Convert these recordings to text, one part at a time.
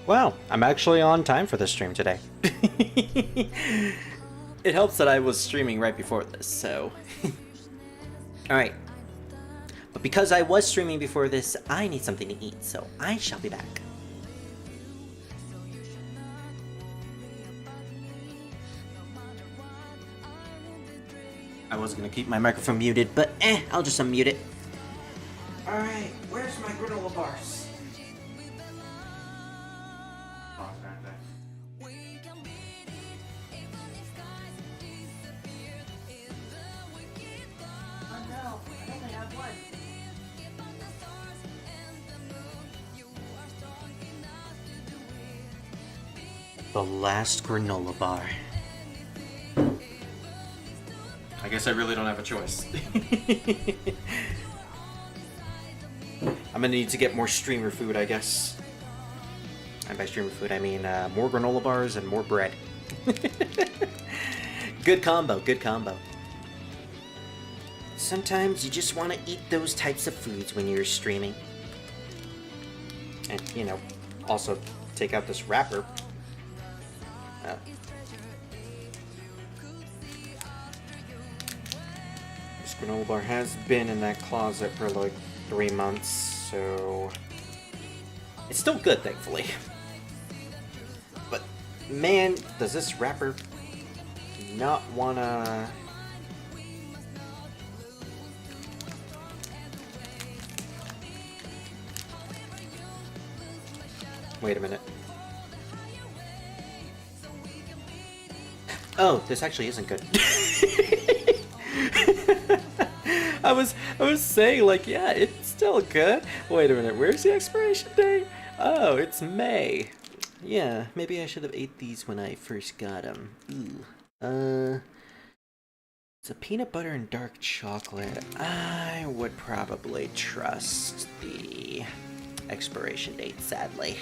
Wow, I'm actually on time for this stream today. It helps that I was streaming right before this, so... Alright. But because I was streaming before this, I need something to eat, so I shall be back. I was gonna keep my microphone muted, but I'll just unmute it. Alright, where's my granola bars? The last granola bar. I guess I really don't have a choice. I'm gonna need to get more streamer food, I guess. And by streamer food, I mean more granola bars and more bread. Good combo, good combo. Sometimes you just want to eat those types of foods when you're streaming. And, you know, also take out this wrapper. This granola bar has been in that closet for like 3 months, so it's still good, thankfully. But man, does this wrapper not wanna... Wait a minute. Oh, this actually isn't good. I was saying, like, yeah, it's still good. Wait a minute, where's the expiration date? Oh, it's May. Yeah, maybe I should have ate these when I first got them. Ooh. It's a peanut butter and dark chocolate. I would probably trust the expiration date, sadly.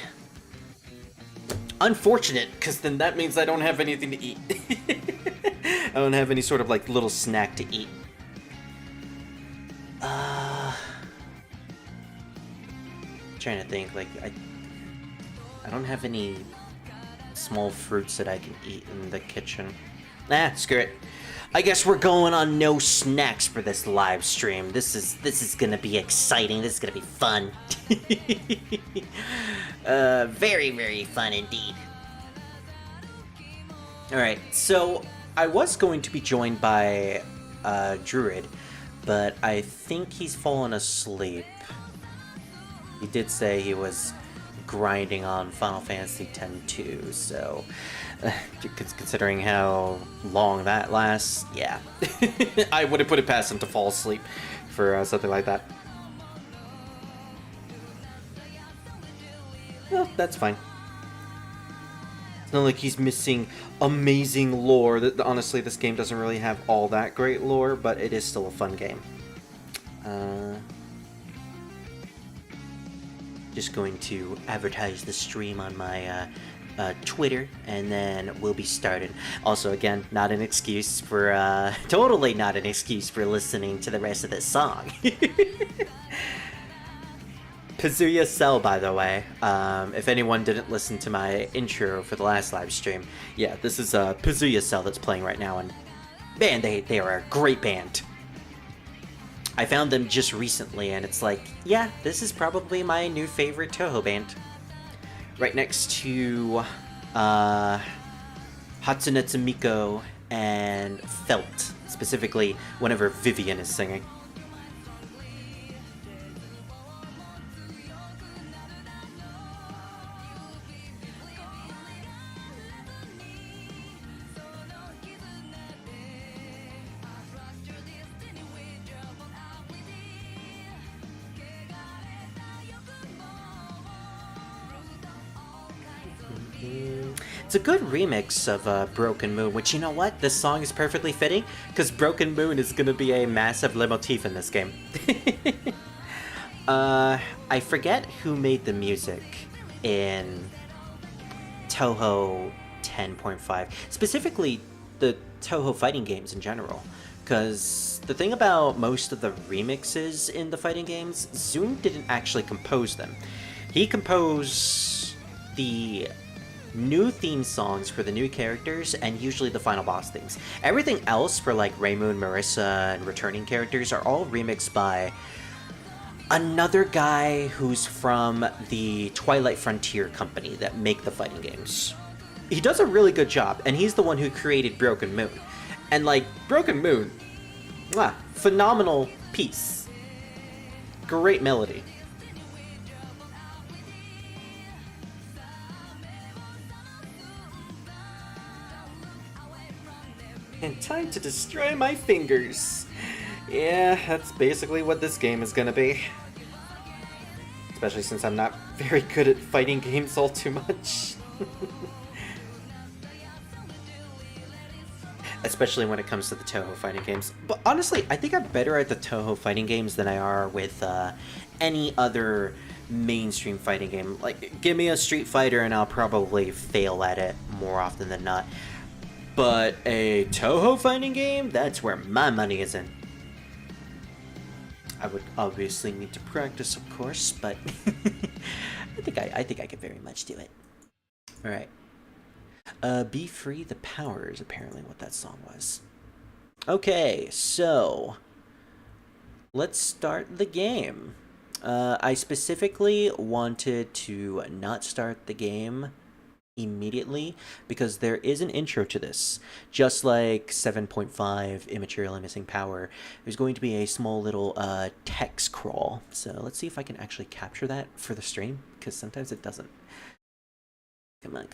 Unfortunate, because then that means I don't have anything to eat. I don't have any sort of like little snack to eat. Trying to think, like I don't have any small fruits that I can eat in the kitchen. Nah, screw it. I guess we're going on no snacks for this live stream. This is gonna be exciting. This is gonna be fun. Very, very fun indeed. Alright, so I was going to be joined by Druid, but I think he's fallen asleep. He did say he was grinding on Final Fantasy X-2, so considering how long that lasts, yeah. I would have put it past him to fall asleep for something like that. Well, that's fine. It's not like he's missing amazing lore. Honestly, this game doesn't really have all that great lore, but it is still a fun game. Just going to advertise the stream on my Twitter, and then we'll be started. Also, again, not an excuse for, totally not an excuse for listening to the rest of this song. Kazuya Cell, by the way, if anyone didn't listen to my intro for the last live stream, yeah, this is Kazuya Cell that's playing right now, and man, they are a great band. I found them just recently, and it's like, yeah, this is probably my new favorite Touhou band. Right next to Hatsunetsu Miko and Felt, specifically whenever Vivian is singing. It's a good remix of Broken Moon, which, you know what? This song is perfectly fitting, because Broken Moon is going to be a massive leitmotif in this game. I forget who made the music in Touhou 10.5, specifically the Touhou fighting games in general, because the thing about most of the remixes in the fighting games, Zoom didn't actually compose them. He composed the new theme songs for the new characters and usually the final boss themes. Everything else for like Reimu and Marissa and returning characters are all remixed by another guy who's from the Twilight Frontier company that make the fighting games. He does a really good job, and he's the one who created Broken Moon. And like, Broken Moon, phenomenal piece. Great melody. And time to destroy my fingers. Yeah, that's basically what this game is gonna be. Especially since I'm not very good at fighting games all too much. Especially when it comes to the Touhou fighting games. But honestly, I think I'm better at the Touhou fighting games than I are with any other mainstream fighting game. Like, give me a Street Fighter and I'll probably fail at it more often than not. But a Touhou fighting game, that's where my money is in. I would obviously need to practice, of course, but I think I could very much do it. All right. Be Free the Power is apparently what that song was. Okay, so let's start the game. I specifically wanted to not start the game immediately because there is an intro to this. Just like 7.5 Immaterial and Missing Power, there's going to be a small little text crawl. So let's see if I can actually capture that for the stream, because sometimes it doesn't. Come on.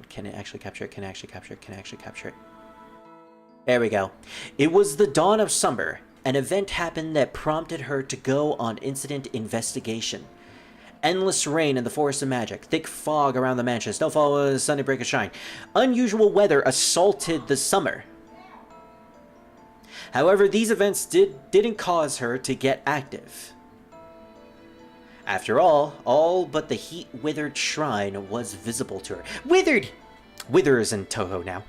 Can it actually capture it? Can it actually capture it? Can it actually capture it? There we go. It was the dawn of summer. An event happened that prompted her to go on incident investigation. Endless rain in the Forest of Magic, thick fog around the mansion, snowfall was sunny break of shine. Unusual weather assaulted the summer. However, these events didn't cause her to get active. After all but the heat-withered shrine was visible to her. Withered! Wither is in Touhou now.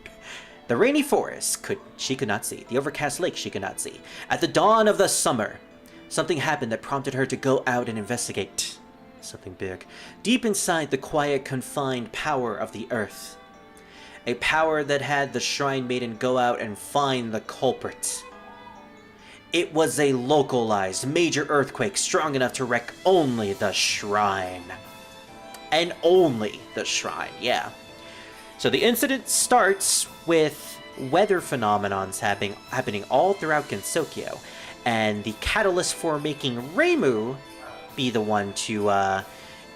The rainy forest she could not see. The overcast lake she could not see. At the dawn of the summer, something happened that prompted her to go out and investigate. Something big. Deep inside the quiet, confined power of the earth. A power that had the Shrine Maiden go out and find the culprit. It was a localized, major earthquake strong enough to wreck only the shrine. And only the shrine, yeah. So the incident starts with weather phenomenons happening all throughout Gensokyo, and the catalyst for making Reimu be the one to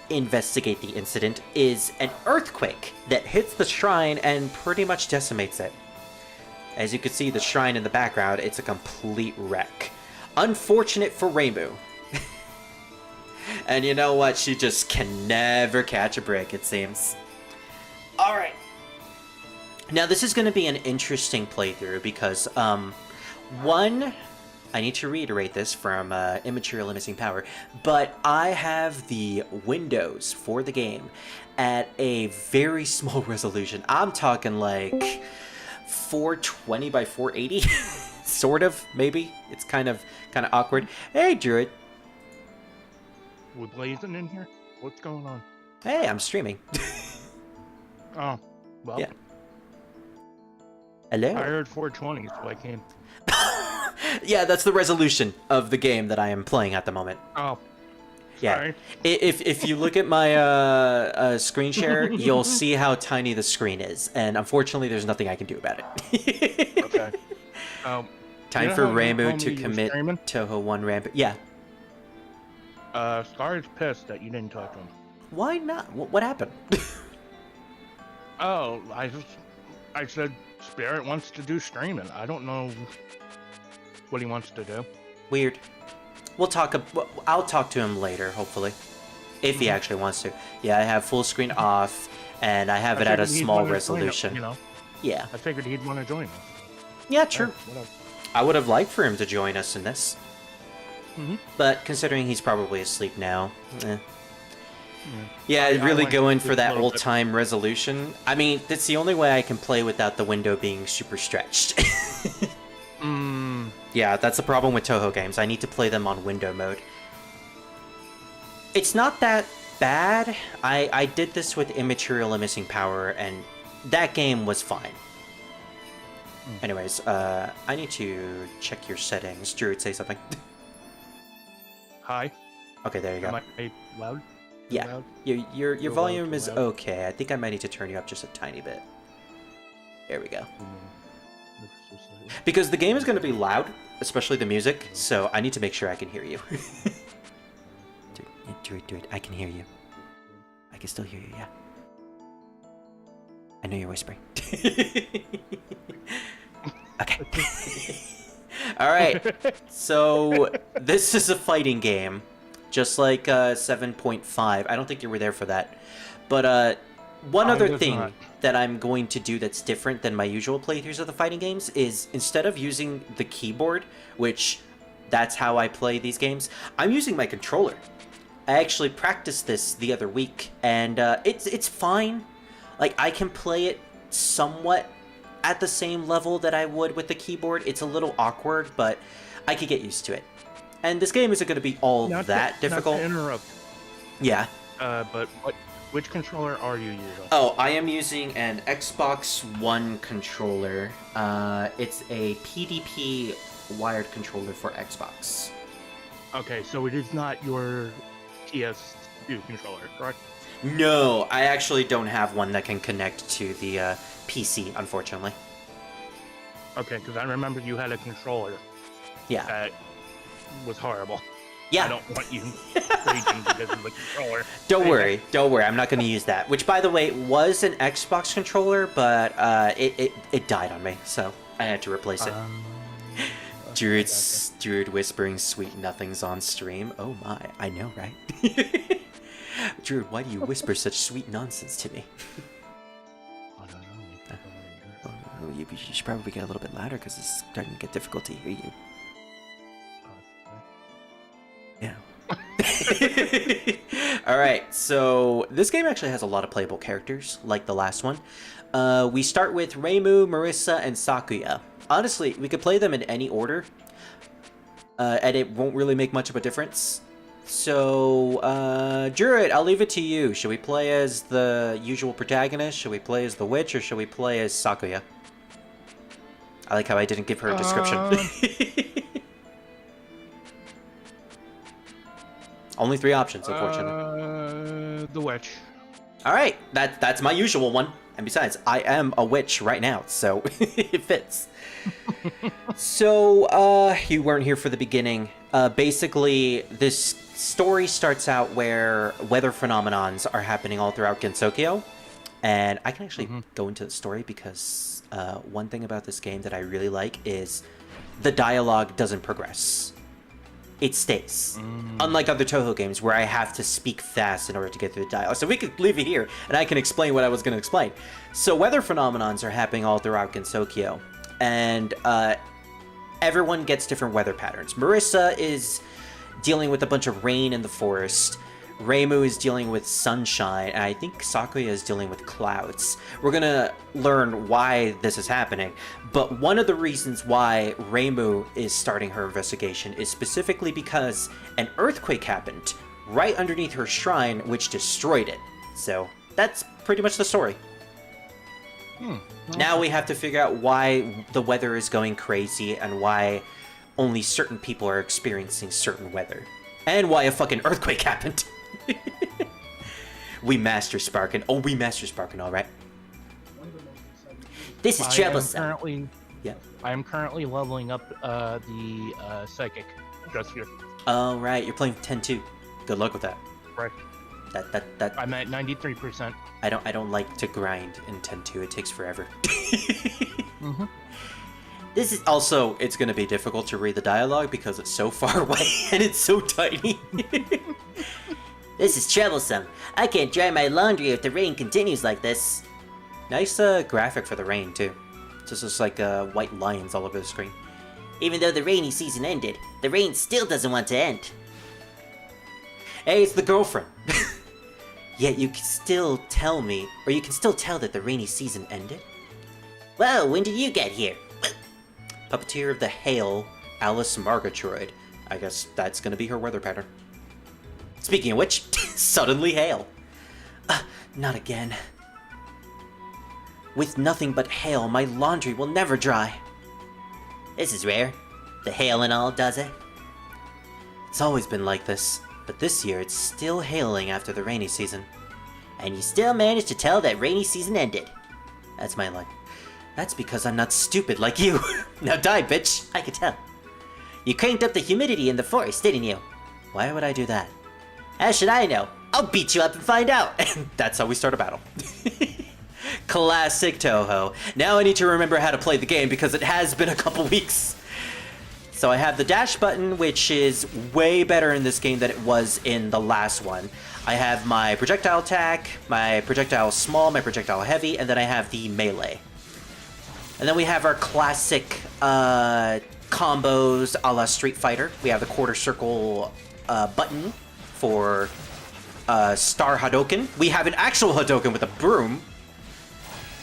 investigate the incident is an earthquake that hits the shrine and pretty much decimates it. As you can see, the shrine in the background, it's a complete wreck. Unfortunate for Reimu. And you know what? She just can never catch a break, it seems. Alright. Now, this is going to be an interesting playthrough because, one, I need to reiterate this from Immaterial and Missing Power, but I have the windows for the game at a very small resolution. I'm talking like 420 by 480, sort of, maybe. It's kind of awkward. Hey, Druid. We're blazing in here? What's going on? Hey, I'm streaming. Oh, well. Yeah. Hello. I heard 420, so I came. Yeah, that's the resolution of the game that I am playing at the moment. Oh. Yeah. Sorry. If you look at my screen share, you'll see how tiny the screen is, and unfortunately, there's nothing I can do about it. Okay. Time for Reimu to commit Touhou 1 ramp. Yeah. Scar is pissed that you didn't talk to him. Why not? What happened? Oh, I said Spirit wants to do streaming. I don't know what he wants to do. Weird. I'll talk to him later, hopefully. If he actually wants to. Yeah, I have full screen off, and I have it at a small resolution. You know? Yeah. I figured he'd want to join us. Yeah, true. I would have liked for him to join us in this. But considering he's probably asleep now, Yeah, really going for that old-time resolution. I mean, that's the only way I can play without the window being super stretched. Yeah, that's the problem with Touhou games. I need to play them on window mode. It's not that bad. I did this with Immaterial and Missing Power, and that game was fine. Anyways, I need to check your settings. Druid, say something. Hi. Okay, there you go. Am I loud? Yeah. Loud? Your volume is loud. okay. I think I might need to turn you up just a tiny bit. There we go. Because the game is going to be loud, especially the music, so I need to make sure I can hear you. Druid, I can hear you. I can still hear you, yeah. I know you're whispering. Okay. Alright, so this is a fighting game, just like 7.5. I don't think you were there for that. But one other thing that I'm going to do that's different than my usual playthroughs of the fighting games is instead of using the keyboard, which that's how I play these games, I'm using my controller. I actually practiced this the other week, and it's fine. Like, I can play it somewhat at the same level that I would with the keyboard. It's a little awkward, but I could get used to it. And this game isn't going to be all that difficult. Not to interrupt. Yeah. But which controller are you using? Oh, I am using an Xbox One controller. It's a PDP wired controller for Xbox. Okay, so it is not your PS2 controller, correct? No, I actually don't have one that can connect to the PC, unfortunately. Okay, because I remember you had a controller. Yeah. That was horrible. Yeah. I don't want you raging because of the controller. Don't worry. I'm not going to use that. Which, by the way, was an Xbox controller, but it died on me, so I had to replace it. Druid whispering sweet nothings on stream. Oh my, I know, right? Druid, why do you whisper such sweet nonsense to me? I don't know. Oh, you should probably get a little bit louder because it's starting to get difficult to hear you. Yeah. Alright, so this game actually has a lot of playable characters, like the last one. We start with Reimu, Marissa, and Sakuya. Honestly, we could play them in any order, and it won't really make much of a difference. So, Druid, I'll leave it to you. Should we play as the usual protagonist? Should we play as the witch? Or should we play as Sakuya? I like how I didn't give her a description. Only 3 options, unfortunately. The witch. Alright, that's my usual one. And besides, I am a witch right now, so it fits. So, you weren't here for the beginning. Basically, this story starts out where weather phenomenons are happening all throughout Gensokyo. And I can actually go into the story because one thing about this game that I really like is the dialogue doesn't progress. It stays. Unlike other Touhou games where I have to speak fast in order to get through the dialogue. So we could leave it here, and I can explain what I was going to explain. So weather phenomenons are happening all throughout Gensokyo, and everyone gets different weather patterns. Marissa is dealing with a bunch of rain in the forest. Reimu is dealing with sunshine, and I think Sakuya is dealing with clouds. We're gonna learn why this is happening, but one of the reasons why Reimu is starting her investigation is specifically because an earthquake happened right underneath her shrine, which destroyed it. So that's pretty much the story. Now we have to figure out why the weather is going crazy and why only certain people are experiencing certain weather. And why a fucking earthquake happened. We master Sparkin. Oh, we master Sparkin, alright. This is troublesome. I am currently leveling up the psychic just here. Alright, you're playing 10-2. Good luck with that. Right. That I'm at 93%. I don't like to grind in 10-2. It takes forever. This is also, it's going to be difficult to read the dialogue because it's so far away and it's so tiny. This is troublesome. I can't dry my laundry if the rain continues like this. Nice graphic for the rain, too. It's just like white lines all over the screen. Even though the rainy season ended, the rain still doesn't want to end. Hey, it's the girlfriend. Yet you can still tell me, or you can still tell that the rainy season ended? Well, when did you get here? Puppeteer of the Hail, Alice Margatroyd. I guess that's gonna be her weather pattern. Speaking of which, suddenly hail. Not again. With nothing but hail, my laundry will never dry. This is rare. The hail and all, does it? It's always been like this, but this year it's still hailing after the rainy season. And you still managed to tell that rainy season ended. That's my line. That's because I'm not stupid like you. Now die, bitch. I could tell. You cranked up the humidity in the forest, didn't you? Why would I do that? How should I know? I'll beat you up and find out. And that's how we start a battle. Classic Touhou. Now I need to remember how to play the game because it has been a couple weeks. So I have the dash button, which is way better in this game than it was in the last one. I have my projectile attack, my projectile small, my projectile heavy, and then I have the melee. And then we have our classic combos a la Street Fighter. We have the quarter circle button for Star Hadoken. We have an actual Hadoken with a broom.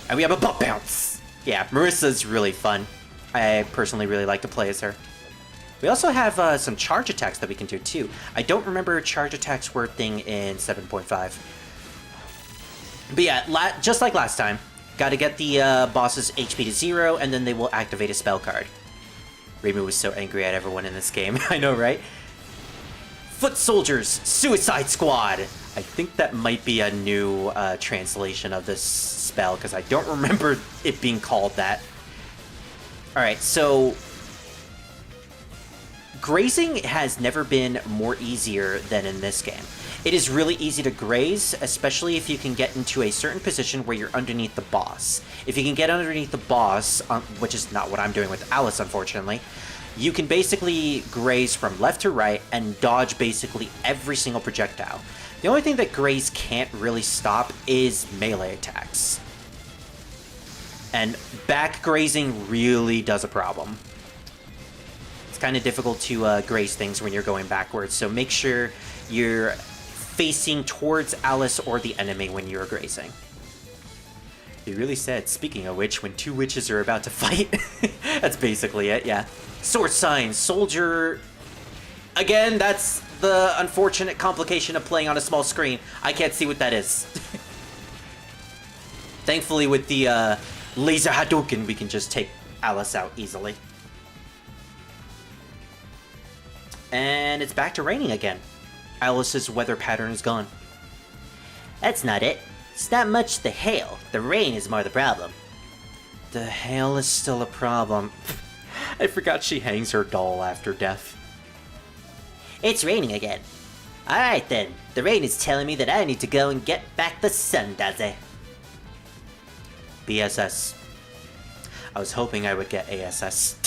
And we have a butt bounce. Yeah, Marisa's really fun. I personally really like to play as her. We also have some charge attacks that we can do too. I don't remember charge attacks were a thing in 7.5. But yeah, just like last time, gotta get the boss's HP to 0, and then they will activate a spell card. Reimu was so angry at everyone in this game. I know, right? Foot Soldiers Suicide Squad! I think that might be a new translation of this spell, because I don't remember it being called that. Alright, so grazing has never been more easier than in this game. It is really easy to graze, especially if you can get into a certain position where you're underneath the boss. If you can get underneath the boss, which is not what I'm doing with Alice, unfortunately, you can basically graze from left to right and dodge basically every single projectile. The only thing that graze can't really stop is melee attacks. And back grazing really does a problem. It's kind of difficult to graze things when you're going backwards, so make sure you're facing towards Alice or the enemy when you're grazing. You really said, speaking of which, when two witches are about to fight. That's basically it, yeah. Sword sign, soldier. Again, that's the unfortunate complication of playing on a small screen. I can't see what that is. Thankfully, with the laser Hadouken, we can just take Alice out easily. And it's back to raining again. Alice's weather pattern is gone. That's not it. It's not much the hail. The rain is more the problem. The hail is still a problem. I forgot she hangs her doll after death. It's raining again. Alright then. The rain is telling me that I need to go and get back the sun, does it? BSS. I was hoping I would get ASS.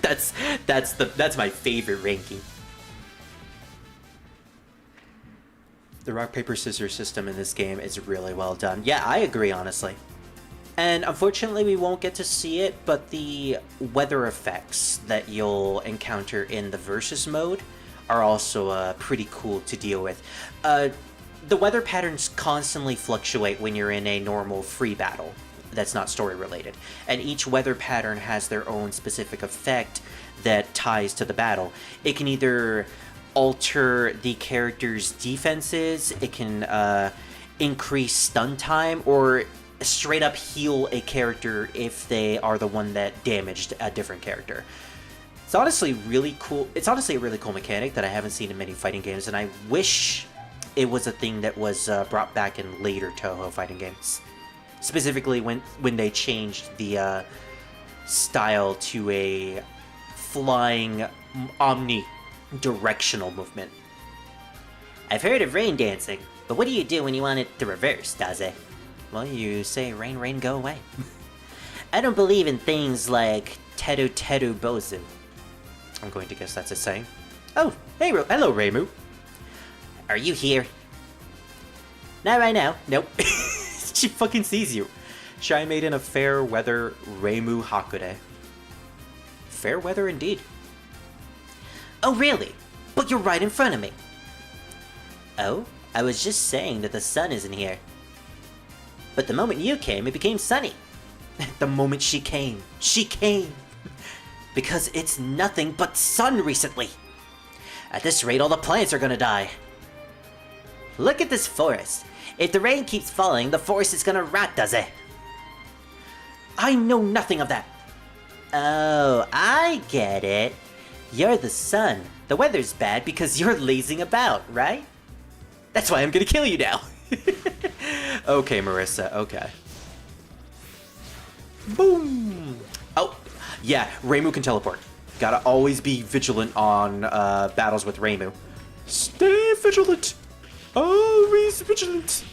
That's my favorite ranking. The rock, paper, scissors system in this game is really well done. Yeah, I agree, honestly. And unfortunately, we won't get to see it, but the weather effects that you'll encounter in the versus mode are also pretty cool to deal with. The weather patterns constantly fluctuate when you're in a normal free battle that's not story related, and each weather pattern has their own specific effect that ties to the battle. It can either alter the character's defenses, it can increase stun time, or straight up heal a character if they are the one that damaged a different character. It's honestly really cool. It's honestly a really cool mechanic that I haven't seen in many fighting games, and I wish it was a thing that was brought back in later Touhou fighting games. Specifically when they changed the style to a flying omni-directional movement. I've heard of rain dancing, but what do you do when you want it to reverse, Daze? Well, you say rain, rain, go away. I don't believe in things like teru teru bozu. I'm going to guess that's a saying. Oh, hey, hello, Reimu. Are you here? Not right now. Nope. She fucking sees you. Shy Maiden of Fair Weather Reimu Hakude. Fair weather indeed. Oh, really? But you're right in front of me. Oh, I was just saying that the sun isn't here. But the moment you came, it became sunny. The moment she came. Because it's nothing but sun recently. At this rate, all the plants are gonna die. Look at this forest. If the rain keeps falling, the forest is gonna rot, does it? I know nothing of that. Oh, I get it. You're the sun. The weather's bad because you're lazing about, right? That's why I'm gonna kill you now. Okay, Marissa, okay. Boom! Oh, yeah, Reimu can teleport. Gotta always be vigilant on battles with Reimu. Stay vigilant! Always vigilant!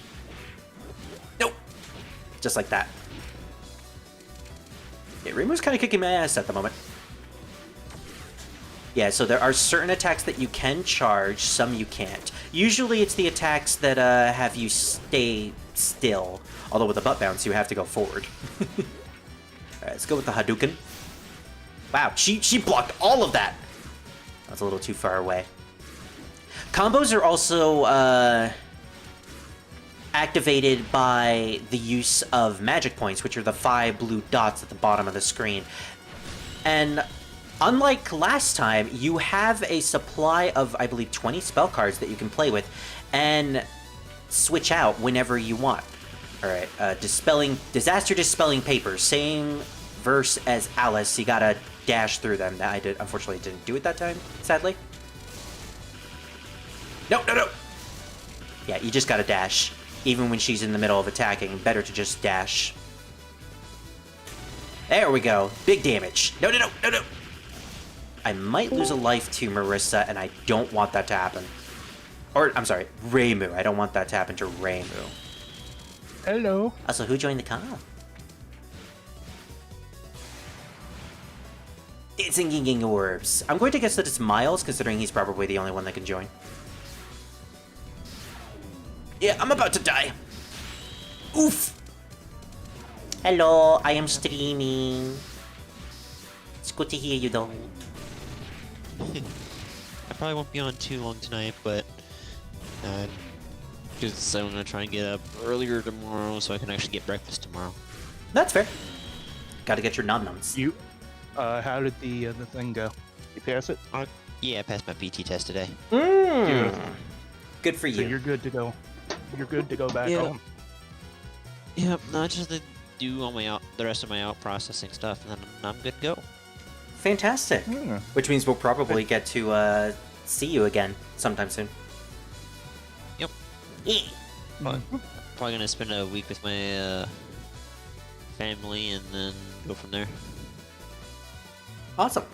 Nope. Just like that. Yeah, Reimu's kind of kicking my ass at the moment. Yeah, so there are certain attacks that you can charge, some you can't. Usually it's the attacks that have you stay still. Although with the butt bounce, you have to go forward. Alright, let's go with the Hadouken. Wow, she blocked all of that! That's a little too far away. Combos are also activated by the use of magic points, which are the 5 blue dots at the bottom of the screen. And unlike last time, you have a supply of, I believe, 20 spell cards that you can play with and switch out whenever you want. Alright, Disaster Dispelling Papers. Same verse as Alice. You gotta dash through them. I unfortunately didn't do it that time, sadly. No! Yeah, you just gotta dash. Even when she's in the middle of attacking, better to just dash. There we go. Big damage. No. I might lose a life to Marissa, and I don't want that to happen. Or, I'm sorry, Reimu. I don't want that to happen to Reimu. Hello. Also, who joined the call? It's Inging Orbs. I'm going to guess that it's Miles, considering he's probably the only one that can join. Yeah, I'm about to die. Oof. Hello, I am streaming. It's good to hear you, though. I probably won't be on too long tonight, but because I'm gonna try and get up earlier tomorrow so I can actually get breakfast tomorrow. That's fair. Gotta get your nom-noms. You, how did the thing go? You pass it? Yeah, I passed my PT test today. Beautiful. Good for So you. you're good to go. You're good to go back home. Yep, no, I just need to do all my the rest of my out processing stuff, and then I'm good to go. Fantastic. Which means we'll probably get to see you again sometime soon. Yep. Yeah. Probably gonna spend a week with my family and then go from there. Awesome.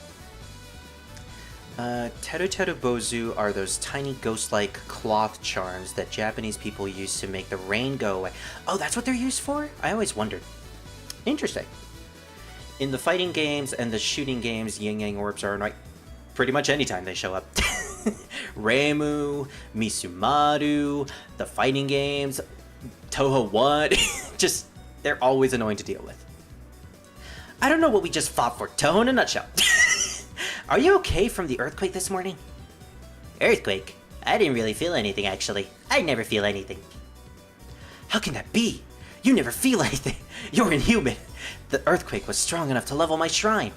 Teru Teru Bozu are those tiny ghost-like cloth charms that Japanese people use to make the rain go away. Oh, that's what they're used for? I always wondered. Interesting. In the fighting games and the shooting games, Yin Yang Orbs are like pretty much anytime they show up. Reimu, Misumaru, the fighting games, Touhou 1, just, they're always annoying to deal with. I don't know what we just fought for, Touhou in a nutshell. Are you okay from the earthquake this morning? Earthquake? I didn't really feel anything, actually. I never feel anything. How can that be? You never feel anything. You're inhuman. The earthquake was strong enough to level my shrine.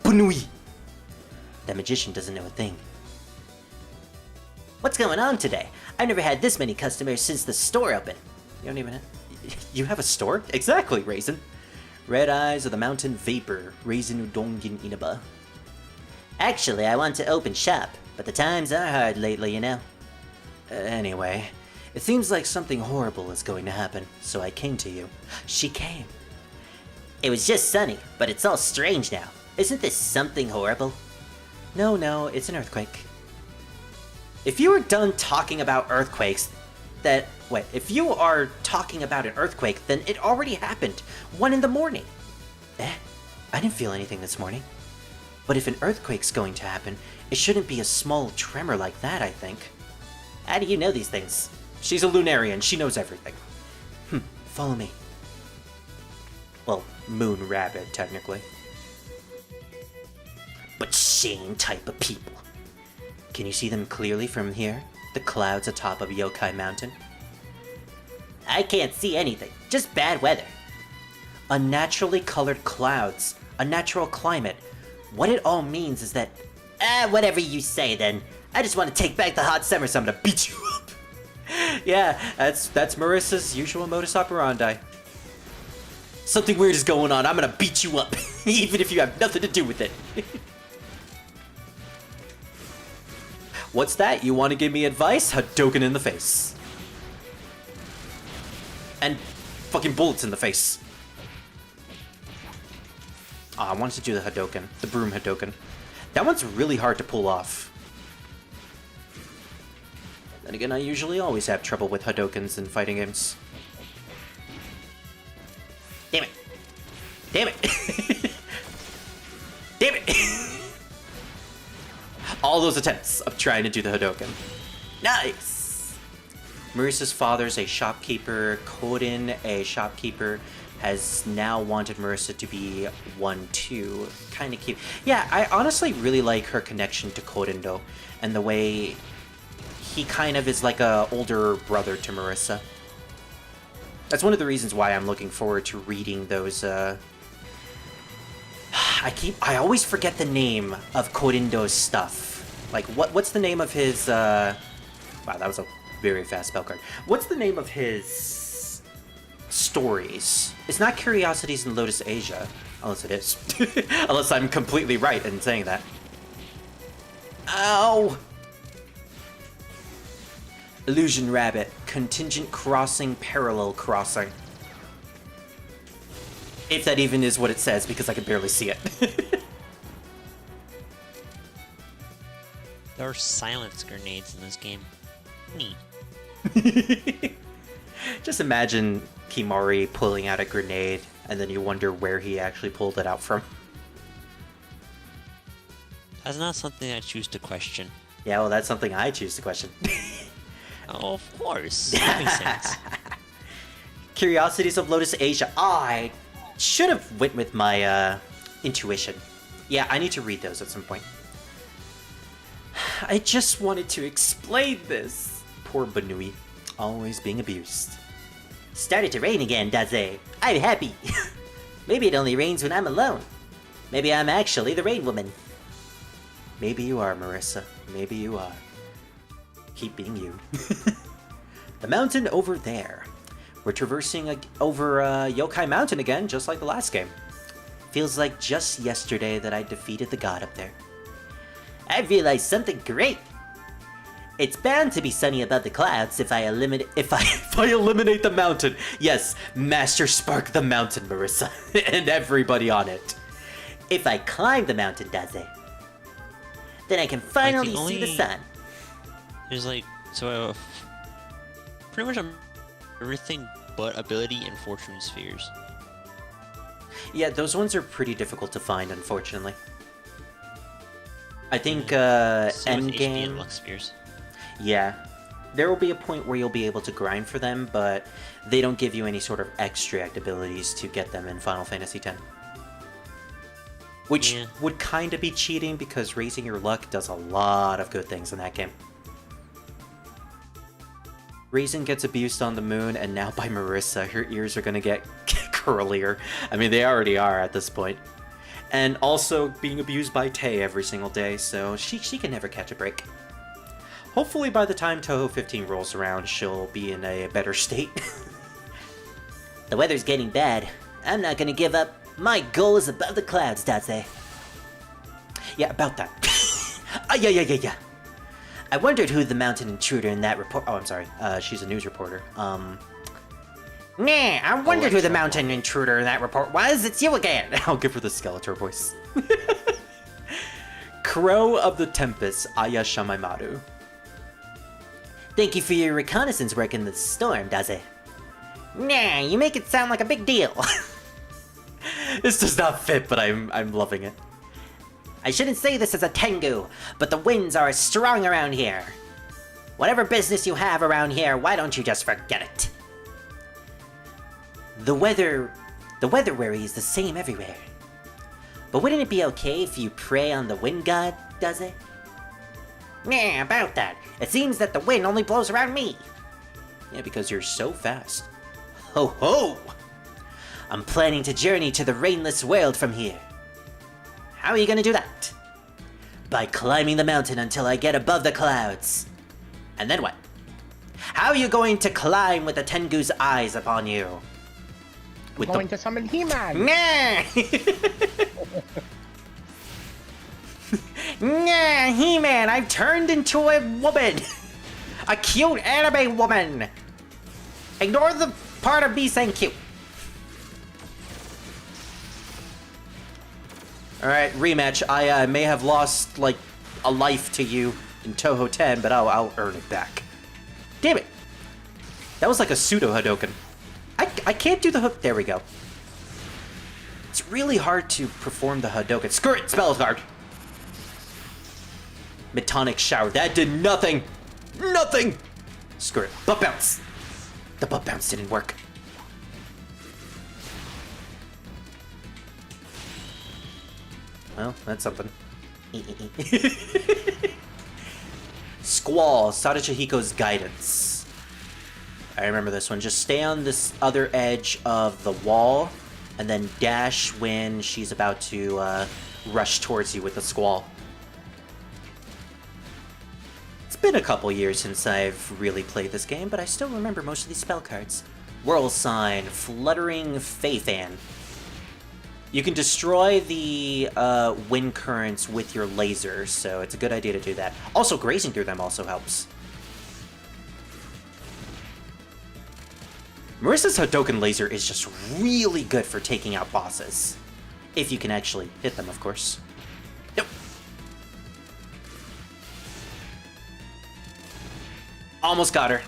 Bunui! That magician doesn't know a thing. What's going on today? I've never had this many customers since the store opened. You don't even have... You have a store? Exactly, Raisin. Red Eyes of the Mountain Vapor, Raisin Udongin Inaba. Actually, I want to open shop, but the times are hard lately, you know. Anyway, it seems like something horrible is going to happen, so I came to you. She came. It was just sunny, but it's all strange now. Isn't this something horrible? No, it's an earthquake. If you were done talking about earthquakes, if you are talking about an earthquake, then it already happened. 1 in the morning. I didn't feel anything this morning. But if an earthquake's going to happen, it shouldn't be a small tremor like that, I think. How do you know these things? She's a Lunarian, she knows everything. Follow me. Well, Moon Rabbit, technically. But same type of people. Can you see them clearly from here? The clouds atop of Yokai Mountain? I can't see anything, just bad weather. Unnaturally colored clouds, a natural climate. What it all means is that... whatever you say then. I just want to take back the hot summer, so I'm gonna beat you up. Yeah, that's Marissa's usual modus operandi. Something weird is going on, I'm gonna beat you up, even if you have nothing to do with it. What's that? You want to give me advice? Hadouken in the face. And fucking bullets in the face. I wanted to do the Hadouken, the broom Hadouken. That one's really hard to pull off. Then again, I usually always have trouble with Hadoukens in fighting games. Damn it. Damn it. Damn it. All those attempts of trying to do the Hadouken. Nice! Marissa's father's a shopkeeper. Kodin, a shopkeeper, has now wanted Marissa to be one too. Kind of cute. Yeah, I honestly really like her connection to Kodin though, and the way he kind of is like a older brother to Marissa. That's one of the reasons why I'm looking forward to reading those. I always forget the name of Korindo's stuff. Like, what's the name of his, Wow, that was a very fast spell card. What's the name of his stories? It's not Curiosities in Lotus Asia, unless it is. Unless I'm completely right in saying that. Ow! Illusion Rabbit, Contingent Crossing, Parallel Crossing. If that even is what it says, because I can barely see it. There are silence grenades in this game. Neat. Just imagine Kimari pulling out a grenade, and then you wonder where he actually pulled it out from. That's not something I choose to question. Yeah, well, that's something I choose to question. Oh, of course. That makes sense. Curiosities of Lotus Asia. I should have went with my intuition. Yeah, I need to read those at some point. I just wanted to explain this. Poor Banui, always being abused. Started to rain again, does it? I'm happy. Maybe it only rains when I'm alone. Maybe I'm actually the rain woman. Maybe you are, Marissa. Maybe you are. Keep being you. The mountain over there. We're traversing over Yokai Mountain again, just like the last game. Feels like just yesterday that I defeated the god up there. I realized something great. It's bound to be sunny above the clouds if I eliminate the mountain. Yes, Master Spark the mountain, Marissa, and everybody on it. If I climb the mountain, does it? Then I can finally see the sun. There's like pretty much everything but ability and fortune spheres. Yeah, those ones are pretty difficult to find, unfortunately. I think endgame. Luck spheres. Yeah, there will be a point where you'll be able to grind for them, but they don't give you any sort of extract abilities to get them in Final Fantasy X. Which would kind of be cheating because raising your luck does a lot of good things in that game. Raisin gets abused on the moon, and now by Marissa, her ears are gonna get curlier. I mean, they already are at this point. And also being abused by Tay every single day, so she can never catch a break. Hopefully by the time Touhou 15 rolls around, she'll be in a better state. The weather's getting bad. I'm not gonna give up. My goal is above the clouds, Daze. Yeah, about that. Yeah. I wondered who the mountain intruder in that report. Oh, I'm sorry. She's a news reporter. I wondered who the mountain intruder in that report was. It's you again. I'll give her the Skeletor voice. Crow of the Tempest, Aya Shamaimaru. Thank you for your reconnaissance work in the storm, Daze. Nah, you make it sound like a big deal. This does not fit, but I'm loving it. I shouldn't say this as a Tengu, but the winds are strong around here. Whatever business you have around here, why don't you just forget it? The weather worry is the same everywhere. But wouldn't it be okay if you pray on the wind god, does it? Nah, about that. It seems that the wind only blows around me. Yeah, because you're so fast. Ho ho! I'm planning to journey to the rainless world from here. How are you gonna do that? By climbing the mountain until I get above the clouds. And then what? How are you going to climb with the Tengu's eyes upon you? I'm going to summon He-Man. Nah! Nah, He-Man, I've turned into a woman! A cute anime woman! Ignore the part of me saying cute. Alright, rematch. I may have lost, like, a life to you in Touhou 10, but I'll earn it back. Damn it! That was like a pseudo Hadouken. I can't do the hook. There we go. It's really hard to perform the Hadouken. Screw it! Spell card! Metonic Shower. That did nothing! Nothing! Screw it. Butt bounce! The butt bounce didn't work. Well, that's something. Squall, Sadachihiko's Guidance. I remember this one. Just stay on this other edge of the wall, and then dash when she's about to rush towards you with the Squall. It's been a couple years since I've really played this game, but I still remember most of these spell cards. Whirl Sign, Fluttering Faefan. You can destroy the wind currents with your laser, so it's a good idea to do that. Also, grazing through them also helps. Marissa's Hadouken laser is just really good for taking out bosses. If you can actually hit them, of course. Nope. Almost got her.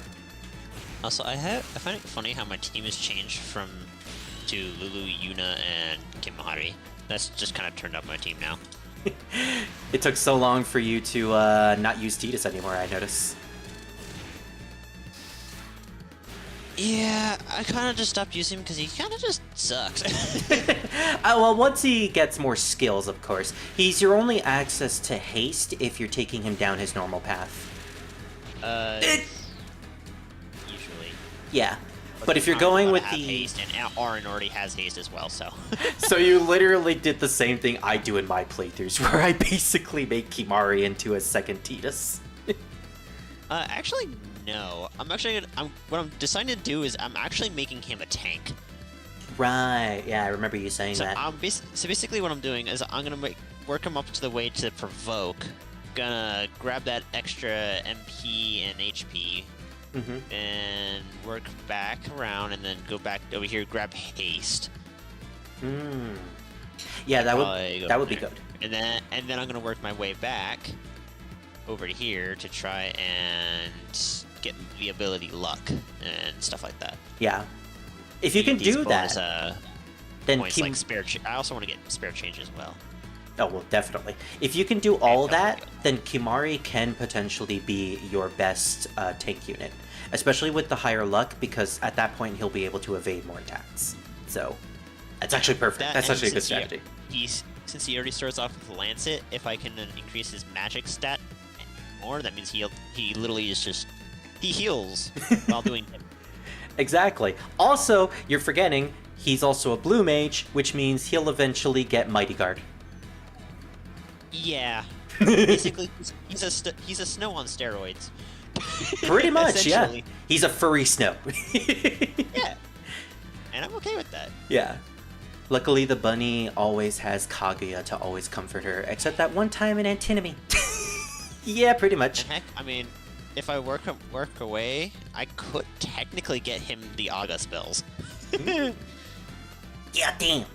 Also, I find it funny how my team has changed from to Lulu, Yuna, and Kimahari. That's just kind of turned up my team now. It took so long for you to not use Tidus anymore, I notice. Yeah, I kind of just stopped using him because he kind of just sucks. Well, once he gets more skills, of course. He's your only access to haste if you're taking him down his normal path. Usually. Yeah. But if you're going with the... haste, and Auron already has haste as well, so... So you literally did the same thing I do in my playthroughs, where I basically make Kimahri into a second Tidus. Actually, no. What I'm deciding to do is I'm actually making him a tank. Right, yeah, I remember you saying So, that. so basically what I'm doing is I'm gonna work him up to the way to provoke. Gonna grab that extra MP and HP. And work back around, and then go back over here, grab haste. Yeah, that would be good. And then I'm gonna work my way back over to here to try and get the ability luck and stuff like that. Yeah, if you can do bonus, that, then points like spare. I also want to get spare change as well. Oh well, definitely. If you can do all that, then Kimahri can potentially be your best tank unit. Especially with the higher luck, because at that point he'll be able to evade more attacks. So, that's actually perfect. That's actually a good strategy. Since he already starts off with Lancet, if I can increase his magic stat more, that means he literally is just... He heals while doing it. Exactly. Also, you're forgetting, he's also a blue mage, which means he'll eventually get Mighty Guard. Yeah. Basically, he's a snow on steroids. Pretty much, yeah. He's a furry snow. Yeah. And I'm okay with that. Yeah. Luckily, the bunny always has Kaguya to always comfort her, except that one time in Antinomy. Yeah, pretty much. And heck, I mean, if I work away, I could technically get him the Aga spells. Yeah, damn.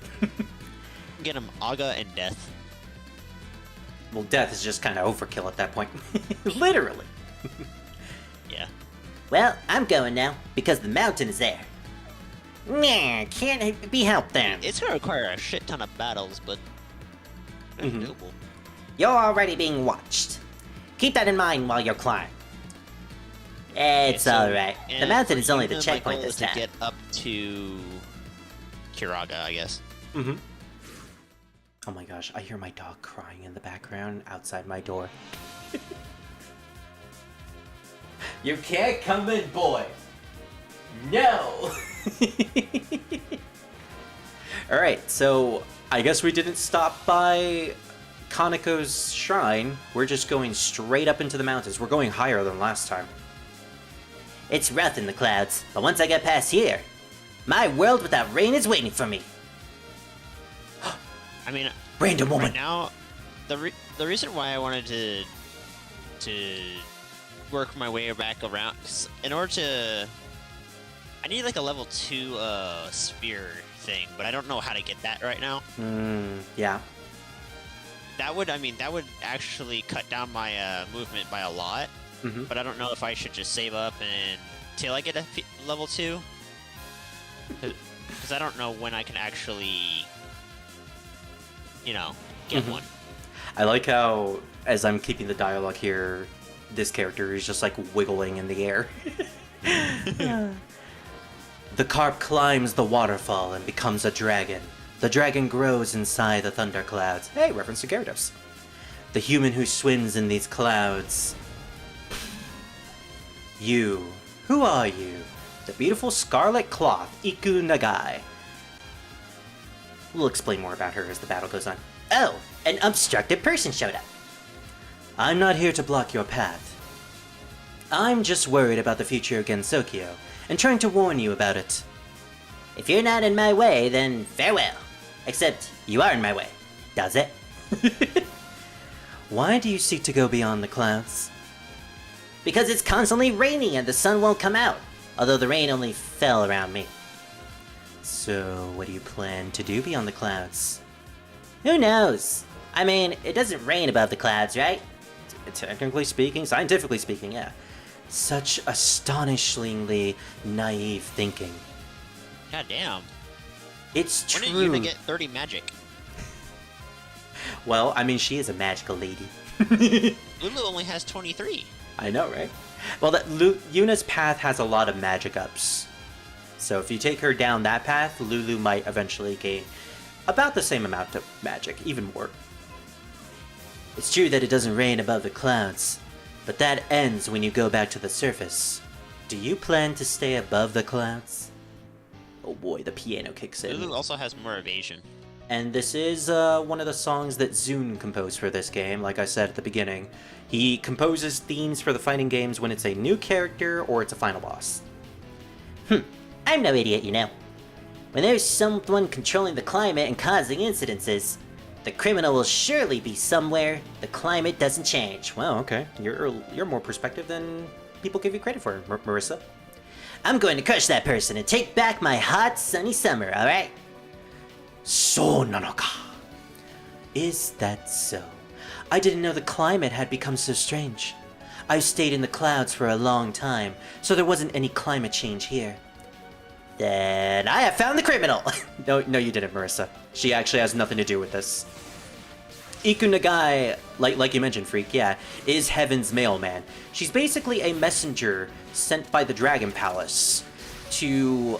Get him Aga and Death. Well, Death is just kind of overkill at that point. Literally. Yeah. Well, I'm going now, because the mountain is there. Nah, can't be helped then. It's gonna require a shit ton of battles, but... doable. You're already being watched. Keep that in mind while you climb. It's alright. The mountain is only the checkpoint this time. To get up to... Kiraga, I guess. Oh my gosh, I hear my dog crying in the background outside my door. You can't come in, boy! No! Alright, so I guess we didn't stop by Kaneko's shrine, we're just going straight up into the mountains. We're going higher than last time. It's rough in the clouds, but once I get past here, my world without rain is waiting for me. I mean, Random woman. right now, the reason why I wanted to work my way back around, 'cause in order to, I need like a level 2 spear thing, but I don't know how to get that right now. Yeah. That would actually cut down my movement by a lot. But I don't know if I should just save up until I get a level 2, because I don't know when I can actually, get one. I like how, as I'm keeping the dialogue here, this character is just like wiggling in the air. The carp climbs the waterfall and becomes a dragon. The dragon grows inside the thunderclouds. Hey, reference to Gyarados. The human who swims in these clouds. You. Who are you? The beautiful scarlet cloth, Iku Nagai. We'll explain more about her as the battle goes on. Oh, an obstructed person showed up. I'm not here to block your path. I'm just worried about the future of Gensokyo, and trying to warn you about it. If you're not in my way, then farewell. Except, you are in my way. Does it? Why do you seek to go beyond the clouds? Because it's constantly raining and the sun won't come out. Although the rain only fell around me. So, what do you plan to do beyond the clouds? Who knows? I mean, it doesn't rain above the clouds, right? Technically speaking, scientifically speaking, yeah. Such astonishingly naive thinking. God damn. It's When true. did you even get 30 magic? Well, I mean, she is a magical lady. Lulu only has 23. I know, right? Well, Yuna's path has a lot of magic ups. So if you take her down that path, Lulu might eventually gain about the same amount of magic, even more. It's true that it doesn't rain above the clouds, but that ends when you go back to the surface. Do you plan to stay above the clouds? Oh boy, the piano kicks in. Lulu also has more evasion. And this is one of the songs that Zune composed for this game, like I said at the beginning. He composes themes for the fighting games when it's a new character or it's a final boss. I'm no idiot, you know. When there's someone controlling the climate and causing incidences, the criminal will surely be somewhere the climate doesn't change. Well, okay. You're more perspective than people give you credit for, Marissa. I'm going to crush that person and take back my hot, sunny summer, alright? So nanoka. Is that so? I didn't know the climate had become so strange. I've stayed in the clouds for a long time, so there wasn't any climate change here. Then I have found the criminal! No, you didn't, Marissa. She actually has nothing to do with this. Iku Nagai, like you mentioned, Freak, yeah, is Heaven's mailman. She's basically a messenger sent by the Dragon Palace to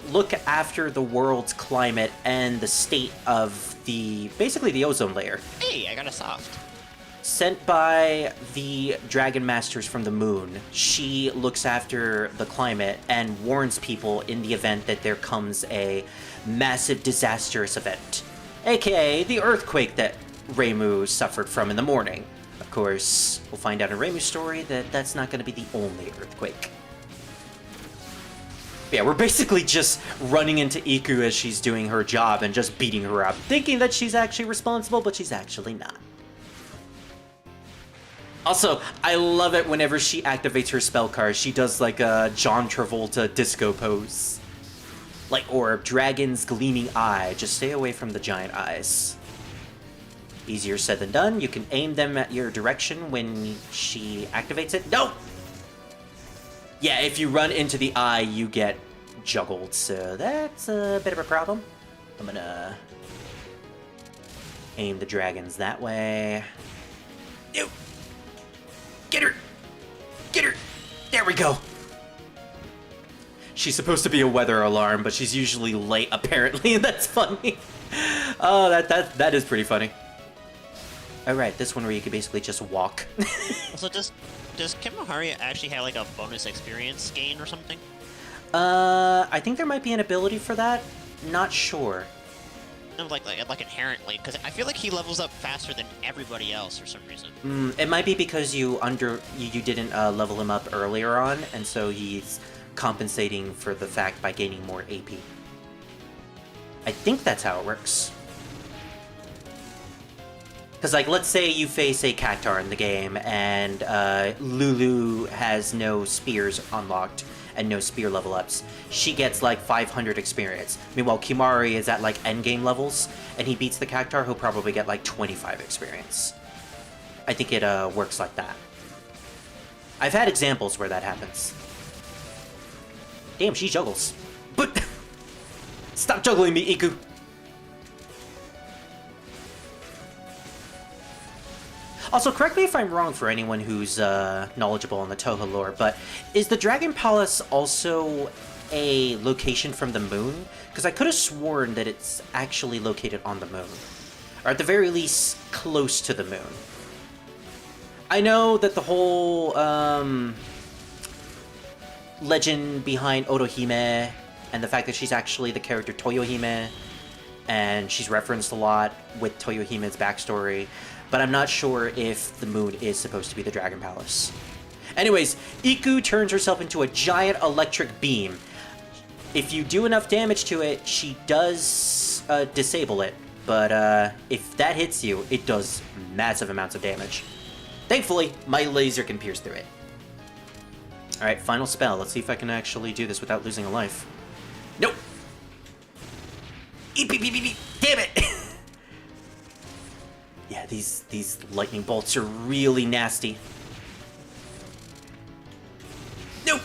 look after the world's climate and the state of basically the ozone layer. Hey, I got a soft. Sent by the Dragon Masters from the moon, she looks after the climate and warns people in the event that there comes a massive disastrous event, aka the earthquake that Reimu suffered from in the morning. Of course, we'll find out in Reimu's story that that's not going to be the only earthquake. Yeah, we're basically just running into Iku as she's doing her job and just beating her up, thinking that she's actually responsible, but she's actually not. Also, I love it whenever she activates her spell card, she does like a John Travolta disco pose. Like Orb, Dragon's Gleaming Eye, just stay away from the giant eyes. Easier said than done, you can aim them at your direction when she activates it. No! Yeah, if you run into the eye, you get juggled, so that's a bit of a problem. I'm gonna aim the dragons that way. Ew. Get her! Get her! There we go! She's supposed to be a weather alarm, but she's usually late, apparently, and that's funny. Oh, that is pretty funny. Alright, this one where you can basically just walk. Also, does Kimahari actually have like a bonus experience gain or something? I think there might be an ability for that. Not sure. No, like inherently, because I feel like he levels up faster than everybody else for some reason. It might be because you didn't level him up earlier on, and so he's compensating for the fact by gaining more AP. I think that's how it works. Because, like, let's say you face a Cactar in the game, and Lulu has no spears unlocked and no spear level ups. She gets, like, 500 experience. Meanwhile, Kimari is at, like, endgame levels, and he beats the Cactar, he'll probably get, like, 25 experience. I think it works like that. I've had examples where that happens. Damn, she juggles. But stop juggling me, Iku! Also, correct me if I'm wrong for anyone who's knowledgeable on the Touhou lore, but is the Dragon Palace also a location from the moon? Because I could have sworn that it's actually located on the moon. Or at the very least, close to the moon. I know that the whole legend behind Otohime, and the fact that she's actually the character Toyohime, and she's referenced a lot with Toyohime's backstory, but I'm not sure if the moon is supposed to be the Dragon Palace. Anyways, Iku turns herself into a giant electric beam. If you do enough damage to it, she does disable it, but if that hits you, it does massive amounts of damage. Thankfully, my laser can pierce through it. Alright, final spell. Let's see if I can actually do this without losing a life. Nope! Eep, beep, beep, beep, beep. Damn it! Yeah, these lightning bolts are really nasty. Nope!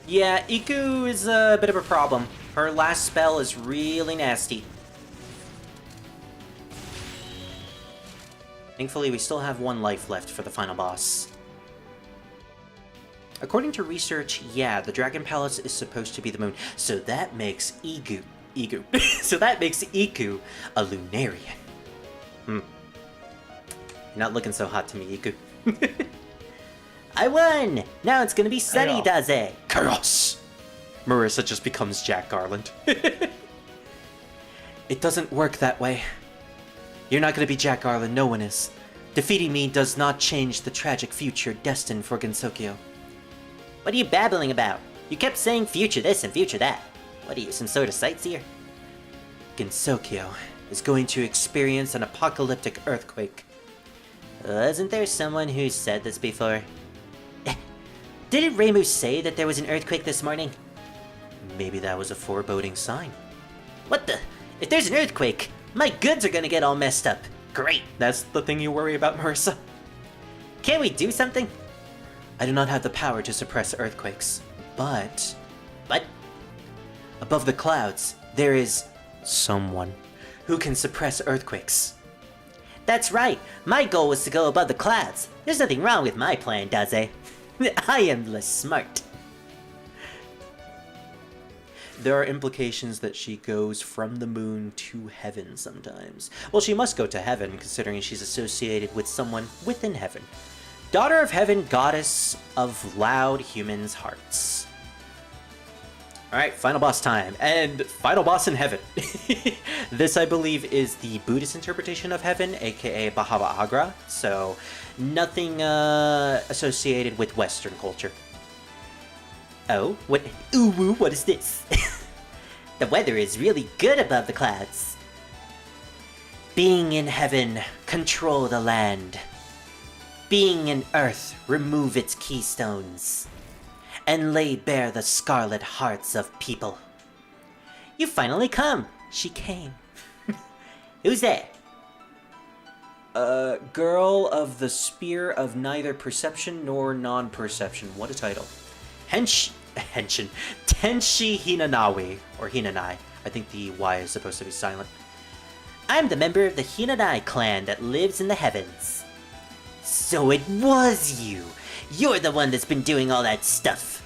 Yeah, Iku is a bit of a problem. Her last spell is really nasty. Thankfully, we still have one life left for the final boss. According to research, yeah, the Dragon Palace is supposed to be the moon, so that makes so that makes Iku a Lunarian. You're not looking so hot to me, Iku. I won! Now it's gonna be sunny, Daze! Chaos! Marissa just becomes Jack Garland. It doesn't work that way. You're not gonna be Jack Garland, no one is. Defeating me does not change the tragic future destined for Gensokyo. What are you babbling about? You kept saying future this and future that. What are you, some sort of sightseer? Gensokyo is going to experience an apocalyptic earthquake. Wasn't there someone who said this before? Didn't Reimu say that there was an earthquake this morning? Maybe that was a foreboding sign. What the? If there's an earthquake, my goods are gonna get all messed up. Great. That's the thing you worry about, Marissa? Can't we do something? I do not have the power to suppress earthquakes, but... What? Above the clouds, there is someone who can suppress earthquakes. That's right. My goal was to go above the clouds. There's nothing wrong with my plan, Daze. I am less smart. There are implications that she goes from the moon to heaven sometimes. Well, she must go to heaven, considering she's associated with someone within heaven. Daughter of Heaven, goddess of loud humans' hearts. Alright, final boss time. And final boss in heaven. This, I believe, is the Buddhist interpretation of heaven, aka Bahava Agra. So, nothing associated with Western culture. Oh, what? Ooh, what is this? The weather is really good above the clouds. Being in heaven, control the land. Being in earth, remove its keystones. And lay bare the scarlet hearts of people. You finally come. She came. Who's there? Girl of the Spear of Neither Perception nor Non-Perception. What a title. Tenshi Hinanawi, or Hinanai. I think the Y is supposed to be silent. I'm the member of the Hinanai clan that lives in the heavens. So it was you! You're the one that's been doing all that stuff.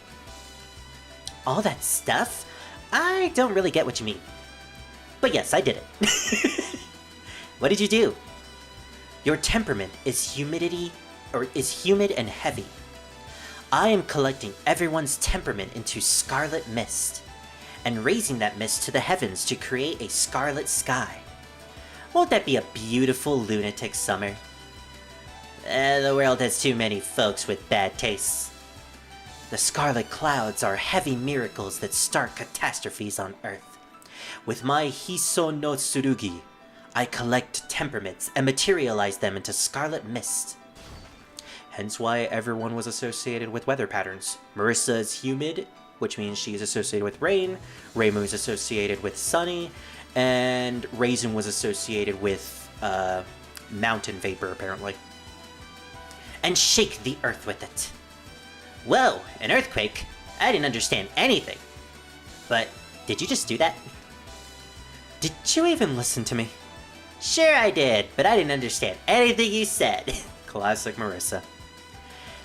All that stuff? I don't really get what you mean. But yes, I did it. What did you do? Your temperament is humid and heavy. I am collecting everyone's temperament into scarlet mist, and raising that mist to the heavens to create a scarlet sky. Won't that be a beautiful lunatic summer? The world has too many folks with bad tastes. The scarlet clouds are heavy miracles that start catastrophes on Earth. With my Hiso no Tsurugi, I collect temperaments and materialize them into scarlet mist. Hence why everyone was associated with weather patterns. Marissa is humid, which means she is associated with rain. Reimu is associated with sunny. And Raisin was associated with mountain vapor, apparently. And shake the earth with it. Whoa, an earthquake? I didn't understand anything. But did you just do that? Did you even listen to me? Sure I did, but I didn't understand anything you said. Classic Marissa.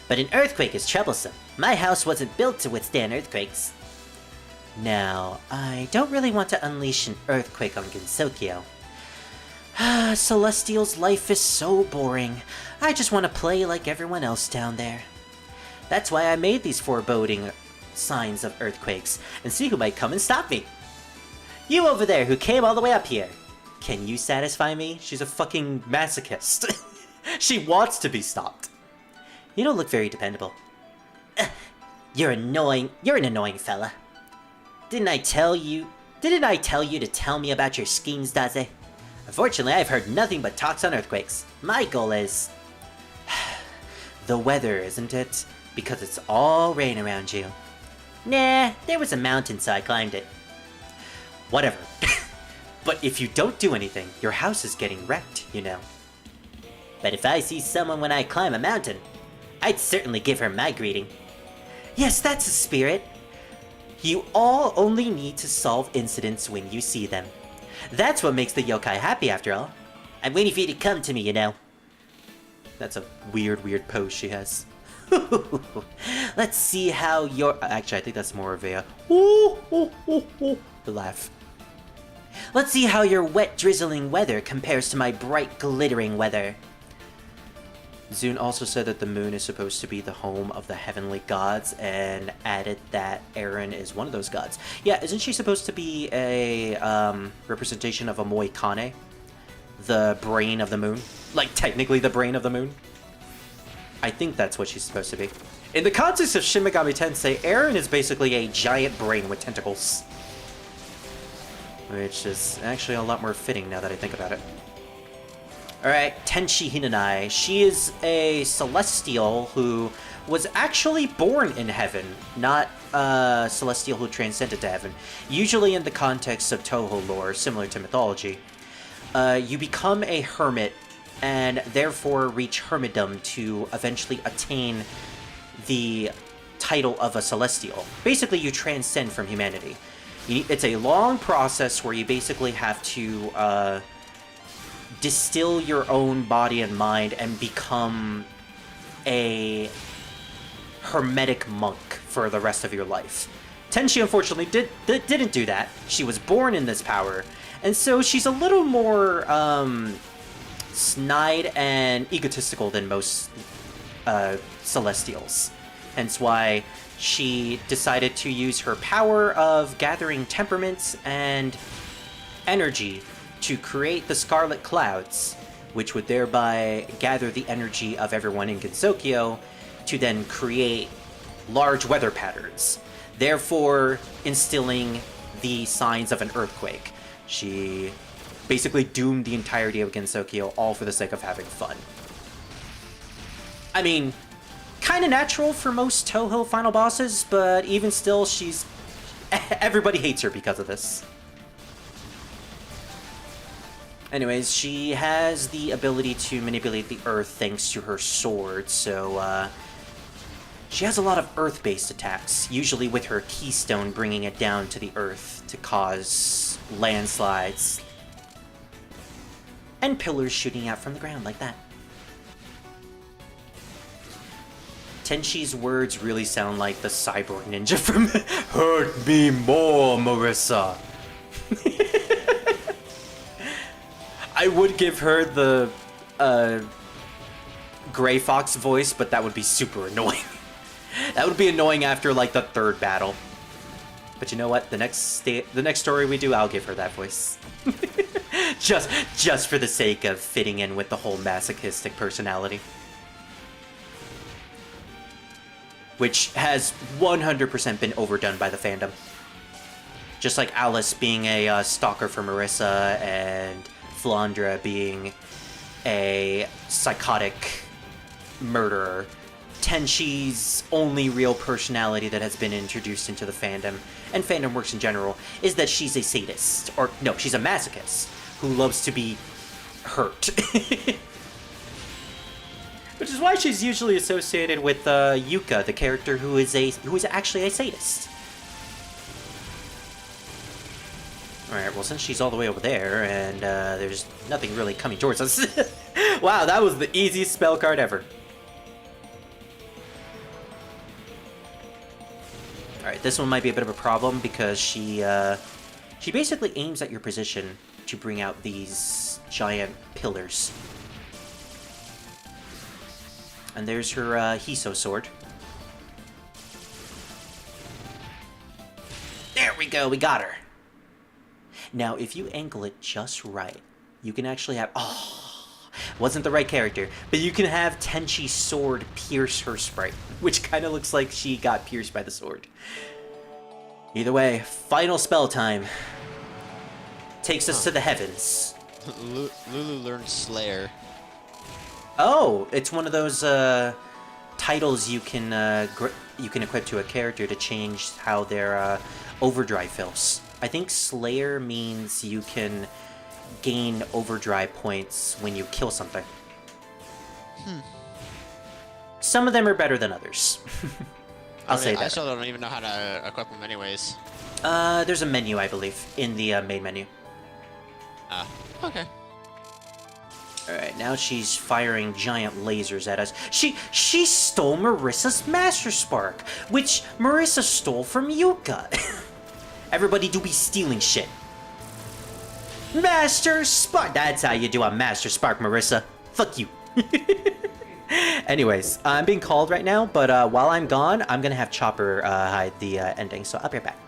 But an earthquake is troublesome. My house wasn't built to withstand earthquakes. Now, I don't really want to unleash an earthquake on Gensokyo. Celestial's life is so boring. I just want to play like everyone else down there. That's why I made these foreboding signs of earthquakes, and see who might come and stop me. You over there who came all the way up here. Can you satisfy me? She's a fucking masochist. She wants to be stopped. You don't look very dependable. You're annoying. You're an annoying fella. Didn't I tell you to tell me about your schemes, Daze? Unfortunately, I've heard nothing but talks on earthquakes. My goal is... the weather, isn't it? Because it's all rain around you. Nah, there was a mountain, so I climbed it. Whatever. But if you don't do anything, your house is getting wrecked, you know. But if I see someone when I climb a mountain, I'd certainly give her my greeting. Yes, that's the spirit. You all only need to solve incidents when you see them. That's what makes the yokai happy, after all. I'm waiting for you to come to me, you know. That's a weird pose she has. Let's see how your... Actually, I think that's more of a... the laugh. Let's see how your wet, drizzling weather compares to my bright, glittering weather. Zune also said that the moon is supposed to be the home of the heavenly gods, and added that Eren is one of those gods. Yeah, isn't she supposed to be a representation of a Moikane? The brain of the moon? Like, technically the brain of the moon? I think that's what she's supposed to be. In the context of Shin Megami Tensei, Eren is basically a giant brain with tentacles. Which is actually a lot more fitting now that I think about it. Alright, Tenshi Hinanai. She is a celestial who was actually born in heaven, not a celestial who transcended to heaven. Usually in the context of Touhou lore, similar to mythology, you become a hermit and therefore reach hermitdom to eventually attain the title of a celestial. Basically, you transcend from humanity. It's a long process where you basically have to distill your own body and mind and become a hermetic monk for the rest of your life. Tenshi unfortunately didn't do that. She was born in this power, and so she's a little more snide and egotistical than most Celestials. Hence why she decided to use her power of gathering temperaments and energy to create the Scarlet Clouds, which would thereby gather the energy of everyone in Gensokyo to then create large weather patterns, therefore instilling the signs of an earthquake. She basically doomed the entirety of Gensokyo, all for the sake of having fun. I mean, kind of natural for most Touhou final bosses, but even still, everybody hates her because of this. Anyways, she has the ability to manipulate the earth thanks to her sword, so she has a lot of earth-based attacks, usually with her keystone bringing it down to the earth to cause landslides and pillars shooting out from the ground like that. Tenshi's words really sound like the cyborg ninja from Hurt Me More, Marissa. I would give her the Gray Fox voice, but that would be super annoying. That would be annoying after, like, the third battle. But you know what? The next story we do, I'll give her that voice. just for the sake of fitting in with the whole masochistic personality. Which has 100% been overdone by the fandom. Just like Alice being a stalker for Marissa, and Flandra being a psychotic murderer. Tenchi's only real personality that has been introduced into the fandom, and fandom works in general, is that she's a sadist. Or, no, she's a masochist who loves to be hurt. Which is why she's usually associated with Yuka, the character who is actually a sadist. Alright, well, since she's all the way over there, and there's nothing really coming towards us... Wow, that was the easiest spell card ever. Alright, this one might be a bit of a problem, because she basically aims at your position to bring out these giant pillars. And there's her Hiso sword. There we go, we got her! Now, if you angle it just right, you can actually have... Oh, wasn't the right character. But you can have Tenchi's sword pierce her sprite, which kind of looks like she got pierced by the sword. Either way, final spell time. Takes us to the heavens. Lulu learned Slayer. Oh, it's one of those titles you can equip to a character to change how their overdrive feels. I think Slayer means you can gain overdrive points when you kill something. Some of them are better than others. I'll say that. I still don't even know how to equip them anyways. There's a menu, I believe, in the main menu. Okay. Alright, now she's firing giant lasers at us. She stole Marissa's Master Spark, which Marissa stole from Yuka. Everybody do be stealing shit. Master Spark! That's how you do a Master Spark, Marissa. Fuck you. Anyways, I'm being called right now, but while I'm gone, I'm gonna have Chopper hide the ending, so I'll be right back.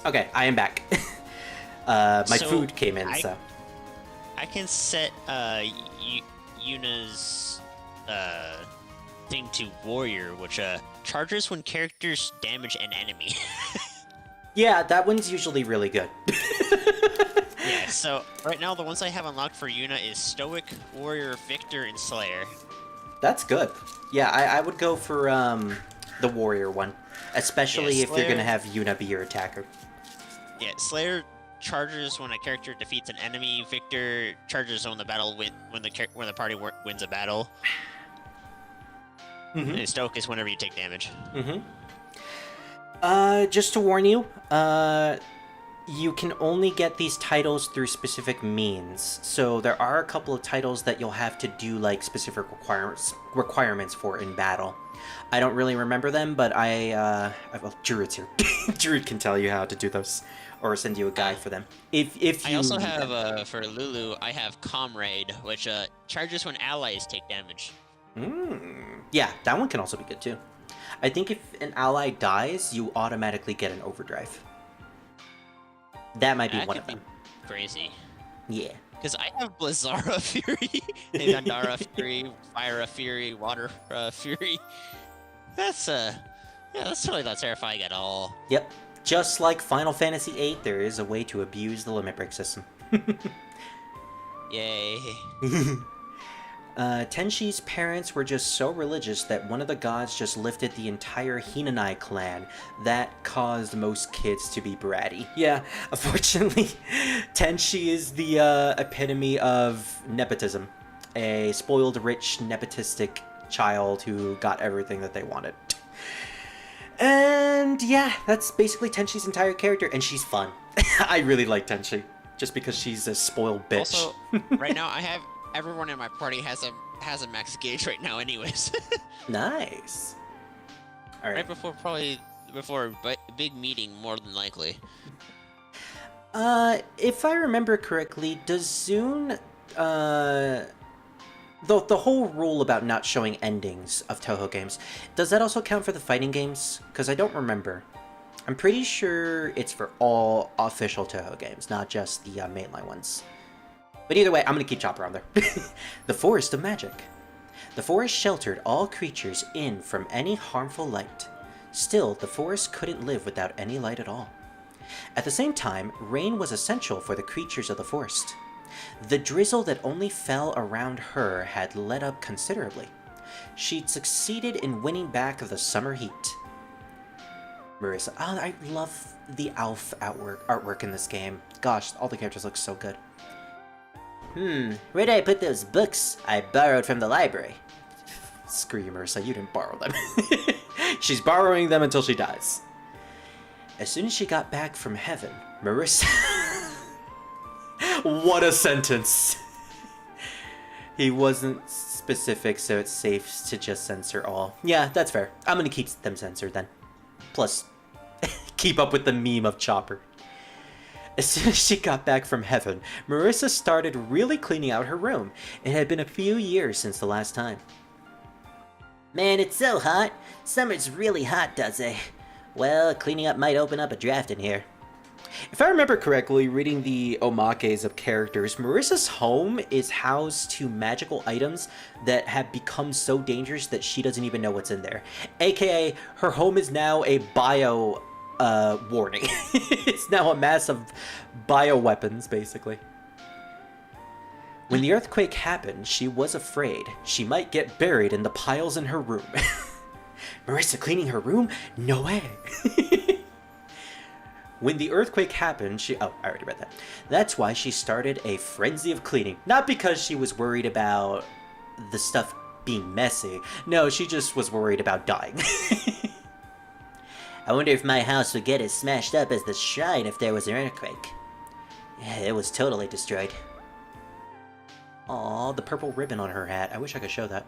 Okay, I am back. My food came in, so... I can set Yuna's thing to Warrior, which charges when characters damage an enemy. Yeah, that one's usually really good. Yeah, so right now the ones I have unlocked for Yuna is Stoic, Warrior, Victor, and Slayer. That's good. Yeah, I would go for the Warrior one. Especially if you're going to have Yuna be your attacker. Yeah, Slayer charges when a character defeats an enemy. Victor charges when the party wins a battle. And Stoic is whenever you take damage. Just to warn you, you can only get these titles through specific means. So there are a couple of titles that you'll have to do like specific requirements for in battle. I don't really remember them, but well, Druid's here. Druid can tell you how to do those, or send you a guide for them. If you I also have for Lulu, I have Comrade, which charges when allies take damage. Yeah, that one can also be good too. I think if an ally dies, you automatically get an overdrive. That might be That one could of them. be crazy. Yeah. Because I have Blizzara Fury, Gandara Fury, Fire Fury, Water Fury. That's yeah, that's totally not terrifying at all. Yep. Just like Final Fantasy VIII, there is a way to abuse the limit break system. Yay. Tenshi's parents were just so religious that one of the gods just lifted the entire Hinanai clan. That caused most kids to be bratty. Yeah, unfortunately, Tenshi is the epitome of nepotism. A spoiled, rich, nepotistic child who got everything that they wanted. And yeah, that's basically Tenshi's entire character, and she's fun. I really like Tenshi, just because she's a spoiled bitch. Also, right now I have everyone in my party has a max gauge right now, anyways. Nice. All right. Right before a big meeting, more than likely. If I remember correctly, does Zune, the whole rule about not showing endings of Touhou games, does that also count for the fighting games? Because I don't remember. I'm pretty sure it's for all official Touhou games, not just the mainline ones. But either way, I'm gonna keep Chopper on there. The Forest of Magic. The forest sheltered all creatures in from any harmful light. Still, the forest couldn't live without any light at all. At the same time, rain was essential for the creatures of the forest. The drizzle that only fell around her had let up considerably. She'd succeeded in winning back the summer heat. Marissa, oh, I love the Alf artwork in this game. Gosh, all the characters look so good. Where'd I put those books I borrowed from the library? Screw you, Marissa, you didn't borrow them. She's borrowing them until she dies. As soon as she got back from heaven, Marissa... What a sentence! He wasn't specific, so it's safe to just censor all. Yeah, that's fair. I'm gonna keep them censored then. Plus, keep up with the meme of Chopper. As soon as she got back from heaven, Marissa started really cleaning out her room. It had been a few years since the last time. Man, it's so hot. Summer's really hot, does it? Well, cleaning up might open up a draft in here. If I remember correctly, reading the omakes of characters, Marissa's home is housed to magical items that have become so dangerous that she doesn't even know what's in there. AKA, her home is now a bio warning. It's now a mass of bioweapons, basically. When the earthquake happened, she was afraid she might get buried in the piles in her room. Marissa cleaning her room? No way. When the earthquake happened, oh, I already read that. That's why she started a frenzy of cleaning. Not because she was worried about the stuff being messy. No, she just was worried about dying. I wonder if my house would get as smashed up as the shrine if there was an earthquake. Yeah, it was totally destroyed. Aw, the purple ribbon on her hat. I wish I could show that.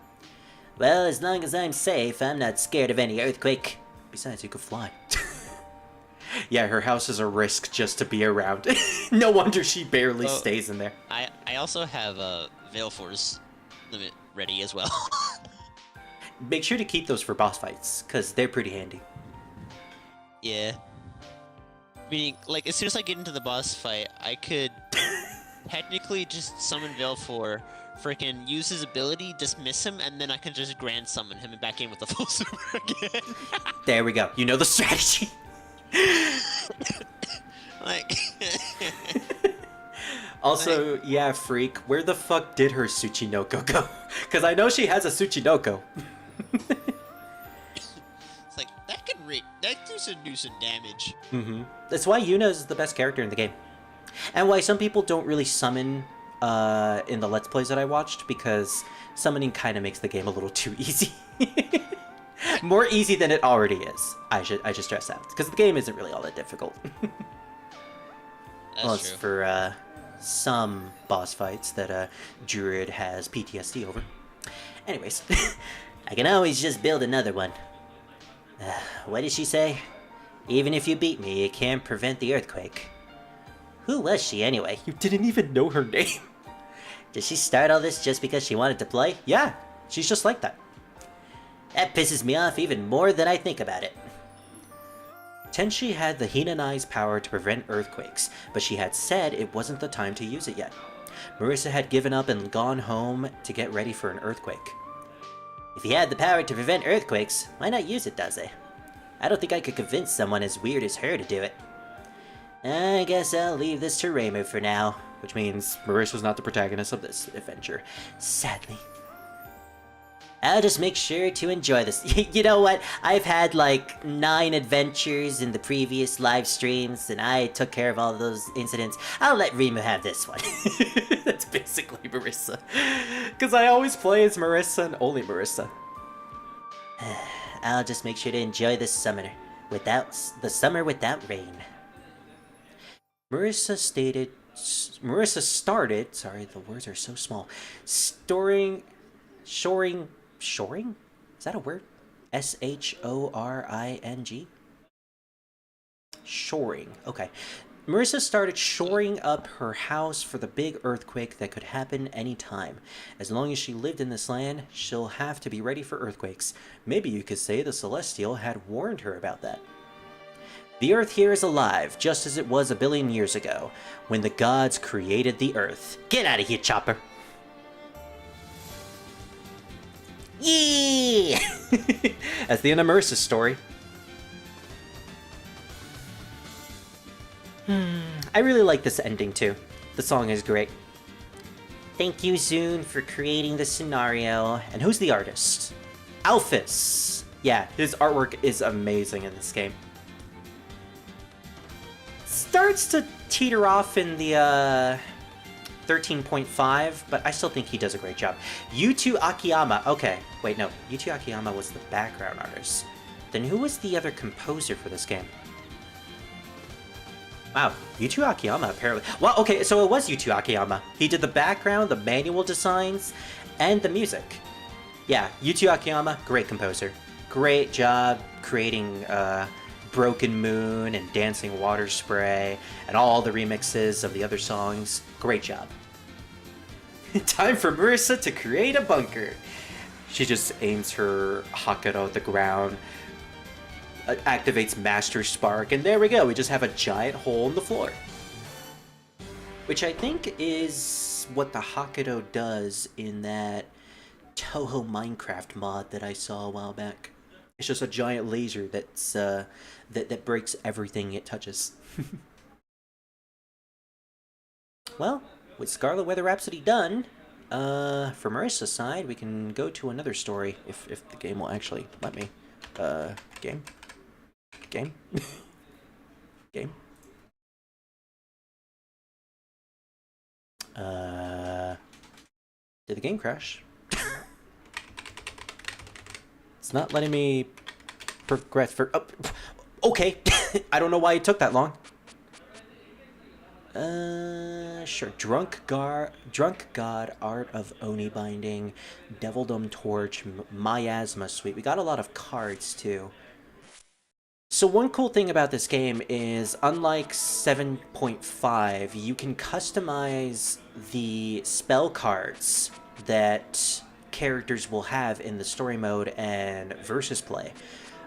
Well, as long as I'm safe, I'm not scared of any earthquake. Besides, you could fly. Yeah, her house is a risk just to be around. No wonder she barely stays in there. I also have Valefor's limit ready as well. Make sure to keep those for boss fights, because they're pretty handy. Yeah. Meaning, like, as soon as I get into the boss fight, I could technically just summon Valefor, freaking use his ability, dismiss him, and then I can just grand summon him and back in with the full super again. There we go. You know the strategy. Like... Also, yeah, freak, where the fuck did her Tsuchinoko go? Because I know she has a Tsuchinoko. It's like, that could do some damage. Mm-hmm. That's why Yuna is the best character in the game. And why some people don't really summon in the Let's Plays that I watched, because summoning kind of makes the game a little too easy. More easy than it already is. I should stress that, because the game isn't really all that difficult. Well, That's it's true. for some boss fights that Druid has PTSD over. Anyways, I can always just build another one. What did she say? Even if you beat me, it can't prevent the earthquake. Who was she anyway? You didn't even know her name. Did she start all this just because she wanted to play? Yeah, she's just like that. That pisses me off even more than I think about it. Tenshi had the Hinanai's power to prevent earthquakes, but she had said it wasn't the time to use it yet. Marissa had given up and gone home to get ready for an earthquake. If he had the power to prevent earthquakes, why not use it, Daze? I don't think I could convince someone as weird as her to do it. I guess I'll leave this to Reimu for now. Which means Marissa's not the protagonist of this adventure. Sadly. I'll just make sure to enjoy this. You know what? I've had like 9 adventures in the previous live streams, and I took care of all those incidents. I'll let Reimu have this one. That's basically Marissa. Because I always play as Marissa and only Marissa. I'll just make sure to enjoy this summer without rain. Marissa started, sorry, the words are so small, shoring, is that a word? S-H-O-R-I-N-G? Shoring, okay. Marissa started shoring up her house for the big earthquake that could happen anytime. As long as she lived in this land, she'll have to be ready for earthquakes. Maybe you could say the Celestial had warned her about that. The Earth here is alive, just as it was 1 billion years ago, when the gods created the Earth. Get out of here, Chopper! Yeah! That's the end of Marissa's story. I really like this ending too. The song is great. Thank you, Zune, for creating the scenario. And who's the artist? Alphys! Yeah, his artwork is amazing in this game. Starts to teeter off in the 13.5, but I still think he does a great job. Yutu Akiyama. Okay, wait, no. Yutu Akiyama was the background artist. Then who was the other composer for this game? Wow, Yutu Akiyama apparently. Well, okay, so it was Yutu Akiyama. He did the background, the manual designs, and the music. Yeah, Yutu Akiyama, great composer. Great job creating Broken Moon and Dancing Water Spray and all the remixes of the other songs. Great job. Time for Marissa to create a bunker. She just aims her Hakuro at the ground, activates Master Spark, and there we go. We just have a giant hole in the floor. Which I think is what the Hakuro does in that Touhou Minecraft mod that I saw a while back. It's just a giant laser that's that breaks everything it touches. Well, with Scarlet Weather Rhapsody done, for Marissa's side, we can go to another story if the game will actually let me. Game? Game? Game? Did the game crash? It's not letting me progress for... Oh, okay. I don't know why it took that long. Sure. Drunk God, Art of Oni Binding, Devildom Torch, Miasma Suite. We got a lot of cards, too. So one cool thing about this game is, unlike 7.5, you can customize the spell cards that characters will have in the story mode and versus play.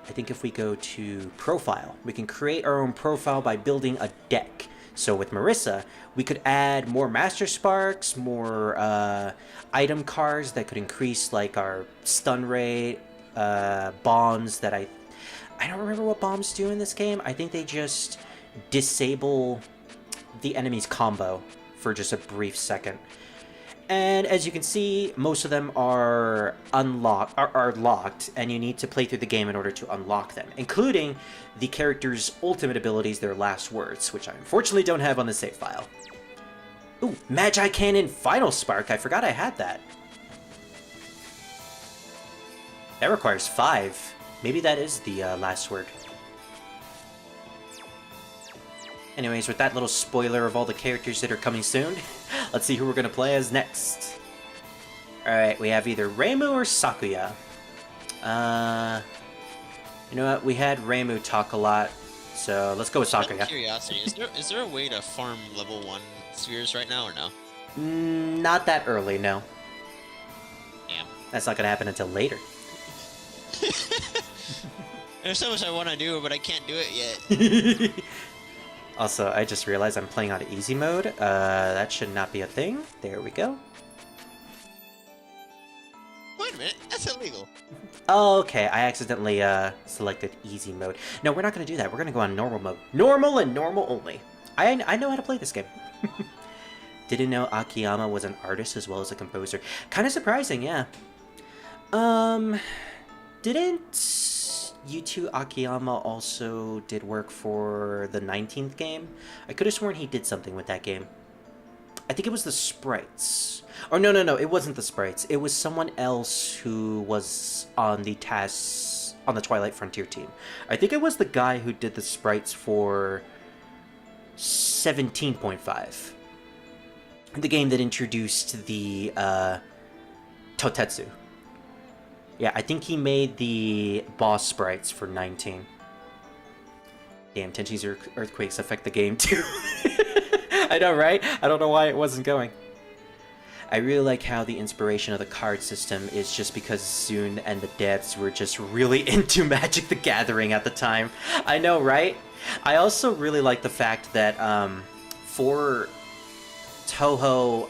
I think if we go to profile, we can create our own profile by building a deck. So with Marissa, we could add more Master Sparks, more item cards that could increase like our stun rate, bombs that I don't remember what bombs do in this game. I think they just disable the enemy's combo for just a brief second. And as you can see, most of them are locked, and you need to play through the game in order to unlock them, including the character's ultimate abilities, their last words, which I unfortunately don't have on the save file. Ooh, Magi Cannon Final Spark. I forgot I had that. That requires 5. Maybe that is the last word. Anyways, with that little spoiler of all the characters that are coming soon, let's see who we're gonna play as next. Alright, we have either Reimu or Sakuya. You know what? We had Reimu talk a lot, so let's go with Out of Sakuya. curiosity, is there a way to farm level 1 spheres right now or no? Not that early, no. Damn. That's not gonna happen until later. There's so much I want to do, but I can't do it yet. Also, I just realized I'm playing on easy mode. That should not be a thing. There we go. Wait a minute, that's illegal. Oh, okay, I accidentally selected easy mode. No, we're not gonna do that. We're gonna go on normal mode. Normal and normal only. I know how to play this game. Didn't know Akiyama was an artist as well as a composer. Kind of surprising, yeah. Didn't Yuto Akiyama also did work for the 19th game? I could have sworn he did something with that game. I think it was the sprites. Or no, it wasn't the sprites. It was someone else who was on the tasks on the Twilight Frontier team. I think it was the guy who did the sprites for 17.5. The game that introduced the Totetsu. Yeah, I think he made the boss sprites for 19. Damn, Tenchi's earthquakes affect the game too. I know, right? I don't know why it wasn't going. I really like how the inspiration of the card system is just because Zune and the devs were just really into Magic the Gathering at the time. I know, right? I also really like the fact that for Touhou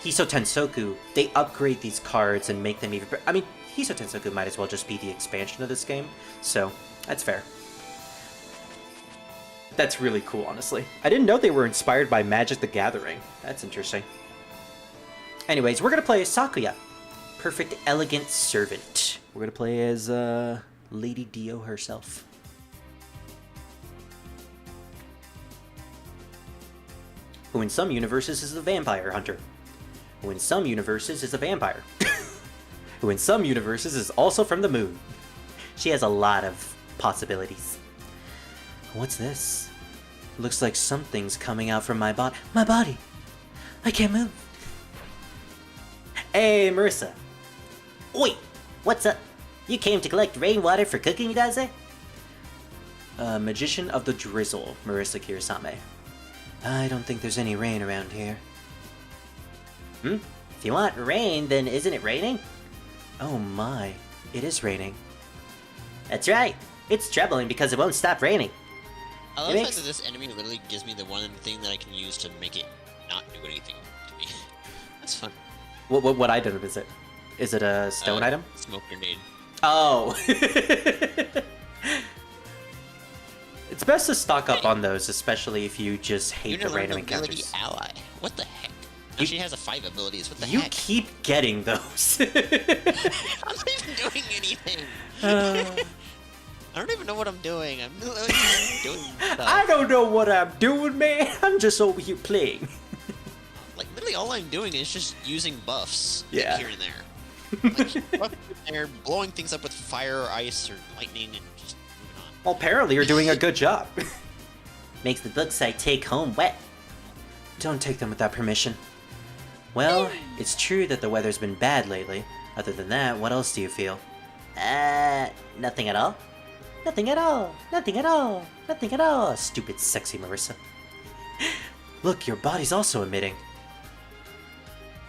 Hiso Tensoku, they upgrade these cards and make them even... I mean, Hiso Tensoku might as well just be the expansion of this game, so that's fair. That's really cool, honestly. I didn't know they were inspired by Magic the Gathering. That's interesting. Anyways, we're gonna play as Sakuya, Perfect Elegant Servant. We're gonna play as Lady Dio herself. Who in some universes is a vampire hunter. Who in some universes is a vampire. Who in some universes is also from the moon. She has a lot of possibilities. What's this? Looks like something's coming out from my body. My body! I can't move. Hey, Marissa. Oi! What's up? You came to collect rainwater for cooking, does it? Magician of the Drizzle, Marissa Kirasame. I don't think there's any rain around here. If you want rain, then isn't it raining? Oh my, it is raining. That's right. It's troubling because it won't stop raining. I love It the makes- fact that this enemy literally gives me the one thing that I can use to make it not do anything to me. That's fun. What item is it? Is it a stone item? Smoke grenade. Oh! It's best to stock up on those, especially if you just hate the random ability encounters. ally. What the heck? Now You- she has a 5 abilities. What the You heck? keep getting those. I'm not even doing anything. I don't even know what I'm doing. I'm literally just doing stuff. I don't know what I'm doing, man. I'm just over here playing. Like, literally all I'm doing is just using buffs. like, Yeah. here and there. Like, buff here and there, blowing things up with fire or ice or lightning and just moving on. Well, apparently you're doing a good job. Makes the books I take home wet. Don't take them without permission. Well, it's true that the weather's been bad lately. Other than that, what else do you feel? Nothing at all. Nothing at all. Nothing at all. Nothing at all. Stupid, sexy Marissa. Look, your body's also emitting.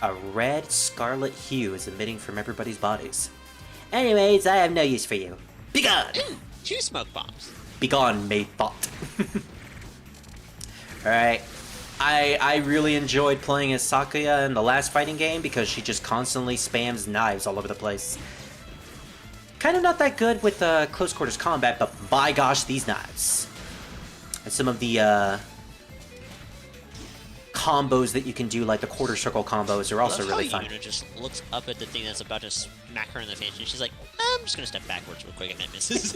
A red scarlet hue is emitting from everybody's bodies. Anyways, I have no use for you. Begone! Ooh, 2 smoke bombs. Begone, maid thought. Alright. I really enjoyed playing as Sakuya in the last fighting game because she just constantly spams knives all over the place. Kind of not that good with close quarters combat, but by gosh, these knives. And some of the combos that you can do, like the quarter circle combos, are also I love really how fun. Yuna just looks up at the thing that's about to smack her in the face and she's like, I'm just gonna step backwards real quick and that misses.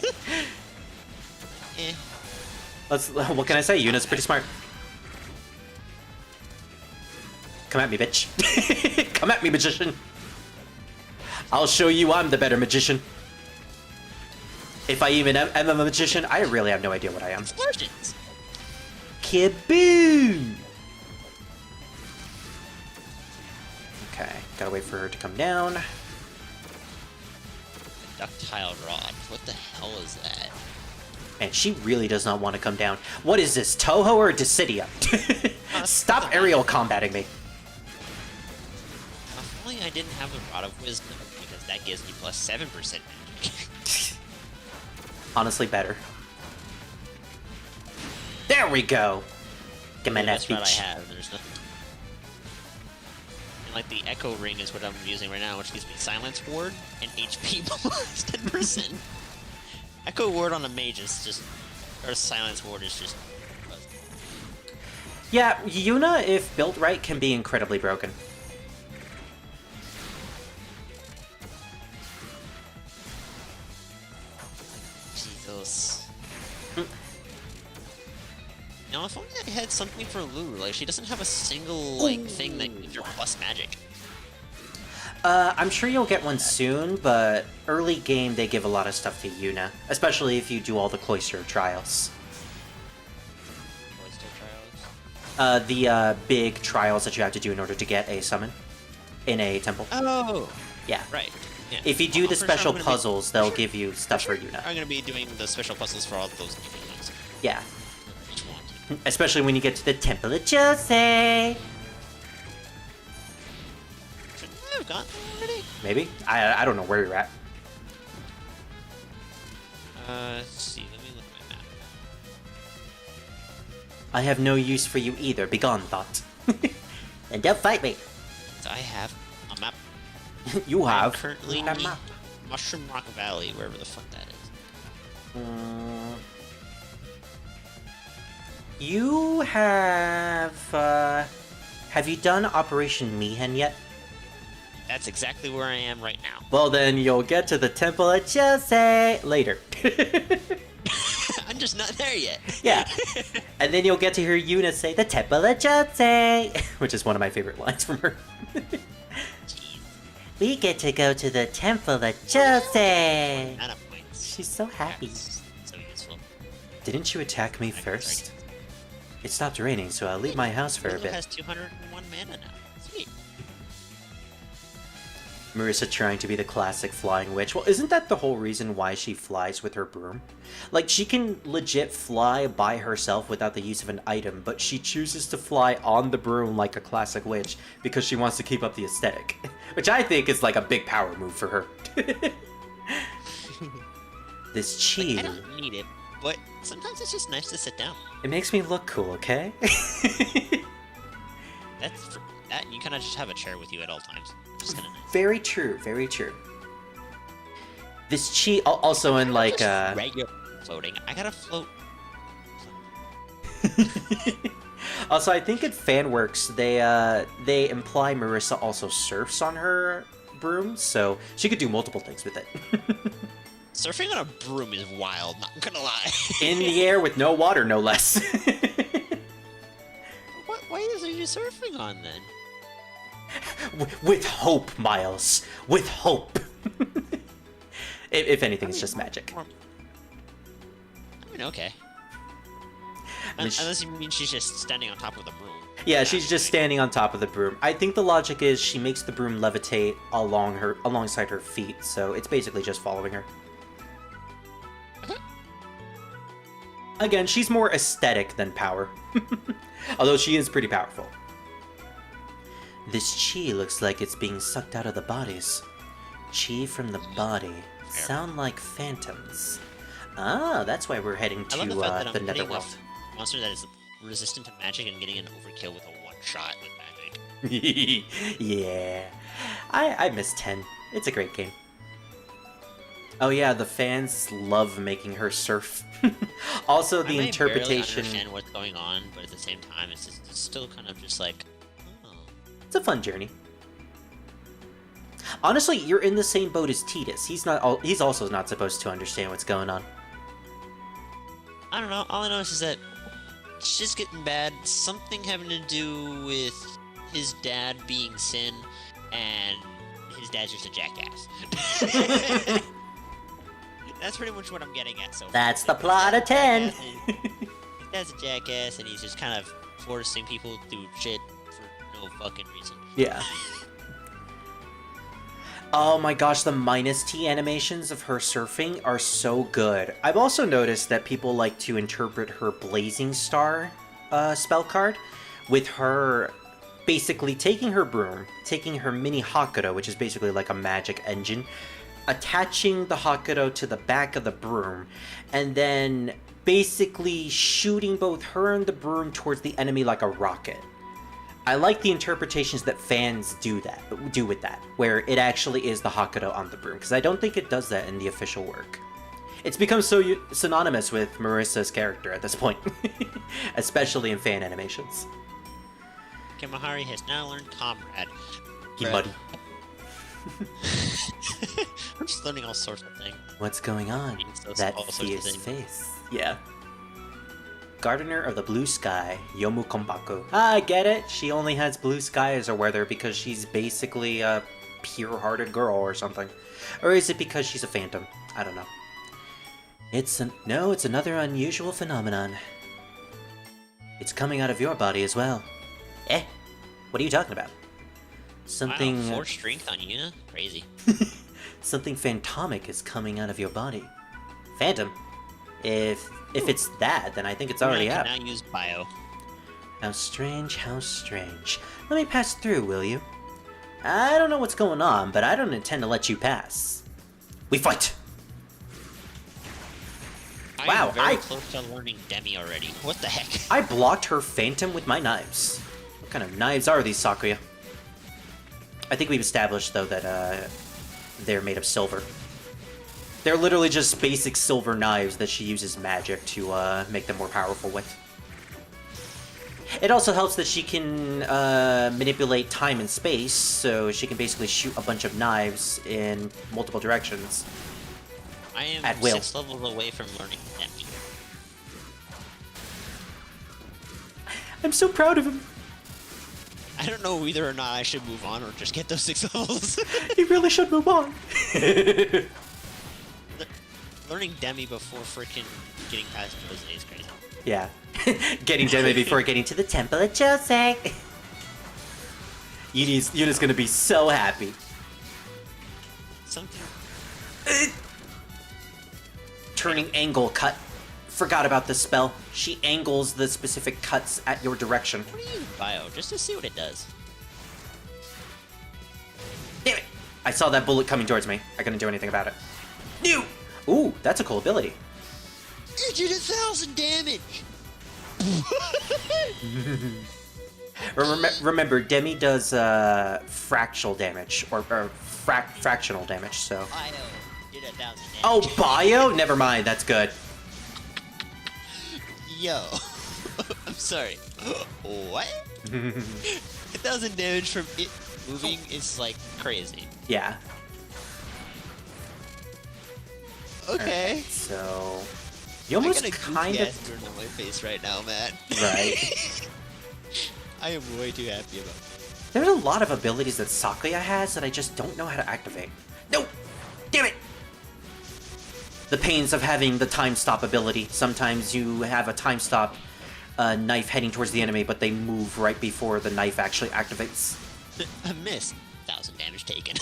Eh. What can I say? Yuna's pretty smart. Come at me, bitch. Come at me, magician. I'll show you I'm the better magician. If I even am a magician, I really have no idea what I am. Explosions! Kaboom! Okay, gotta wait for her to come down. Ductile rod. What the hell is that? And she really does not want to come down. What is this, Touhou or Dissidia? Stop aerial combating me. If only I didn't have the Rod of Wisdom, because that gives me plus 7% magic. Honestly, better. There we go! Get my That's that what I beach. have. There's nothing. And like the Echo Ring is what I'm using right now, which gives me Silence Ward and HP plus 10%. Echo Ward on a mage is just, or Silence Ward is just. Yeah, Yuna, if built right, can be incredibly broken. Jesus. Now, if only I had something for Lulu. Like, she doesn't have a single like thing that gives her plus magic. I'm sure you'll get one soon, but early game they give a lot of stuff to Yuna, especially if you do all the Cloister trials. Cloister trials. The big trials that you have to do in order to get a summon in a temple. Oh. Yeah. Right. Yeah. If you do I'm the pretty sure special I'm gonna be- puzzles, they'll give you stuff for Yuna. I'm gonna be doing the special puzzles for all those things. Yeah. Each one. Especially when you get to the Temple of Jose. Shouldn't I have gotten them already? Maybe? I don't know where you're at. Let's see. Let me look at my map. I have no use for you either. Begone, thought. And don't fight me. So I have a map. You I am have currently a map. Mushroom Rock Valley, wherever the fuck that is. You have you done Operation Mihen yet? That's exactly where I am right now. Well, then you'll get to the Temple of Jose later. I'm just not there yet. Yeah. And then you'll get to hear Yuna say, the Temple of Jose, which is one of my favorite lines from her. Jeez. We get to go to the Temple of Jose. Not a points. She's so happy. That's so useful. Didn't you attack me first? It stopped raining, so I'll leave my house for a Lulu bit. has 201 mana now. Sweet. Marissa trying to be the classic flying witch. Well, isn't that the whole reason why she flies with her broom? Like, she can legit fly by herself without the use of an item, but she chooses to fly on the broom like a classic witch because she wants to keep up the aesthetic. Which I think is like a big power move for her. This chi, I don't need it, but sometimes it's just nice to sit down. it makes me look cool, okay? That's for that. You kind of just have a chair with you at all times. Just kind of nice. Very true, very true. This chi, also in like, Just regular floating. I gotta float. Also, I think in Fanworks, they imply Marissa also surfs on her broom, so she could do multiple things with it. Surfing on a broom is wild, not gonna lie. In the air with no water, no less. Why is you surfing on then? With hope, Miles. With hope. If anything, it's just magic. I mean, okay. I mean, Unless you mean she's just standing on top of the broom. Yeah, she's just standing on top of the broom. I think the logic is she makes the broom levitate alongside her feet, so it's basically just following her. Again, she's more aesthetic than power. Although she is pretty powerful. This chi looks like it's being sucked out of the bodies. Chi from the body sound like phantoms. Ah, that's why we're heading I love to the fact that the I'm getting netherworld. a monster that is resistant to magic and getting an overkill with a one-shot with magic. Yeah. I miss 10. It's a great game. Oh yeah, the fans love making her surf. Also, the I may interpretation... barely understand what's going on, but at the same time, it's still kind of just like, oh. It's a fun journey. Honestly, you're in the same boat as Tidus. He's also not supposed to understand what's going on. I don't know. All I know is that it's just getting bad. Something having to do with his dad being Sin, and his dad's just a jackass. That's pretty much what I'm getting at so far. That's the plot of 10. Dad's a jackass, and he's just kind of forcing people to do shit for no fucking reason. Yeah. Oh my gosh, the minus T animations of her surfing are so good. I've also noticed that people like to interpret her Blazing Star spell card with her basically taking her broom, taking her mini Hakuto, which is basically like a magic engine, attaching the Hakuto to the back of the broom, and then basically shooting both her and the broom towards the enemy like a rocket. I like the interpretations that fans do with that, where it actually is the Hakuto on the broom, because I don't think it does that in the official work. It's become so synonymous with Marissa's character at this point, especially in fan animations. Kimahari has now learned Comrade. Kimahari. I'm just learning all sorts of things. What's going on? That fierce face. Yeah. Gardener of the Blue Sky, Yomu Kombaku. I get it. She only has blue sky as her weather because she's basically a pure-hearted girl or something. Or is it because she's a phantom? I don't know. No, it's another unusual phenomenon. It's coming out of your body as well. Eh? What are you talking about? Something... Wow, 4 strength on Yuna? Crazy. Something phantomic is coming out of your body. Phantom? If it's that, then I think it's already out. I can now use bio. How strange, how strange. Let me pass through, will you? I don't know what's going on, but I don't intend to let you pass. We fight! Wow, I'm very close to learning Demi already. What the heck? I blocked her Phantom with my knives. What kind of knives are these, Sakuya? I think we've established, though, that they're made of silver. They're literally just basic silver knives that she uses magic to make them more powerful with. It also helps that she can manipulate time and space, so she can basically shoot a bunch of knives in multiple directions. I am at will. 6 levels away from learning Demi. I'm so proud of him. I don't know whether or not I should move on or just get those 6 levels. He really should move on. Learning Demi before freaking getting past Jose is crazy. Yeah. Getting Demi before getting to the Temple of Jose. Yuna's gonna be so happy. Something... Turning angle cut. Forgot about this spell. She angles the specific cuts at your direction. What do you use bio? Just to see what it does. Damn it! I saw that bullet coming towards me. I couldn't do anything about it. New! Ooh, that's a cool ability. It did 1,000 damage! Remember, Demi does fractional damage, or fractional damage, so... Bio did 1,000 damage. Oh, bio? Never mind, that's good. Yo. I'm sorry. What? 1,000 damage from it moving is like crazy. Yeah. Okay. Right, so... You almost I got a kind goofy of... ass grin on my face right now, Matt. Right. I am way too happy about it. There's a lot of abilities that Sakuya has that I just don't know how to activate. No! Damn it! The pains of having the time stop ability. Sometimes you have a time stop knife heading towards the enemy, but they move right before the knife actually activates. A miss. 1,000 damage taken.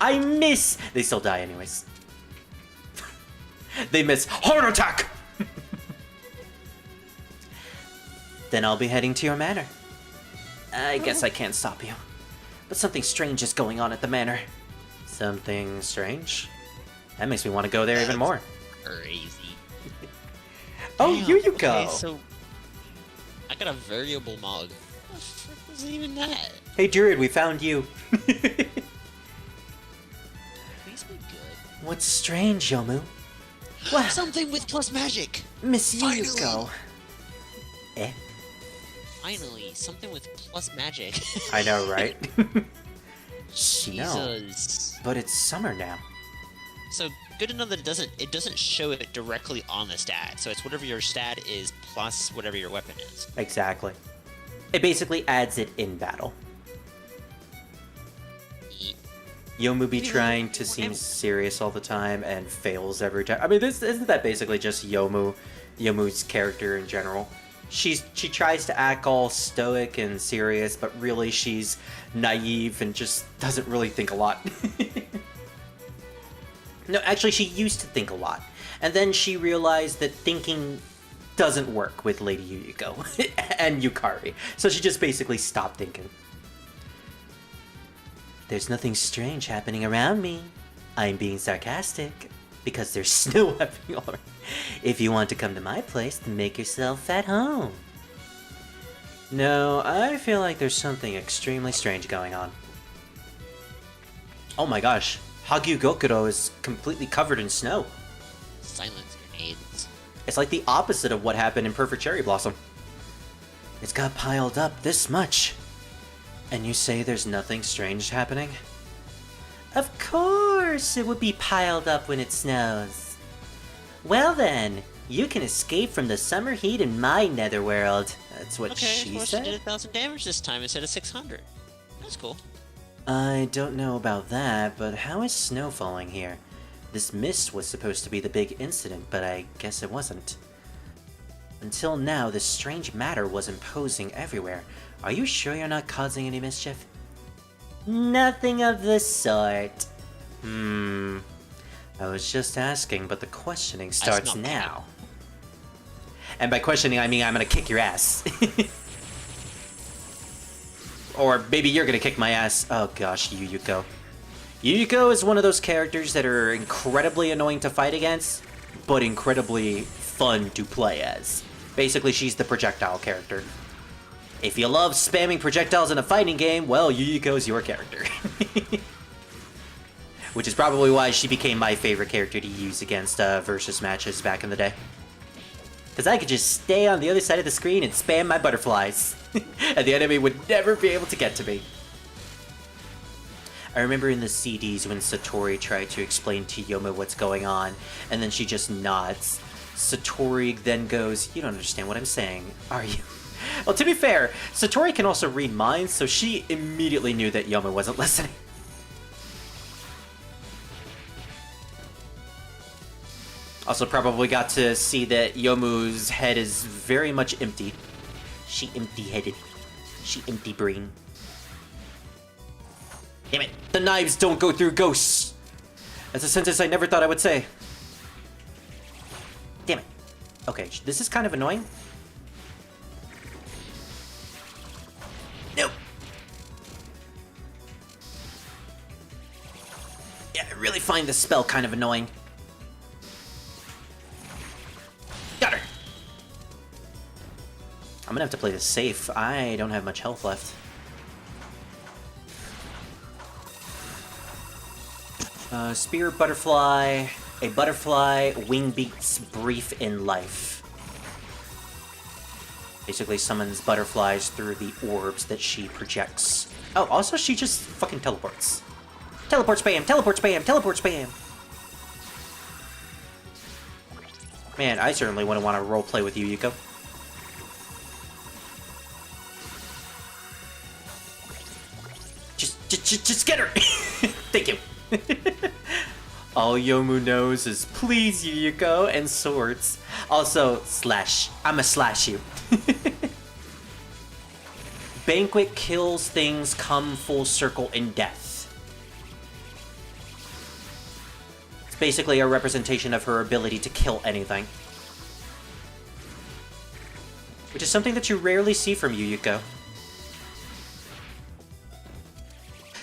I miss! They still die anyways. They miss. Heart attack! Then I'll be heading to your manor. I guess I can't stop you. But something strange is going on at the manor. Something strange? That makes me want to go there even more. Crazy. Oh, Damn, here you go! Okay, so I got a variable mog. What the frick was even that? Hey Druid, we found you. Please be good. What's strange, Yomu? What? Something with plus magic! Miss Finally. Yuyuko. Eh? Finally, something with plus magic. I know, right? Jesus. But it's summer now. So good to know that it doesn't show it directly on the stat. So it's whatever your stat is plus whatever your weapon is. Exactly. It basically adds it in battle. Yomu be trying to seem serious all the time and fails every time. I mean, isn't that basically just Yomu Yomu's character in general. She tries to act all stoic and serious, but really she's naive and just doesn't really think a lot. No, actually she used to think a lot. And then she realized that thinking doesn't work with Lady Yuyuko and Yukari. So she just basically stopped thinking. There's nothing strange happening around me. I'm being sarcastic because there's snow happening all around. If you want to come to my place, then make yourself at home. No, I feel like there's something extremely strange going on. Oh my gosh, Hagyu Gokuro is completely covered in snow. Silence grenades. It's like the opposite of what happened in Perfect Cherry Blossom. It's got piled up this much. And you say there's nothing strange happening? Of course it would be piled up when it snows. Well then, you can escape from the summer heat in my netherworld. That's what she well, said? she did 1,000 damage this time instead of 600. That's cool. I don't know about that, but how is snow falling here? This mist was supposed to be the big incident, but I guess it wasn't. Until now, this strange matter was imposing everywhere. Are you sure you're not causing any mischief? Nothing of the sort. I was just asking, but the questioning starts now. And by questioning, I mean I'm gonna kick your ass. Or maybe you're gonna kick my ass. Oh gosh, Yuyuko. Yuyuko is one of those characters that are incredibly annoying to fight against, but incredibly fun to play as. Basically, she's the projectile character. If you love spamming projectiles in a fighting game, well, Yuyuko's your character. Which is probably why she became my favorite character to use against versus matches back in the day. Because I could just stay on the other side of the screen and spam my butterflies. And the enemy would never be able to get to me. I remember in the CDs when Satori tried to explain to Yoma what's going on, and then she just nods. Satori then goes, "You don't understand what I'm saying, are you?" Well, to be fair, Satori can also read minds, so she immediately knew that Yoma wasn't listening. Also probably got to see that Yomu's head is very much empty. She empty-headed. She empty brain. Damn it, the knives don't go through ghosts! That's a sentence I never thought I would say. Damn it. Okay, this is kind of annoying. No! Yeah, I really find this spell kind of annoying. Got her! I'm gonna have to play this safe. I don't have much health left. Spear butterfly. A butterfly wing beats brief in life. Basically summons butterflies through the orbs that she projects. Oh, also she just fucking teleports. Teleport spam! Teleport spam! Teleport spam! Man, I certainly wouldn't want to roleplay with you, Yuko. Just get her! Thank you. All Yomu knows is please, Yuyuko, and swords. Also, slash. I'ma slash you. Banquet kills things come full circle in death. It's basically a representation of her ability to kill anything. Which is something that you rarely see from Yuyuko.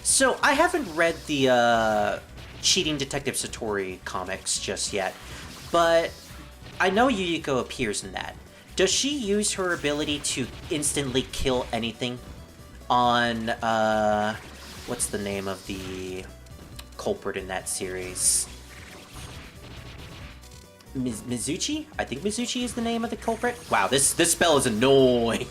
So, I haven't read the, Cheating Detective Satori comics just yet, but I know Yuyuko appears in that. Does she use her ability to instantly kill anything on, what's the name of the culprit in that series? Mizuchi? I think Mizuchi is the name of the culprit. Wow, this spell is annoying.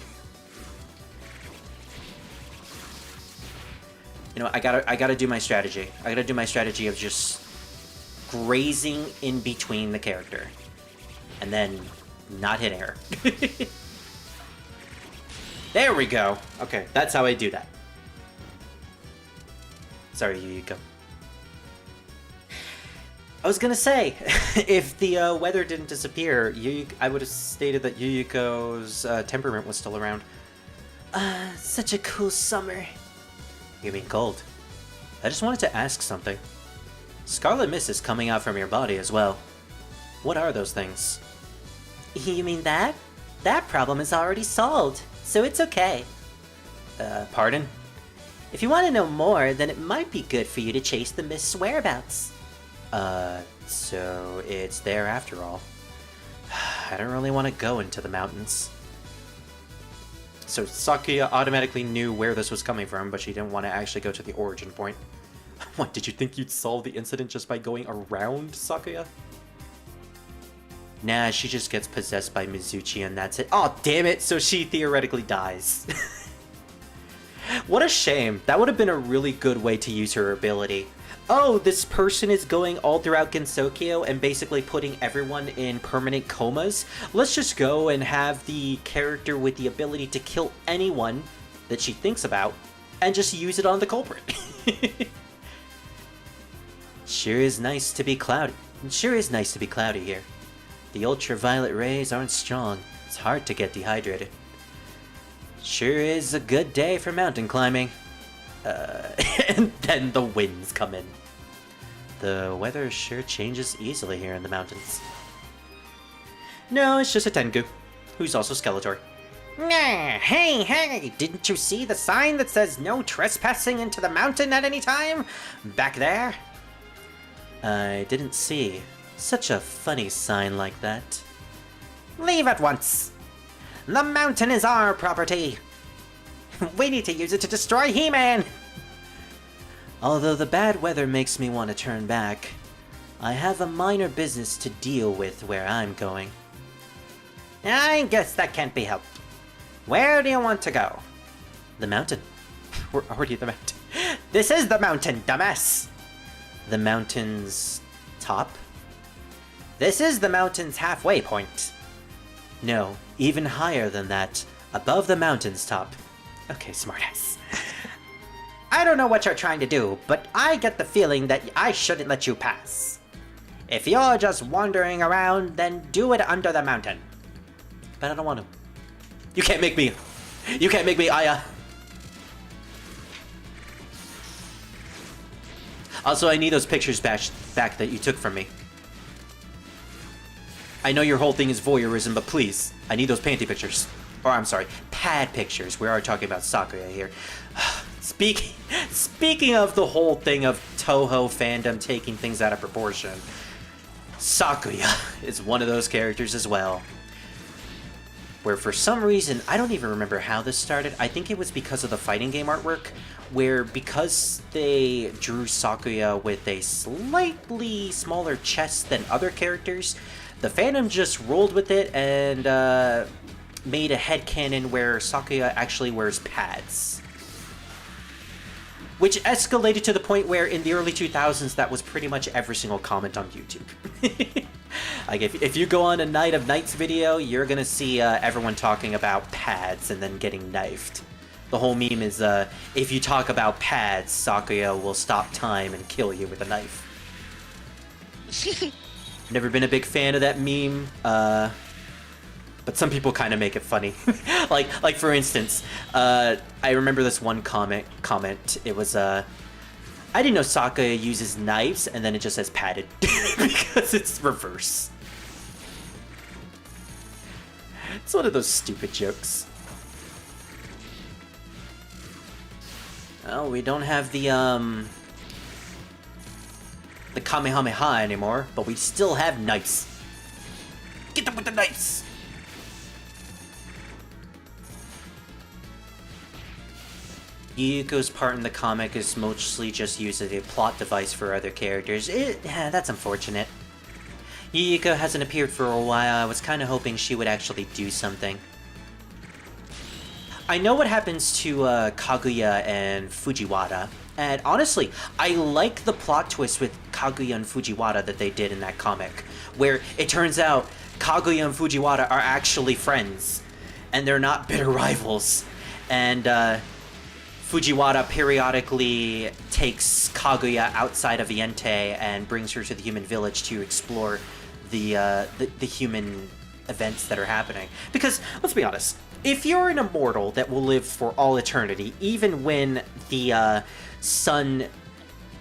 You know, I gotta do my strategy. I gotta do my strategy of just grazing in between the character. And then not hitting her. There we go! Okay, that's how I do that. Sorry, Yuyuko. I was gonna say, if the weather didn't disappear, I would have stated that Yuyuko's temperament was still around. Such a cool summer. You mean cold? I just wanted to ask something. Scarlet mist is coming out from your body as well. What are those things? You mean that? That problem is already solved, so it's okay. Pardon? If you want to know more, then it might be good for you to chase the mist's whereabouts. So it's there after all. I don't really want to go into the mountains. So Sakuya automatically knew where this was coming from, but she didn't want to actually go to the origin point. What, did you think you'd solve the incident just by going around Sakuya? Nah, she just gets possessed by Mizuchi and that's it. Oh, damn it! So she theoretically dies. What a shame. That would have been a really good way to use her ability. Oh, this person is going all throughout Gensokyo and basically putting everyone in permanent comas. Let's just go and have the character with the ability to kill anyone that she thinks about and just use it on the culprit. Sure is nice to be cloudy. Sure is nice to be cloudy here. The ultraviolet rays aren't strong. It's hard to get dehydrated. Sure is a good day for mountain climbing. And then the winds come in. The weather sure changes easily here in the mountains. No, it's just a Tengu, who's also Skeletor. Hey, didn't you see the sign that says no trespassing into the mountain at any time? Back there? I didn't see such a funny sign like that. Leave at once. The mountain is our property. We need to use it to destroy He-Man. Although the bad weather makes me want to turn back, I have a minor business to deal with where I'm going. I guess that can't be helped. Where do you want to go? The mountain. We're already at the mountain. This is the mountain, dumbass. The mountain's top? This is the mountain's halfway point. No, even higher than that. Above the mountain's top. Okay, smartass. I don't know what you're trying to do, but I get the feeling that I shouldn't let you pass. If you're just wandering around, then do it under the mountain. But I don't want to. You can't make me. You can't make me, Aya. Also, I need those pictures back that you took from me. I know your whole thing is voyeurism, but please, I need those panty pictures. Or, I'm sorry, pad pictures. We are talking about Sakuya here. Speaking of the whole thing of Touhou fandom taking things out of proportion, Sakuya is one of those characters as well. Where for some reason, I don't even remember how this started. I think it was because of the fighting game artwork, where because they drew Sakuya with a slightly smaller chest than other characters, the fandom just rolled with it and made a headcanon where Sakuya actually wears pads. Which escalated to the point where in the early 2000s, that was pretty much every single comment on YouTube. Like, if you go on a Night of Nights video, you're gonna see everyone talking about pads and then getting knifed. The whole meme is, if you talk about pads, Sakuya will stop time and kill you with a knife. Never been a big fan of that meme, but some people kind of make it funny. like for instance, I remember this one comment. It was, I didn't know Sakuya uses knives, and then it just says padded. Because it's reverse. It's one of those stupid jokes. Oh, we don't have the Kamehameha anymore, but we still have knives. Get them with the knives! Yuko's part in the comic is mostly just used as a plot device for other characters. That's unfortunate. Yuko hasn't appeared for a while. I was kind of hoping she would actually do something. I know what happens to Kaguya and Fujiwara, and honestly, I like the plot twist with Kaguya and Fujiwara that they did in that comic, where it turns out Kaguya and Fujiwara are actually friends, and they're not bitter rivals, and Fujiwara periodically takes Kaguya outside of Iente and brings her to the human village to explore the human events that are happening. Because, let's be honest, if you're an immortal that will live for all eternity, even when the sun...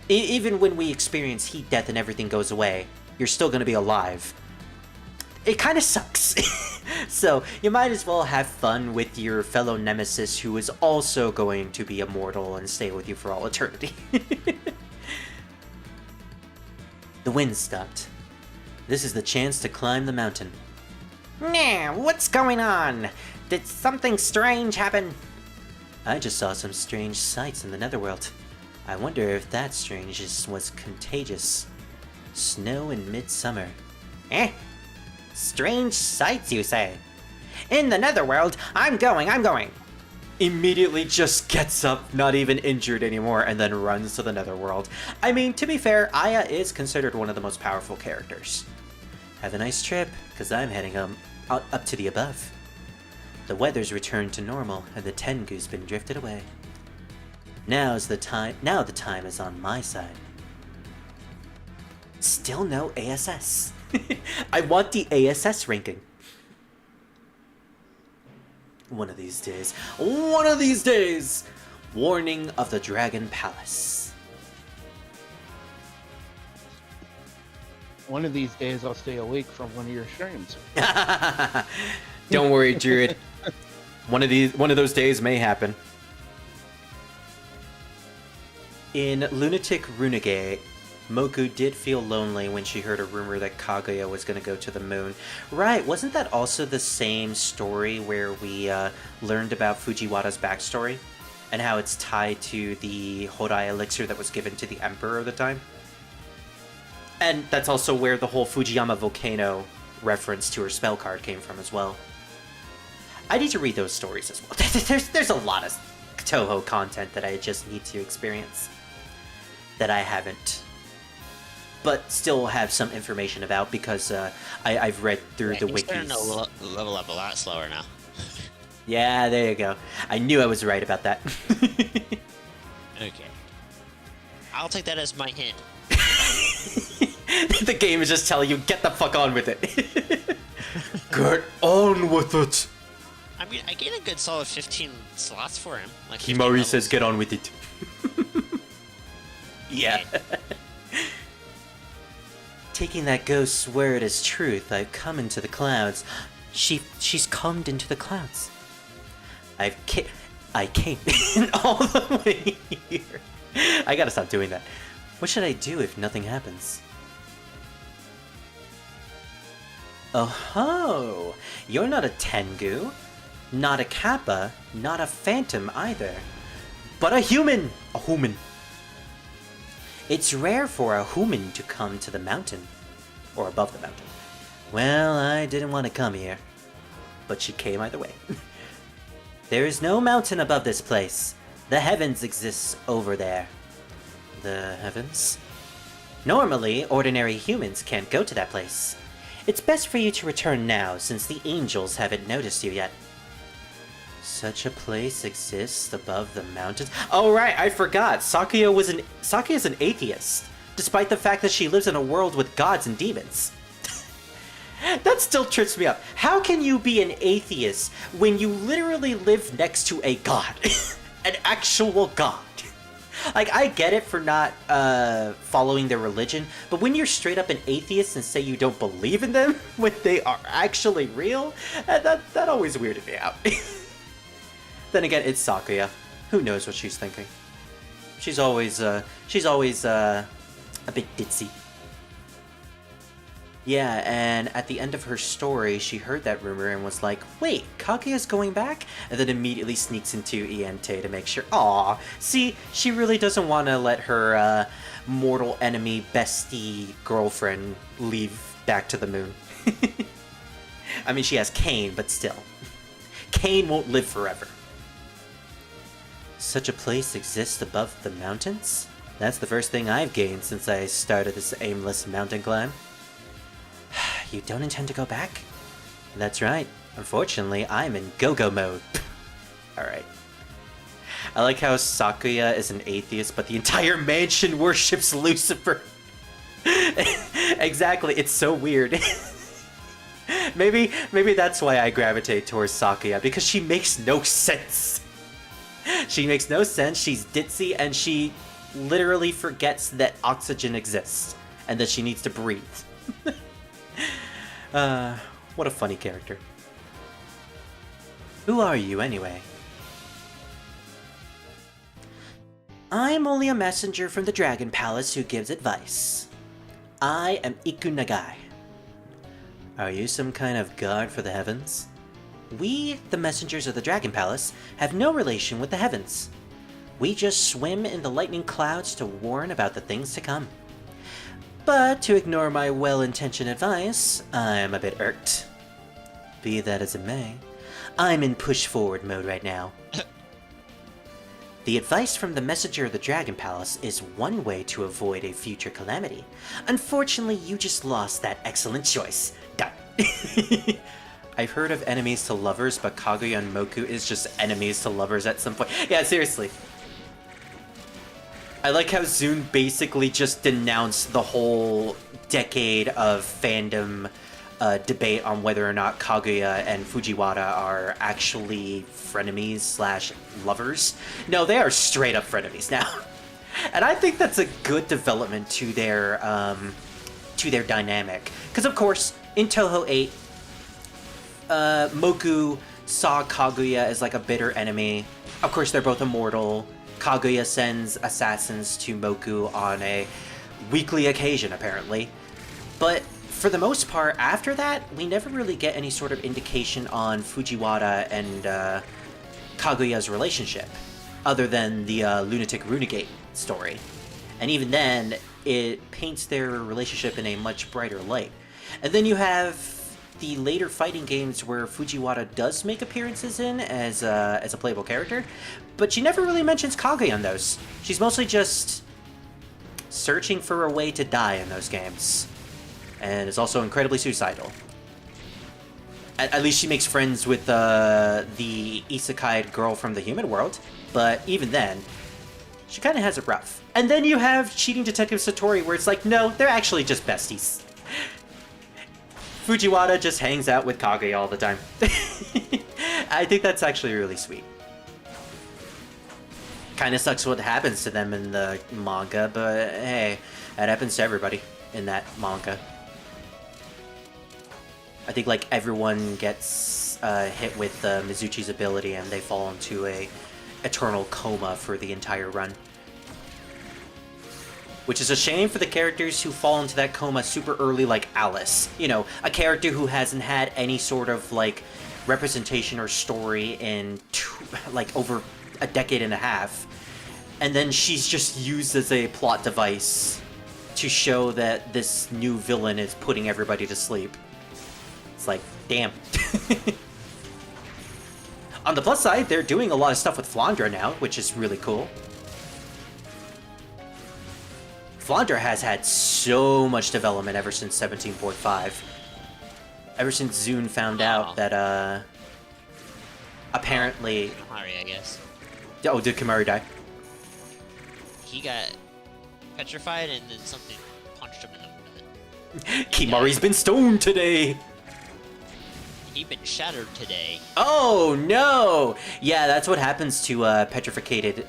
Even when we experience heat death and everything goes away, you're still going to be alive. It kind of sucks. So, you might as well have fun with your fellow nemesis who is also going to be immortal and stay with you for all eternity. The wind stopped. This is the chance to climb the mountain. Nah, what's going on? Did something strange happen? I just saw some strange sights in the netherworld. I wonder if that strangeness was contagious. Snow in midsummer. Eh? Strange sights, you say? In the netherworld, I'm going. Immediately just gets up, not even injured anymore, and then runs to the netherworld. I mean, to be fair, Aya is considered one of the most powerful characters. Have a nice trip, because I'm heading up to the above. The weather's returned to normal, and the Tengu's been drifted away. Now the time is on my side. Still no ASS. I want the ASS ranking. One of these days. Warning of the Dragon Palace. One of these days, I'll stay awake from one of your streams. Don't worry, Druid. One of those days may happen. In Lunatic Runegate, Moku did feel lonely when she heard a rumor that Kaguya was going to go to the moon. Right, wasn't that also the same story where we learned about Fujiwara's backstory? And how it's tied to the Hodai elixir that was given to the Emperor of the time? And that's also where the whole Fujiyama volcano reference to her spell card came from as well. I need to read those stories as well. There's a lot of Touhou content that I just need to experience that I haven't, but still have some information about because I've read through the wikis. Starting to level up a lot slower now. Yeah, there you go. I knew I was right about that. Okay. I'll take that as my hint. The game is just telling you, get the fuck on with it. Get on with it. I mean, I gained a good solid 15 slots for him. Like Himari says, get on with it. Yeah. Taking that ghost's word as truth, I've come into the clouds. She's come into the clouds. I came all the way here. I gotta stop doing that. What should I do if nothing happens? Oh ho! You're not a Tengu, not a Kappa, not a Phantom either, but a human! A human. It's rare for a human to come to the mountain, or above the mountain. Well, I didn't want to come here, but she came either way. There is no mountain above this place. The heavens exists over there. The heavens? Normally, ordinary humans can't go to that place. It's best for you to return now, since the angels haven't noticed you yet. Such a place exists above the mountains. Oh right, I forgot. Sakuya is an atheist, despite the fact that she lives in a world with gods and demons. That still trips me up. How can you be an atheist when you literally live next to a god? An actual god. Like, I get it for not following their religion, but when you're straight up an atheist and say you don't believe in them when they are actually real, that always weirded me out. Then again, it's Sakuya. Who knows what she's thinking? She's always a bit ditzy. Yeah, and at the end of her story, she heard that rumor and was like, wait, Kaguya's going back? And then immediately sneaks into Iente to make sure. Aw, see, she really doesn't want to let her mortal enemy, bestie, girlfriend leave back to the moon. I mean, she has Kane, but still. Kane won't live forever. Such a place exists above the mountains? That's the first thing I've gained since I started this aimless mountain climb. You don't intend to go back? That's right. Unfortunately, I'm in go-go mode. Alright. I like how Sakuya is an atheist, but the entire mansion worships Lucifer. Exactly, it's so weird. Maybe that's why I gravitate towards Sakuya, because she makes no sense. She makes no sense, she's ditzy, and she literally forgets that oxygen exists, and that she needs to breathe. What a funny character. Who are you, anyway? I'm only a messenger from the Dragon Palace who gives advice. I am Ikunagai. Are you some kind of god for the heavens? We, the messengers of the Dragon Palace, have no relation with the heavens. We just swim in the lightning clouds to warn about the things to come. But to ignore my well-intentioned advice, I'm a bit irked. Be that as it may, I'm in push-forward mode right now. The advice from the messenger of the Dragon Palace is one way to avoid a future calamity. Unfortunately, you just lost that excellent choice. Done. I've heard of enemies to lovers, but Kaguya and Moku is just enemies to lovers at some point. Yeah, seriously. I like how Zune basically just denounced the whole decade of fandom debate on whether or not Kaguya and Fujiwara are actually frenemies / lovers. No, they are straight up frenemies now. And I think that's a good development to their dynamic. Because of course, in Touhou 8, Moku saw Kaguya as like a bitter enemy. Of course, they're both immortal. Kaguya sends assassins to Moku on a weekly occasion, apparently. But for the most part, after that, we never really get any sort of indication on Fujiwara and Kaguya's relationship, other than the Lunatic Runegate story. And even then, it paints their relationship in a much brighter light. And then you have the later fighting games where Fujiwara does make appearances in as a playable character, but she never really mentions Kaguya in those. She's mostly just searching for a way to die in those games, and is also incredibly suicidal. At least she makes friends with the isekai girl from the human world, but even then, she kind of has it rough. And then you have Cheating Detective Satori, where it's like, no, they're actually just besties. Fujiwara just hangs out with Kaguya all the time. I think that's actually really sweet. Kinda sucks what happens to them in the manga, but hey, that happens to everybody in that manga. I think like everyone gets hit with Mizuchi's ability and they fall into a eternal coma for the entire run. Which is a shame for the characters who fall into that coma super early, like Alice. You know, a character who hasn't had any sort of, like, representation or story in, over a decade and a half. And then she's just used as a plot device to show that this new villain is putting everybody to sleep. It's like, damn. On the plus side, they're doing a lot of stuff with Flandra now, which is really cool. Flandra has had so much development ever since 17.5. Ever since Zune found out that, apparently... Kimari, I guess. Oh, did Kimari die? He got petrified and then something punched him in the head. Kimari's been stoned today! He's been shattered today. Oh, no! Yeah, that's what happens to, petrificated,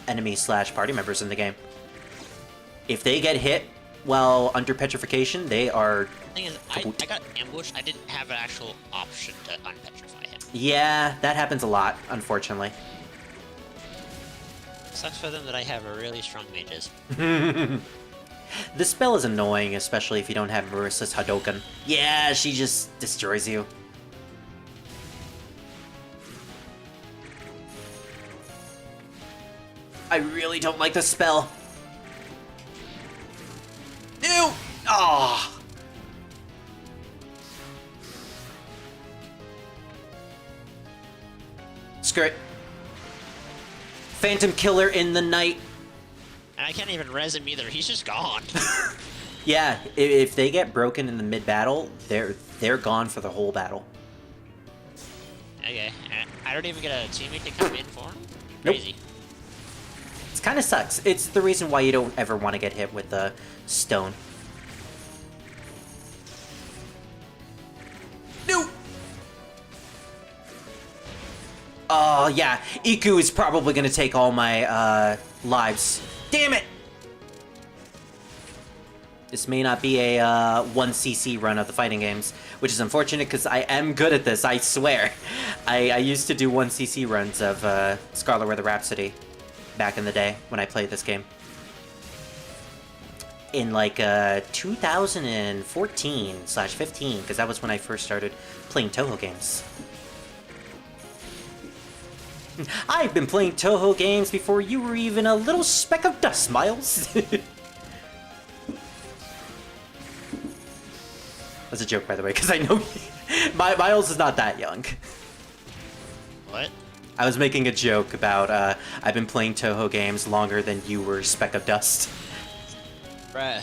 enemy / party members in the game. If they get hit while under petrification, they are... The thing is, I got ambushed. I didn't have an actual option to unpetrify him. Yeah, that happens a lot, unfortunately. Sucks for them that I have a really strong mages. This spell is annoying, especially if you don't have Marissa's Hadoken. Yeah, she just destroys you. I really don't like this spell. Ew! Ah! Screw it. Phantom Killer in the night. And I can't even res him either. He's just gone. Yeah, if they get broken in the mid-battle, they're gone for the whole battle. Okay. I don't even get a teammate to come in for him? Nope. Crazy. It kind of sucks. It's the reason why you don't ever want to get hit with the stone. No! Oh, yeah. Iku is probably going to take all my lives. Damn it! This may not be a 1cc run of the fighting games, which is unfortunate because I am good at this, I swear. I used to do 1cc runs of Scarlet Weather Rhapsody back in the day when I played this game. In like 2014/15, because that was when I first started playing Touhou games. I've been playing Touhou games before you were even a little speck of dust, Miles. That's a joke, by the way, because I know Miles is not that young. What? I was making a joke about I've been playing Touhou games longer than you were speck of dust. Bruh.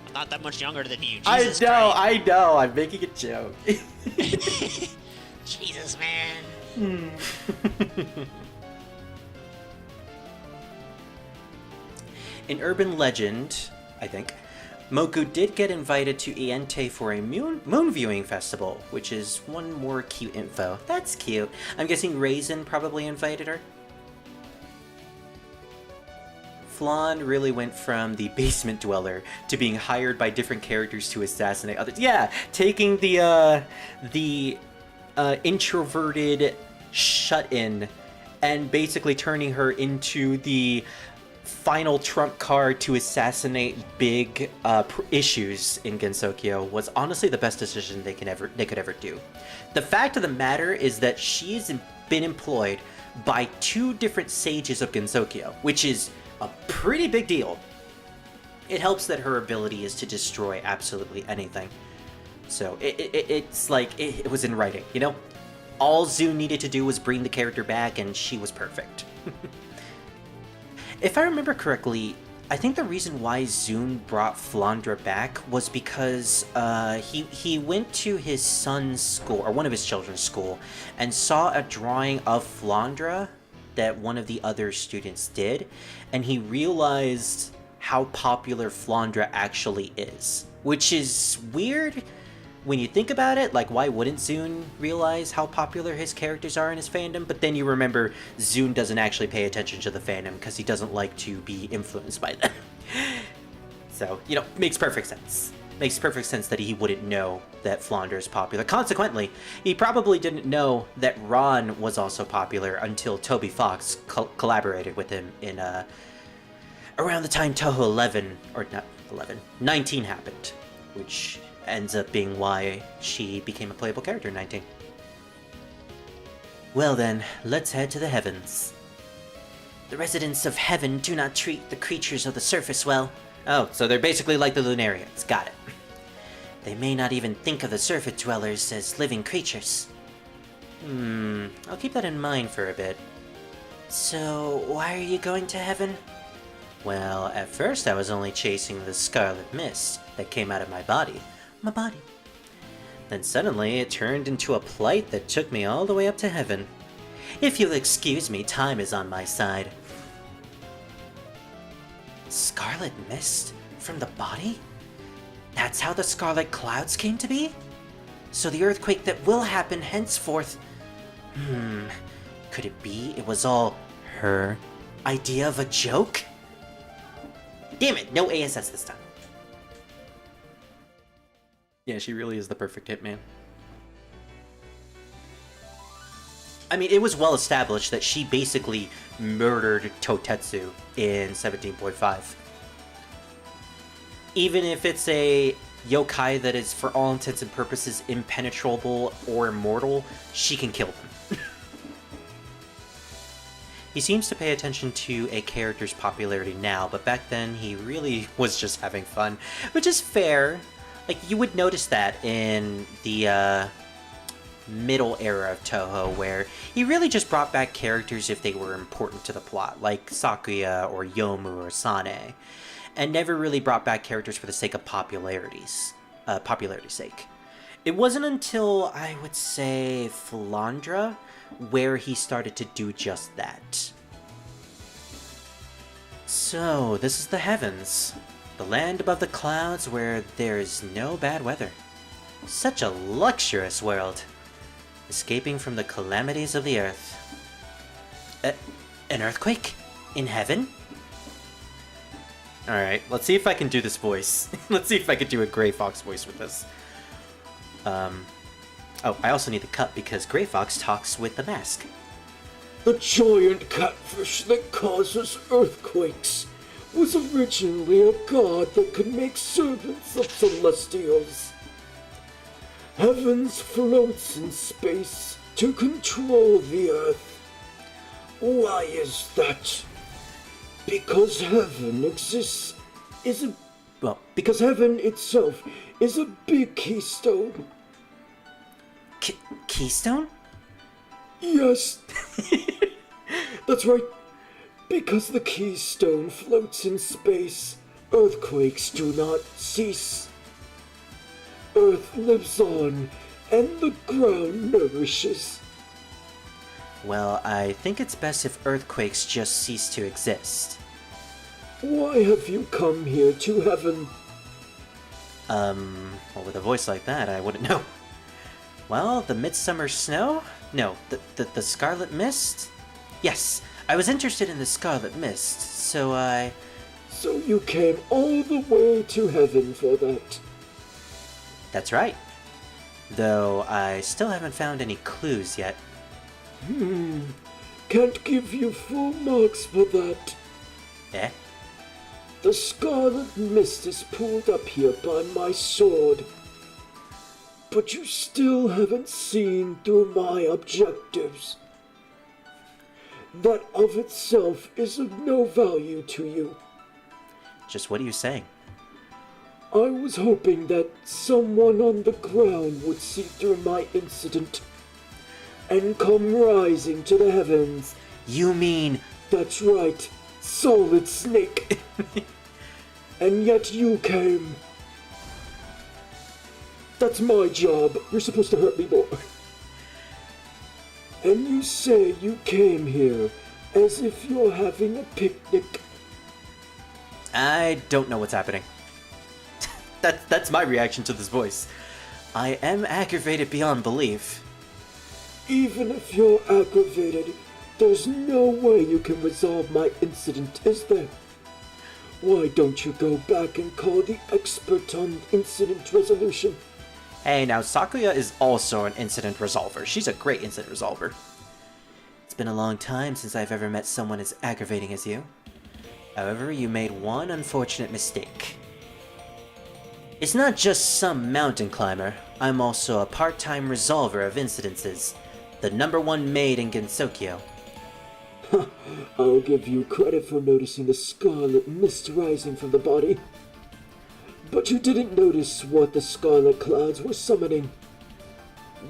I'm not that much younger than you. Jesus I know. I'm making a joke. Jesus, man. In urban legend, I think, Moku did get invited to Iente for a moon viewing festival, which is one more cute info. That's cute. I'm guessing Raisin probably invited her. Flan really went from the basement dweller to being hired by different characters to assassinate others. Yeah, taking the introverted shut-in and basically turning her into the final trump card to assassinate big issues in Gensokyo was honestly the best decision they could ever do. The fact of the matter is that she's been employed by 2 different sages of Gensokyo, which is a pretty big deal. It helps that her ability is to destroy absolutely anything. So it's like it was in writing, you know? All Zune needed to do was bring the character back and she was perfect. If I remember correctly, I think the reason why Zune brought Flandra back was because he went to his son's school, or one of his children's school, and saw a drawing of Flandra that one of the other students did, and he realized how popular Flandra actually is. Which is weird when you think about it. Like, why wouldn't Zune realize how popular his characters are in his fandom? But then you remember Zune doesn't actually pay attention to the fandom because he doesn't like to be influenced by them. So, you know, makes perfect sense. Makes perfect sense that he wouldn't know that Flandra is popular. Consequently, he probably didn't know that Ron was also popular until Toby Fox collaborated with him in around the time Touhou 11, or not 11, 19 happened, which ends up being why she became a playable character in 19. Well then, let's head to the heavens. The residents of heaven do not treat the creatures of the surface well. Oh, so they're basically like the Lunarians. Got it. They may not even think of the surface dwellers as living creatures. I'll keep that in mind for a bit. So, why are you going to heaven? Well, at first I was only chasing the scarlet mist that came out of my body. Then suddenly it turned into a plight that took me all the way up to heaven. If you'll excuse me, time is on my side. Scarlet mist? From the body? That's how the scarlet clouds came to be? So the earthquake that will happen henceforth... Could it be it was all her idea of a joke? Damn it, no ASS this time. Yeah, she really is the perfect hitman. I mean, it was well established that she basically murdered Totetsu in 17.5. Even if it's a yokai that is, for all intents and purposes, impenetrable or immortal, she can kill them. He seems to pay attention to a character's popularity now, but back then he really was just having fun, which is fair. Like, you would notice that in the middle era of Touhou, where he really just brought back characters if they were important to the plot, like Sakuya or Yomu or Sane, and never really brought back characters for the sake of popularity's sake. It wasn't until, I would say, Flandra, where he started to do just that. So, this is the heavens. The land above the clouds where there is no bad weather. Such a luxurious world. Escaping from the calamities of the earth. An earthquake? In heaven? Alright, let's see if I can do this voice. Let's see if I can do a Grey Fox voice with this. Oh, I also need the cup because Grey Fox talks with the mask. The giant catfish that causes earthquakes was originally a god that could make servants of celestials. Heavens floats in space to control the earth. Why is that? Because heaven exists because heaven itself is a big keystone. Keystone? Yes. That's right. Because the keystone floats in space, earthquakes do not cease. Earth lives on, and the ground nourishes. Well, I think it's best if earthquakes just cease to exist. Why have you come here to heaven? Well, with a voice like that, I wouldn't know. Well, the midsummer snow? No, the scarlet mist? Yes, I was interested in the scarlet mist, so I... So you came all the way to heaven for that? That's right. Though I still haven't found any clues yet. Can't give you full marks for that. Eh? The scarlet mist is pulled up here by my sword. But you still haven't seen through my objectives. That of itself is of no value to you. Just what are you saying? I was hoping that someone on the ground would see through my incident and come rising to the heavens. You mean... That's right, Solid Snake. And yet you came. That's my job. You're supposed to hurt me more. And you say you came here as if you're having a picnic. I don't know what's happening. That's my reaction to this voice. I am aggravated beyond belief. Even if you're aggravated, there's no way you can resolve my incident, is there? Why don't you go back and call the expert on incident resolution? Hey, now Sakuya is also an incident resolver. She's a great incident resolver. It's been a long time since I've ever met someone as aggravating as you. However, you made one unfortunate mistake. It's not just some mountain climber. I'm also a part-time resolver of incidences. The #1 maid in Gensokyo. I'll give you credit for noticing the scarlet mist rising from the body. But you didn't notice what the scarlet clouds were summoning.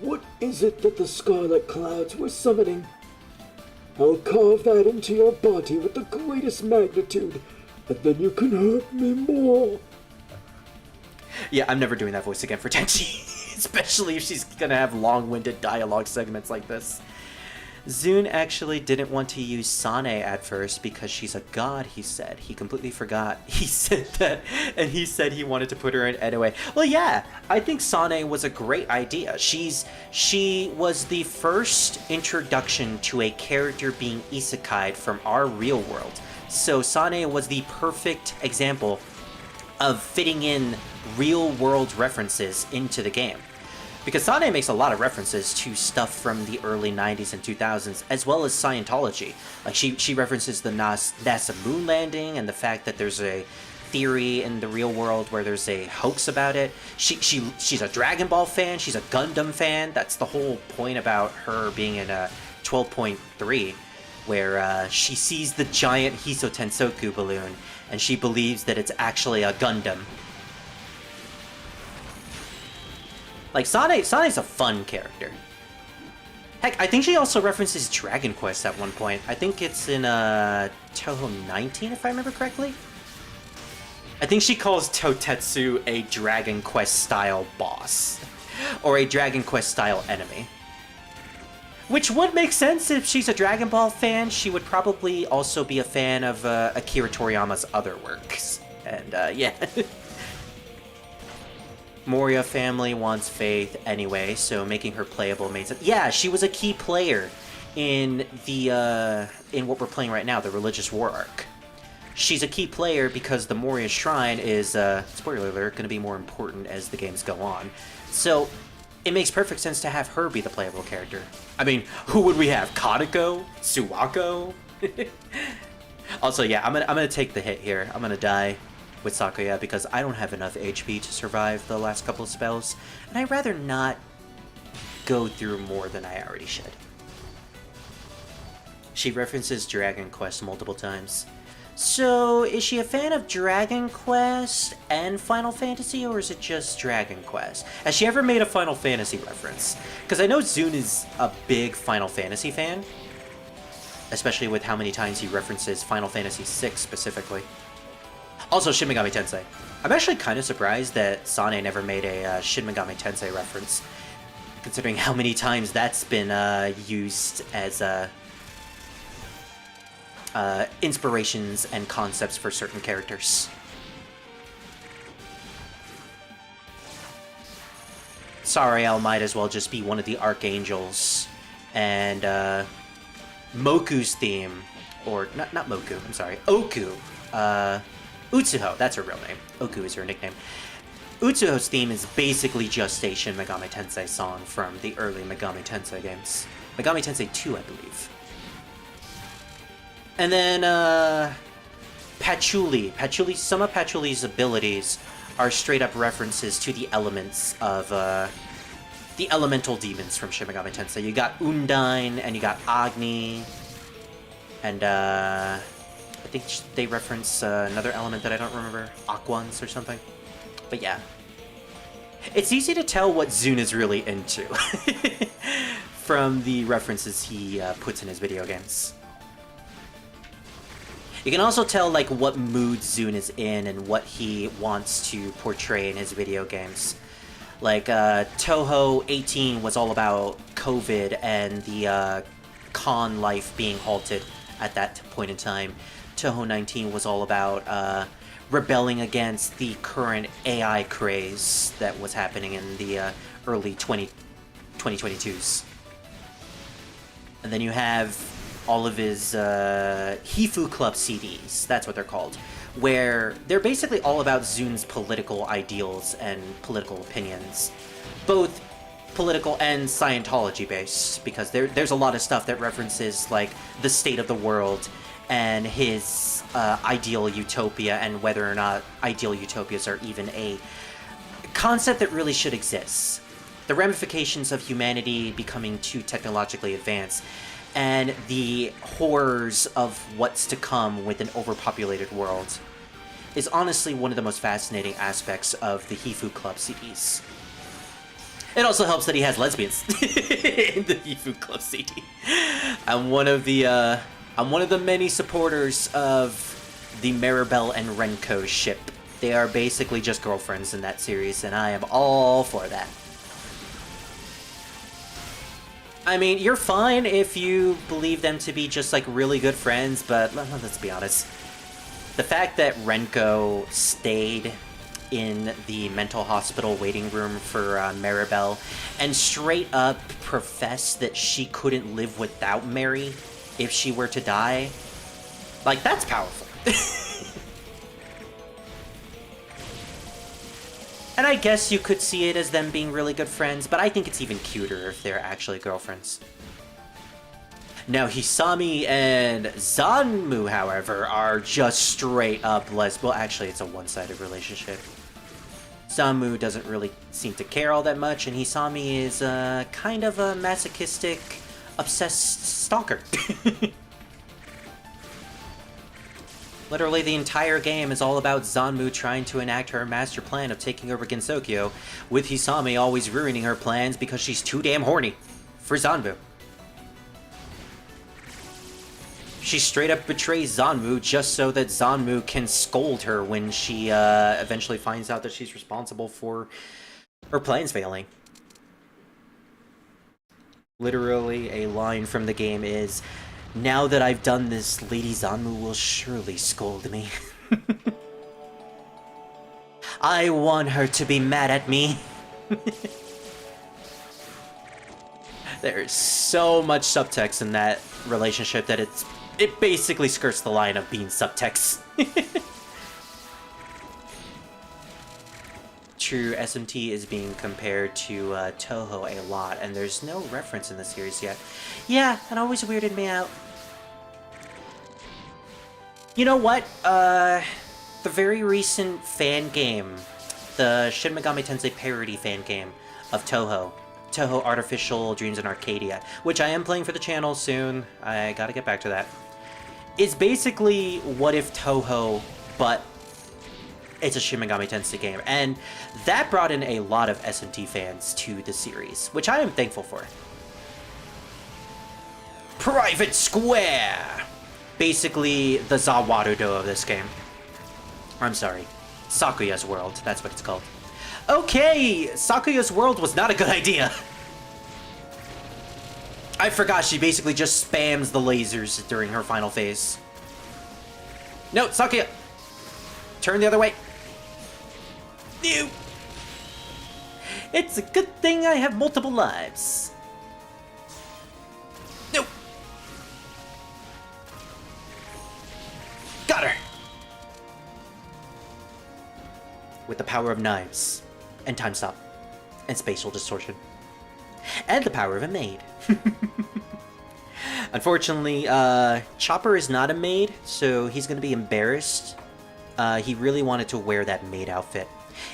What is it that the scarlet clouds were summoning? I'll carve that into your body with the greatest magnitude, and then you can hurt me more. Yeah, I'm never doing that voice again for Tenchi. Especially if she's gonna have long-winded dialogue segments like this. Zune actually didn't want to use Sane at first because she's a god, he said. He completely forgot he said that, and he said he wanted to put her in anyway. Well, yeah, I think Sane was a great idea. She was the first introduction to a character being isekai'd from our real world. So Sane was the perfect example of fitting in real-world references into the game. Because Sane makes a lot of references to stuff from the early 90s and 2000s, as well as Scientology. Like, she references the NASA moon landing and the fact that there's a theory in the real world where there's a hoax about it. She's a Dragon Ball fan, she's a Gundam fan. That's the whole point about her being in a 12.3, where she sees the giant Hiso Tensoku balloon, and she believes that it's actually a Gundam. Like, Sane's a fun character. Heck, I think she also references Dragon Quest at one point. I think it's in Touhou 19, if I remember correctly. I think she calls Totetsu a Dragon Quest-style boss. Or a Dragon Quest-style enemy. Which would make sense if she's a Dragon Ball fan. She would probably also be a fan of Akira Toriyama's other works. And, yeah. Moria family wants Faith anyway, so making her playable made sense. Yeah, she was a key player in the, in what we're playing right now, the Religious War arc. She's a key player because the Moria Shrine is, spoiler alert, going to be more important as the games go on. So, it makes perfect sense to have her be the playable character. I mean, who would we have? Kadeko? Suwako? Also, yeah, I'm gonna take the hit here. I'm gonna die with Sakuya because I don't have enough HP to survive the last couple of spells, and I'd rather not go through more than I already should. She references Dragon Quest multiple times. So, is she a fan of Dragon Quest and Final Fantasy, or is it just Dragon Quest? Has she ever made a Final Fantasy reference? Because I know Zune is a big Final Fantasy fan, especially with how many times he references Final Fantasy VI specifically. Also, Shin Megami Tensei. I'm actually kind of surprised that Sane never made a Shin Megami Tensei reference, considering how many times that's been used as inspirations and concepts for certain characters. Sariel might as well just be one of the archangels, and Moku's theme, or not Moku, I'm sorry, Oku, Utsuho, that's her real name. Oku is her nickname. Utsuho's theme is basically just a Shin Megami Tensei song from the early Megami Tensei games. Megami Tensei 2, I believe. And then, Patchouli. Some of Patchouli's abilities are straight-up references to the elements of, the elemental demons from Shin Megami Tensei. You got Undine, and you got Agni, and, I think they reference another element that I don't remember, Aquans or something. But yeah. It's easy to tell what Zune is really into from the references he puts in his video games. You can also tell like what mood Zune is in and what he wants to portray in his video games. Like Touhou 18 was all about COVID and the con life being halted at that point in time. Touhou 19 was all about rebelling against the current AI craze that was happening in the early 2022s. And then you have all of his Hifu Club CDs, that's what they're called, where they're basically all about Zune's political ideals and political opinions, both political and Scientology based, because there's a lot of stuff that references like the state of the world and his ideal utopia, and whether or not ideal utopias are even a concept that really should exist. The ramifications of humanity becoming too technologically advanced, and the horrors of what's to come with an overpopulated world is honestly one of the most fascinating aspects of the Hifu Club CDs. It also helps that he has lesbians in the Hifu Club CD. I'm one of the many supporters of the Maribel and Renko ship. They are basically just girlfriends in that series, and I am all for that. I mean, you're fine if you believe them to be just, like, really good friends, but let's be honest. The fact that Renko stayed in the mental hospital waiting room for Maribel and straight up professed that she couldn't live without Mary if she were to die, like, that's powerful. And I guess you could see it as them being really good friends, but I think it's even cuter if they're actually girlfriends. Now, Hisami and Zanmu, however, are just straight up lesbian. Well, actually, it's a one-sided relationship. Zanmu doesn't really seem to care all that much, and Hisami is kind of a masochistic, obsessed stalker. Literally, the entire game is all about Zanmu trying to enact her master plan of taking over Gensokyo, with Hisami always ruining her plans because she's too damn horny for Zanmu. She straight up betrays Zanmu just so that Zanmu can scold her when she eventually finds out that she's responsible for her plans failing. Literally, a line from the game is, "Now that I've done this, Lady Zanmu will surely scold me." I want her to be mad at me. There's so much subtext in that relationship that it basically skirts the line of being subtext. True, SMT is being compared to Touhou a lot, and there's no reference in the series yet. Yeah, it always weirded me out. You know what? The very recent fan game, the Shin Megami Tensei parody fan game of Touhou Artificial Dreams in Arcadia, which I am playing for the channel soon, I gotta get back to that, is basically what if Touhou, but it's a Shin Megami Tensei game, and that brought in a lot of SMT fans to the series, which I am thankful for. Private Square! Basically the Zawarudo of this game. I'm sorry, Sakuya's World, that's what it's called. Okay, Sakuya's World was not a good idea. I forgot she basically just spams the lasers during her final phase. No, Sakuya! Turn the other way. Ew. It's a good thing I have multiple lives. No. Got her. With the power of knives, and time stop, and spatial distortion, and the power of a maid. Unfortunately, Chopper is not a maid, so he's gonna be embarrassed. He really wanted to wear that maid outfit.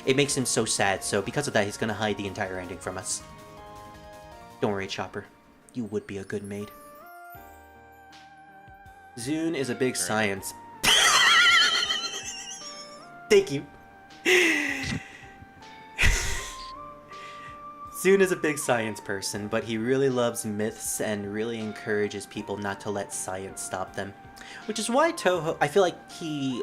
It makes him so sad, so because of that, he's gonna hide the entire ending from us. Don't worry, Chopper. You would be a good maid. Zune is a big science. Thank you. Zune is a big science person, but he really loves myths and really encourages people not to let science stop them. Which is why Touhou, I feel like he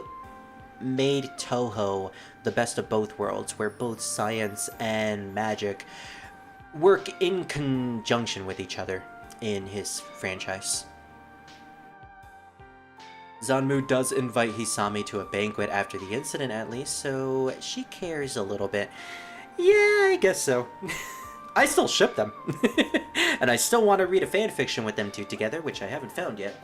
made Touhou the best of both worlds, where both science and magic work in conjunction with each other in his franchise. Zanmu does invite Hisami to a banquet after the incident at least, so she cares a little bit. Yeah, I guess so. I still ship them. And I still want to read a fanfiction with them two together, which I haven't found yet.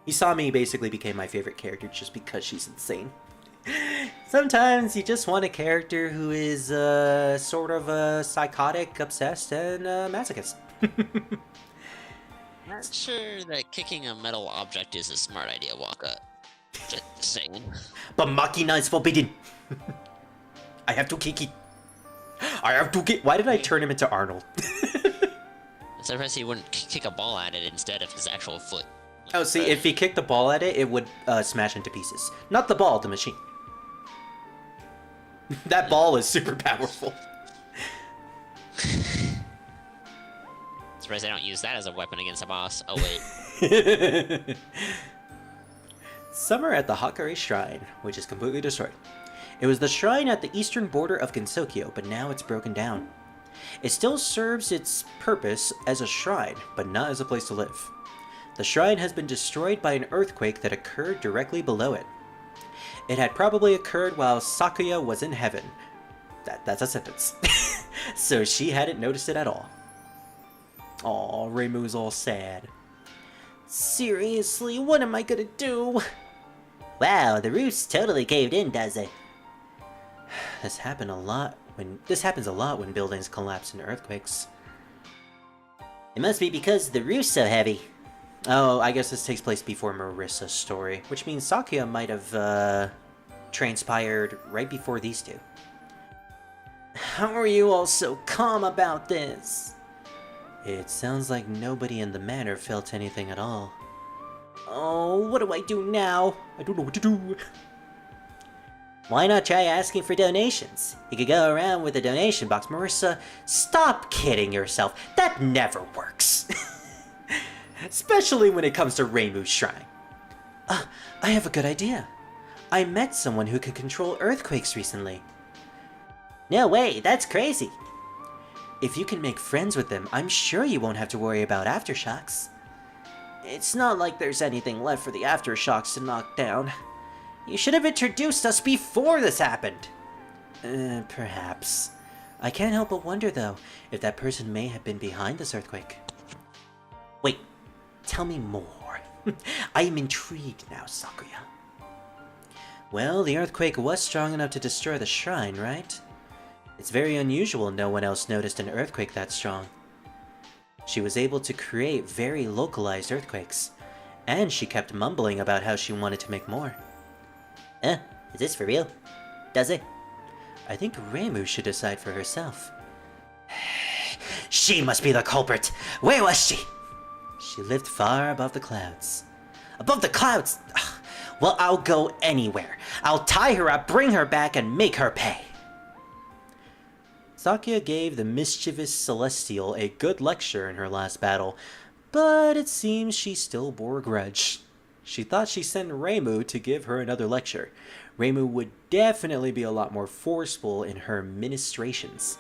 Hisami basically became my favorite character just because she's insane. Sometimes you just want a character who is sort of psychotic, obsessed, and masochist. Not sure that kicking a metal object is a smart idea, Waka. Just saying. But Makina is forbidden. I have to kick it. I have to kick. Why did I turn him into Arnold? I'm surprised he wouldn't kick a ball at it instead of his actual foot. Oh, see, if he kicked the ball at it, it would smash into pieces. Not the ball, the machine. That ball is super powerful. Surprised I don't use that as a weapon against a boss. Oh, wait. Summer at the Hakare Shrine, which is completely destroyed. It was the shrine at the eastern border of Gensokyo, but now it's broken down. It still serves its purpose as a shrine, but not as a place to live. The shrine has been destroyed by an earthquake that occurred directly below it. It had probably occurred while Sakuya was in heaven. That's a sentence. So she hadn't noticed it at all. Aw, Reimu's all sad. Seriously, what am I gonna do? Wow, the roof's totally caved in, does it? This happens a lot when buildings collapse in earthquakes. It must be because the roof's so heavy. Oh, I guess this takes place before Marissa's story, which means Sakuya might have transpired right before these two. How are you all so calm about this? It sounds like nobody in the manor felt anything at all. Oh, what do I do now? I don't know what to do. Why not try asking for donations? You could go around with a donation box. Marissa, stop kidding yourself. That never works. Especially when it comes to Reimu's shrine. I have a good idea. I met someone who can control earthquakes recently. No way, that's crazy. If you can make friends with them, I'm sure you won't have to worry about aftershocks. It's not like there's anything left for the aftershocks to knock down. You should have introduced us before this happened. Perhaps. I can't help but wonder, though, if that person may have been behind this earthquake. Wait, tell me more. I am intrigued now, Sakuya. Well, the earthquake was strong enough to destroy the shrine, right? It's very unusual no one else noticed an earthquake that strong. She was able to create very localized earthquakes, and she kept mumbling about how she wanted to make more. Is this for real? Does it? I think Reimu should decide for herself. She must be the culprit! Where was she? She lived far above the clouds. Above the clouds? Ugh. Well, I'll go anywhere. I'll tie her up, bring her back, and make her pay. Sakuya gave the mischievous Celestial a good lecture in her last battle, but it seems she still bore a grudge. She thought she sent Reimu to give her another lecture. Reimu would definitely be a lot more forceful in her ministrations.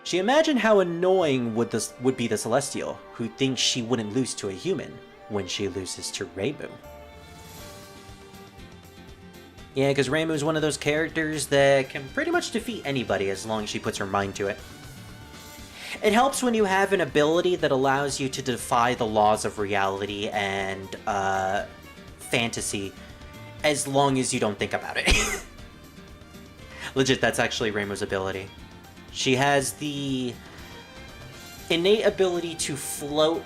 She imagined how annoying would be the Celestial, who thinks she wouldn't lose to a human when she loses to Reimu. Yeah, because Reimu is one of those characters that can pretty much defeat anybody as long as she puts her mind to it. It helps when you have an ability that allows you to defy the laws of reality and fantasy, as long as you don't think about it. Legit, that's actually Reimu's ability. She has the innate ability to float,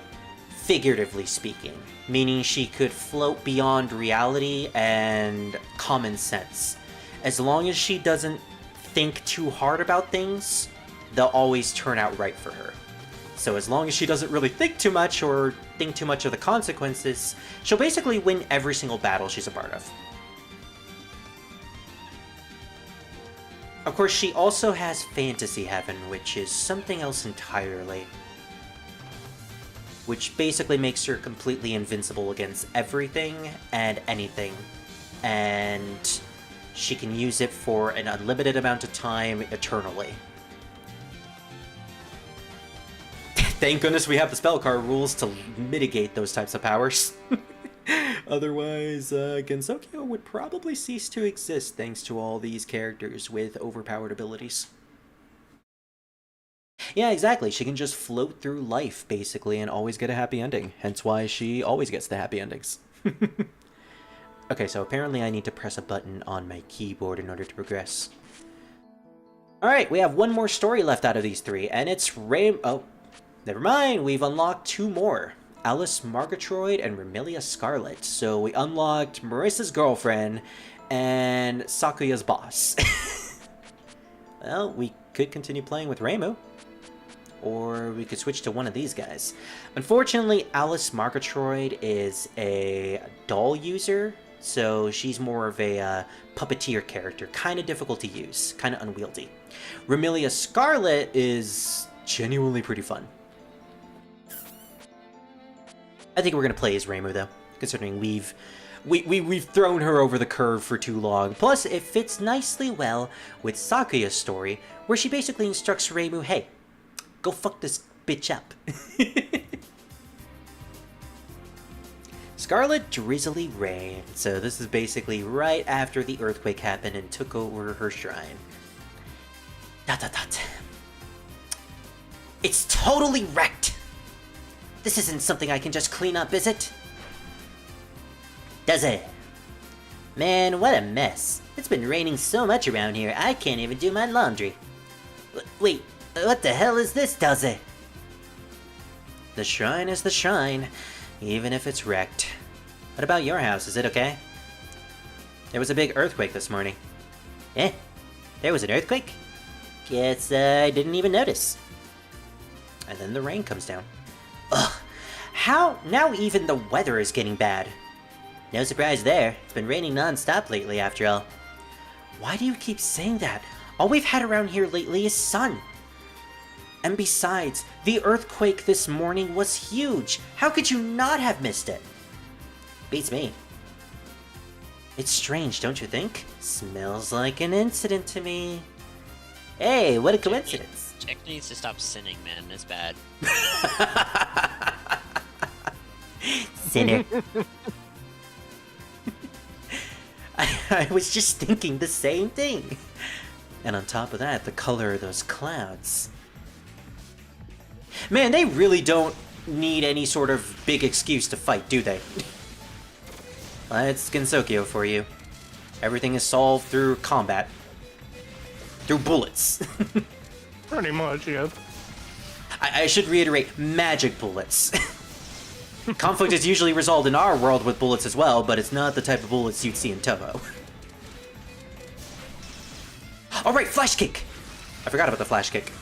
figuratively speaking, meaning she could float beyond reality and common sense. As long as she doesn't think too hard about things, they'll always turn out right for her. So as long as she doesn't really think too much or think too much of the consequences, she'll basically win every single battle she's a part of. Of course, she also has Fantasy Heaven, which is something else entirely. Which basically makes her completely invincible against everything and anything. And she can use it for an unlimited amount of time eternally. Thank goodness we have the spell card rules to mitigate those types of powers. Otherwise, Gensokyo would probably cease to exist thanks to all these characters with overpowered abilities. Yeah, exactly. She can just float through life, basically, and always get a happy ending. Hence why she always gets the happy endings. Okay, so apparently I need to press a button on my keyboard in order to progress. Alright, we have one more story left out of these three, and it's Reimu... Oh, never mind, we've unlocked two more. Alice Margatroyd and Remilia Scarlet. So we unlocked Marissa's girlfriend and Sakuya's boss. Well, we could continue playing with Reimu. Or we could switch to one of these guys. Unfortunately, Alice Margatroyd is a doll user, so she's more of a puppeteer character. Kind of difficult to use, kind of unwieldy. Remilia Scarlet is genuinely pretty fun. I think we're gonna play as Reimu though, considering we've thrown her over the curve for too long. Plus, it fits nicely well with Sakuya's story, where she basically instructs Reimu, hey, go fuck this bitch up. Scarlet Drizzly Rain. So this is basically right after the earthquake happened and took over her shrine. ... It's totally wrecked! This isn't something I can just clean up, is it? Does it? Man, what a mess. It's been raining so much around here, I can't even do my laundry. Wait, what the hell is this, does it? The shrine is the shrine, even if it's wrecked. What about your house? Is it okay? There was a big earthquake this morning. Eh? There was an earthquake? Guess I didn't even notice. And then the rain comes down. Ugh. How? Now even the weather is getting bad. No surprise there. It's been raining non-stop lately, after all. Why do you keep saying that? All we've had around here lately is sun. And besides, the earthquake this morning was huge. How could you not have missed it? Beats me. It's strange, don't you think? Smells like an incident to me. Hey, what a coincidence. Jack needs to stop sinning, man. It's bad. Sinner. I was just thinking the same thing. And on top of that, the color of those clouds. Man, they really don't need any sort of big excuse to fight, do they? It's Gensokyo for you. Everything is solved through combat. Through bullets. Pretty much, yeah. I should reiterate, magic bullets. Conflict is usually resolved in our world with bullets as well, but it's not the type of bullets you'd see in Touhou. Alright, flash kick! I forgot about the flash kick.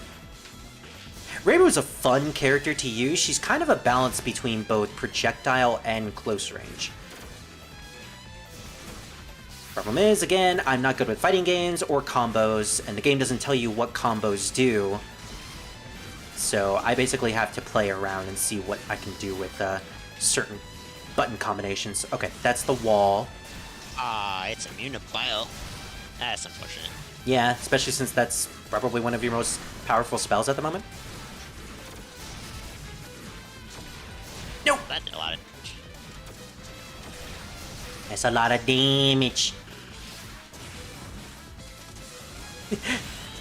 Reimu is a fun character to use. She's kind of a balance between both projectile and close range. Problem is, again, I'm not good with fighting games or combos, and the game doesn't tell you what combos do. So I basically have to play around and see what I can do with certain button combinations. Okay, that's the wall. It's immune to bile. That's unfortunate. Yeah, especially since that's probably one of your most powerful spells at the moment. Nope! That did a lot of damage. That's a lot of damage.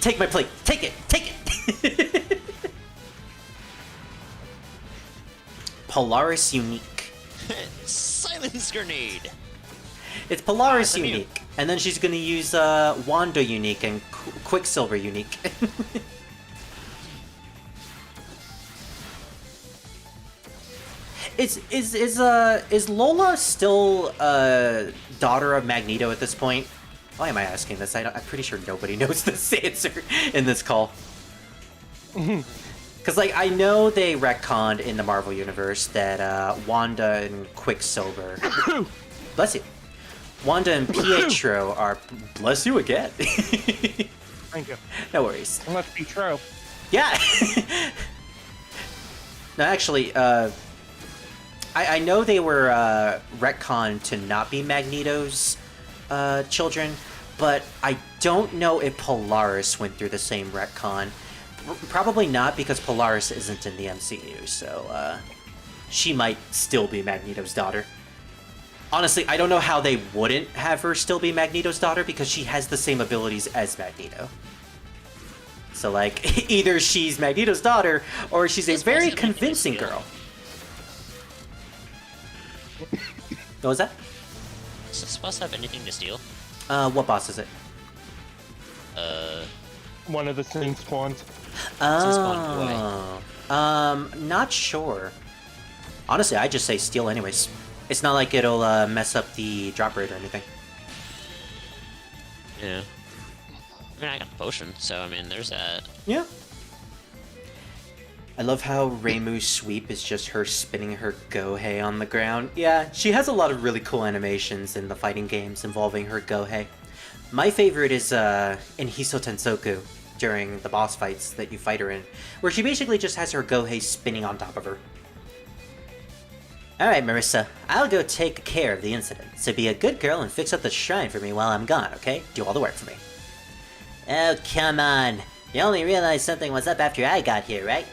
Take my plate! Take it! Take it! Polaris Unique. Silence grenade! It's Polaris it's immune. Unique. And then she's gonna use Wanda Unique and Quicksilver Unique. Is Lola still daughter of Magneto at this point? Why am I asking this? I'm pretty sure nobody knows this answer in this call. Because, like, I know they retconned in the Marvel Universe that Wanda and Quicksilver... Bless you. Wanda and Pietro are... Bless you again. Thank you. No worries. It must be true. Yeah! No, actually, I know they were retconned to not be Magneto's children, but I don't know if Polaris went through the same retcon. Probably not, because Polaris isn't in the MCU, so she might still be Magneto's daughter. Honestly, I don't know how they wouldn't have her still be Magneto's daughter, because she has the same abilities as Magneto. So, like, either she's Magneto's daughter, or she's a very convincing girl. What was that? Does this boss have anything to steal? What boss is it? One of the same spawns. Oh. Not sure. Honestly, I just say steal anyways. It's not like it'll mess up the drop rate or anything. Yeah. I mean, I got the potion, so I mean, there's that. Yeah. I love how Reimu's sweep is just her spinning her Gohei on the ground. Yeah, she has a lot of really cool animations in the fighting games involving her Gohei. My favorite is in Hiso Tensoku, during the boss fights that you fight her in, where she basically just has her Gohei spinning on top of her. Alright, Marissa, I'll go take care of the incident, so be a good girl and fix up the shrine for me while I'm gone, okay? Do all the work for me. Oh, come on. You only realized something was up after I got here, right?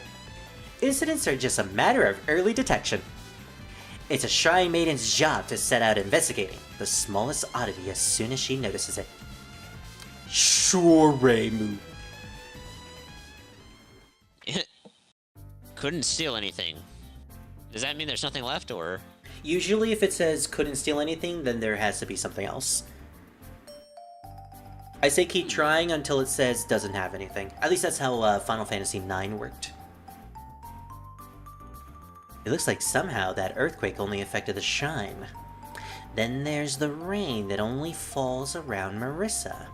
Incidents are just a matter of early detection. It's a Shrine Maiden's job to set out investigating the smallest oddity as soon as she notices it. Sure, Reimu. Couldn't steal anything. Does that mean there's nothing left, or...? Usually if it says couldn't steal anything, then there has to be something else. I say keep trying until it says doesn't have anything. At least that's how Final Fantasy IX worked. It looks like somehow that earthquake only affected the shrine. Then there's the rain that only falls around Marissa.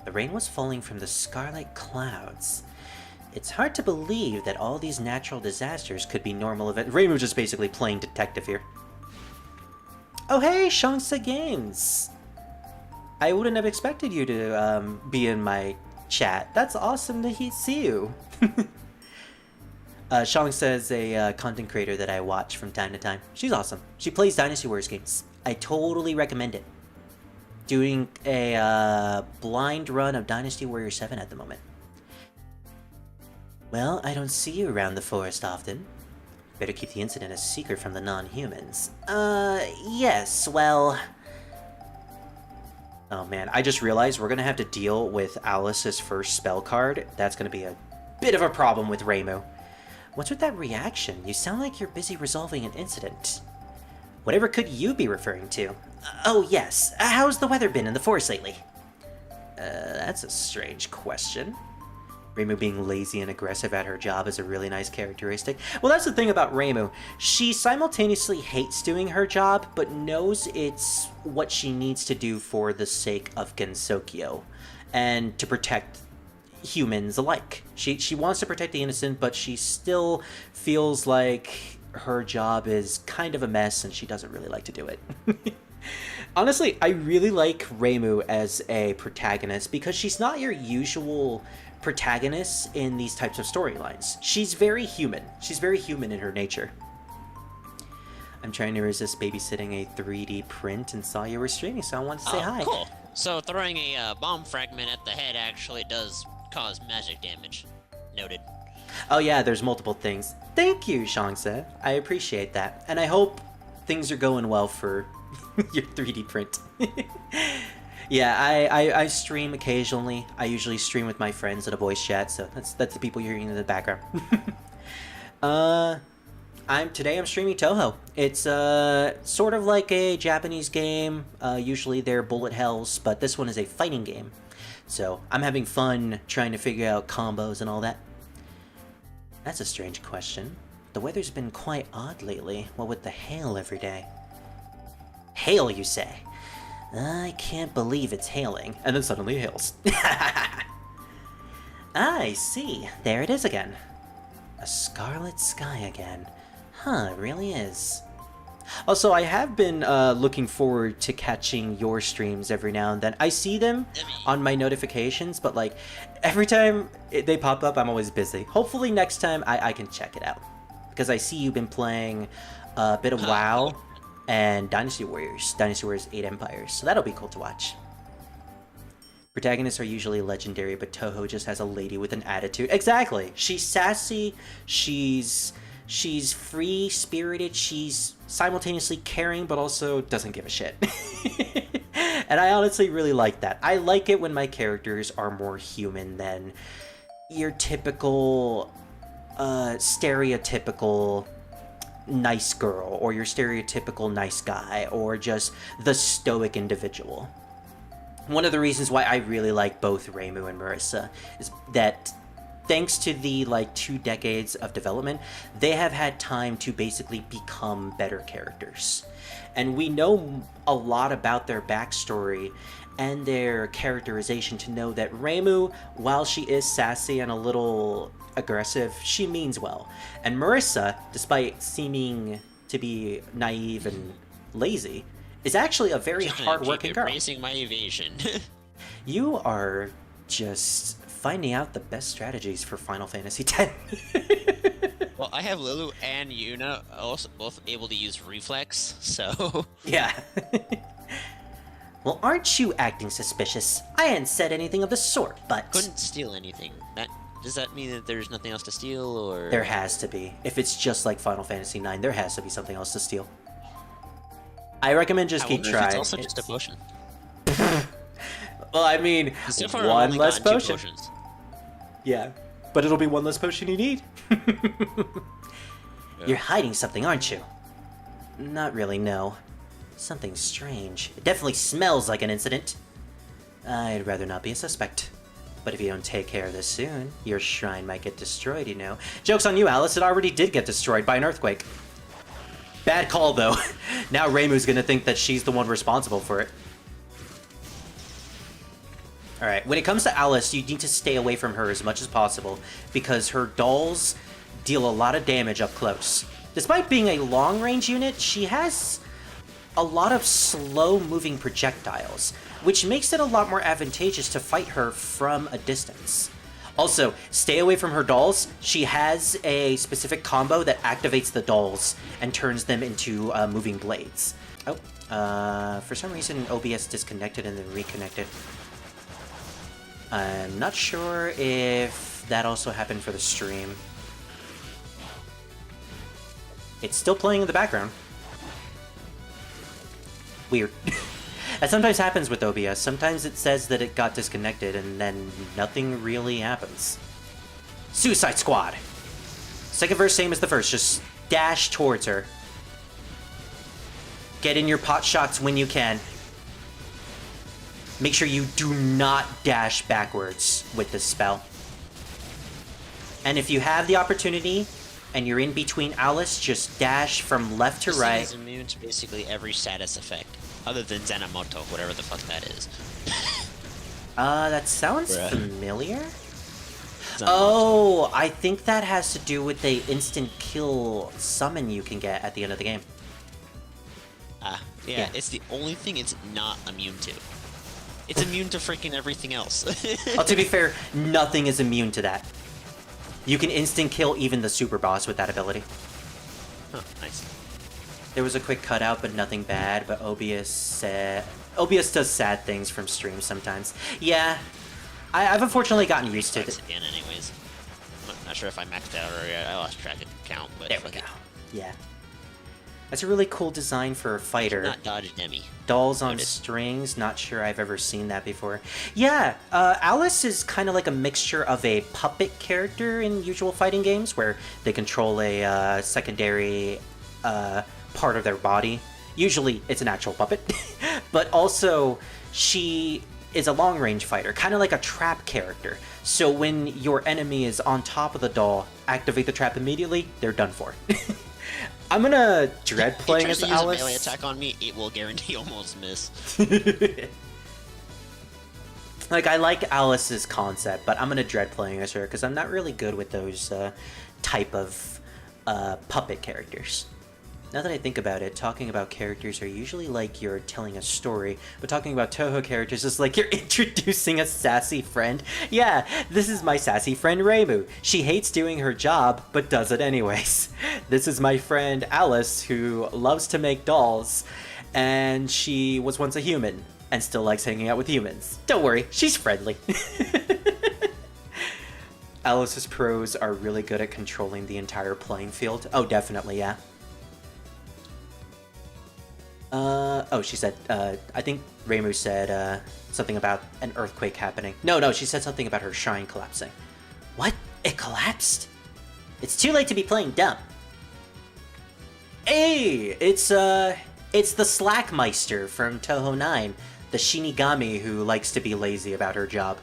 The rain was falling from the scarlet clouds. It's hard to believe that all these natural disasters could be normal events. Reimu just basically playing detective here. Oh hey, Shangsa Games! I wouldn't have expected you to be in my chat. That's awesome to see you. Shangsa is a content creator that I watch from time to time. She's awesome. She plays Dynasty Warriors games. I totally recommend it. Doing a blind run of Dynasty Warriors 7 at the moment. Well, I don't see you around the forest often. Better keep the incident a secret from the non-humans. Yes, well... Oh man, I just realized we're gonna have to deal with Alice's first spell card. That's gonna be a bit of a problem with Reimu. What's with that reaction? You sound like you're busy resolving an incident. Whatever could you be referring to? Oh yes, how's the weather been in the forest lately? That's a strange question. Reimu being lazy and aggressive at her job is a really nice characteristic. Well, that's the thing about Reimu. She simultaneously hates doing her job, but knows it's what she needs to do for the sake of Gensokyo, and to protect humans alike. She wants to protect the innocent, but she still feels like her job is kind of a mess, and she doesn't really like to do it. Honestly, I really like Reimu as a protagonist, because she's not your usual protagonist in these types of storylines. She's very human. She's very human in her nature. I'm trying to resist babysitting a 3D print and saw you were streaming, so I wanted to say hi. Cool. So throwing a bomb fragment at the head actually does cause magic damage. Noted. Oh yeah, there's multiple things. Thank you, Shangse. I appreciate that. And I hope things are going well for your 3D print. Yeah, I stream occasionally. I usually stream with my friends in a voice chat, so that's the people you're hearing in the background. Today I'm streaming Touhou. It's sort of like a Japanese game. Usually they're bullet hells, but this one is a fighting game. So I'm having fun trying to figure out combos and all that. That's a strange question. The weather's been quite odd lately, what with the hail every day. Hail, you say? I can't believe it's hailing. And then suddenly it hails. I see. There it is again. A scarlet sky again. Huh, it really is. Also, I have been looking forward to catching your streams every now and then. I see them on my notifications, but like every time they pop up, I'm always busy. Hopefully next time I can check it out. Because I see you've been playing a bit of WoW and Dynasty Warriors 8 Empires, so that'll be cool to watch. Protagonists are usually legendary, but Touhou just has a lady with an attitude. Exactly! She's sassy, she's free-spirited, she's simultaneously caring, but also doesn't give a shit. And I honestly really like that. I like it when my characters are more human than your typical, stereotypical nice girl, or your stereotypical nice guy, or just the stoic individual. One of the reasons why I really like both Reimu and Marissa is that thanks to the 2 decades of development, they have had time to basically become better characters. And we know a lot about their backstory and their characterization to know that Reimu, while she is sassy and a little aggressive, she means well. And Marissa, despite seeming to be naive and lazy, is actually a very hardworking girl. Erasing my evasion. You are just finding out the best strategies for Final Fantasy X. Well, I have Lulu and Yuna also both able to use reflex, so... Yeah. Well, aren't you acting suspicious? I hadn't said anything of the sort, but... Couldn't steal anything. Does that mean that there's nothing else to steal, or...? There has to be. If it's just like Final Fantasy IX, there has to be something else to steal. I recommend just keep trying. It's also just a potion. Well, I mean, So far, one I've only less gotten 2 potion. potions. Yeah, but it'll be one less potion you need. You're hiding something, aren't you? Not really, no. Something strange. It definitely smells like an incident. I'd rather not be a suspect. But if you don't take care of this soon, your shrine might get destroyed, you know. Joke's on you, Alice. It already did get destroyed by an earthquake. Bad call, though. Now Reimu's gonna think that she's the one responsible for it. Alright, when it comes to Alice, you need to stay away from her as much as possible, because her dolls deal a lot of damage up close. Despite being a long-range unit, she has a lot of slow-moving projectiles, which makes it a lot more advantageous to fight her from a distance. Also, stay away from her dolls. She has a specific combo that activates the dolls and turns them into moving blades. Oh, for some reason OBS disconnected and then reconnected. I'm not sure if that also happened for the stream. It's still playing in the background. Weird. That sometimes happens with OBS. Sometimes it says that it got disconnected and then nothing really happens. Suicide Squad! Second verse, same as the first. Just dash towards her. Get in your pot shots when you can. Make sure you do not dash backwards with this spell. And if you have the opportunity and you're in between Alice, just dash from left to right. This thing is immune to basically every status effect, other than Zenamoto, whatever the fuck that is. That sounds Bruh. familiar. Zenamoto. Oh, I think that has to do with the instant kill summon you can get at the end of the game. Yeah, it's the only thing it's not immune to. It's immune to freaking everything else. Oh, to be fair, nothing is immune to that. You can instant kill even the super boss with that ability. Huh, nice. There was a quick cutout, but nothing bad. But OBS does sad things from streams sometimes. Yeah, I've unfortunately gotten used to it. Again, anyways. I'm not sure if I maxed out or I lost track of the count, but There we fuck go. it. Yeah, that's a really cool design for a fighter. Not dodge Demi. Dolls on Noted. strings, not sure I've ever seen that before. Yeah, Alice is kind of like a mixture of a puppet character in usual fighting games, where they control a secondary part of their body. Usually it's an actual puppet, but also she is a long-range fighter, kind of like a trap character. So when your enemy is on top of the doll, activate the trap immediately, they're done for. I'm gonna dread playing It as tries to use Alice. a melee attack on me, it will guarantee almost miss. Like, I like Alice's concept, but I'm gonna dread playing as her because I'm not really good with those type of puppet characters. Now that I think about it, talking about characters are usually like you're telling a story, but talking about Touhou characters is like you're introducing a sassy friend. Yeah, this is my sassy friend Reimu. She hates doing her job, but does it anyways. This is my friend Alice, who loves to make dolls, and she was once a human, and still likes hanging out with humans. Don't worry, she's friendly. Alice's pros are really good at controlling the entire playing field. Oh, definitely, yeah. Oh, she said, I think Reimu said, something about an earthquake happening. No, she said something about her shrine collapsing. What? It collapsed? It's too late to be playing dumb. Hey, it's the Slackmeister from Touhou 9, the Shinigami who likes to be lazy about her job.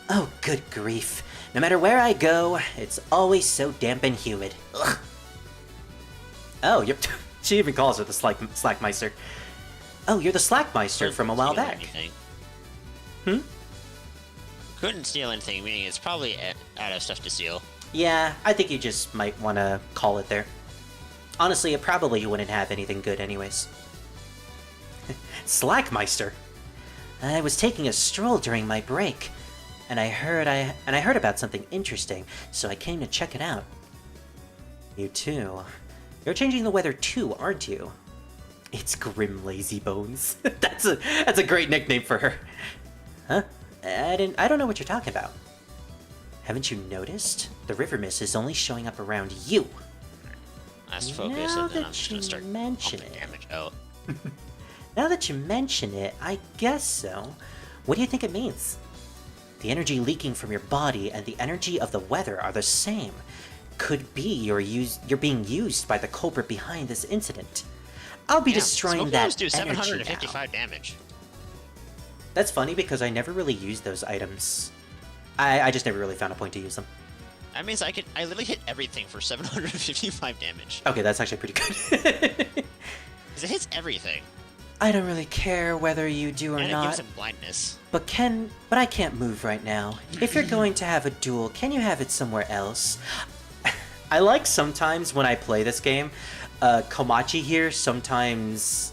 Oh, good grief. No matter where I go, it's always so damp and humid. Ugh. Oh, yep. She even calls her the Slackmeister. Oh, you're the Slackmeister from a while Steal back. anything. Couldn't steal anything, meaning it's probably out of stuff to steal. Yeah, I think you just might want to call it there. Honestly, it probably wouldn't have anything good anyways. Slackmeister. I was taking a stroll during my break, and I heard about something interesting, so I came to check it out. You too. You're changing the weather too, aren't you? It's Grim Lazy Bones. That's a great nickname for her. Huh? I don't know what you're talking about. Haven't you noticed? The river mist is only showing up around you. Last focus, Now and then that I'm just you gonna start mention pumping it. damage out. Now that you mention it, I guess so. What do you think it means? The energy leaking from your body and the energy of the weather are the same. Could be you're being used by the culprit behind this incident. I'll be destroying smoke that bombs do energy now. 755 damage. That's funny because I never really used those items. I just never really found a point to use them. That means I literally hit everything for 755 damage. Okay, that's actually pretty good. Because it hits everything. I don't really care whether you do or And it not. gives him blindness. But I can't move right now. If you're going to have a duel, can you have it somewhere else? I like sometimes when I play this game, Komachi here sometimes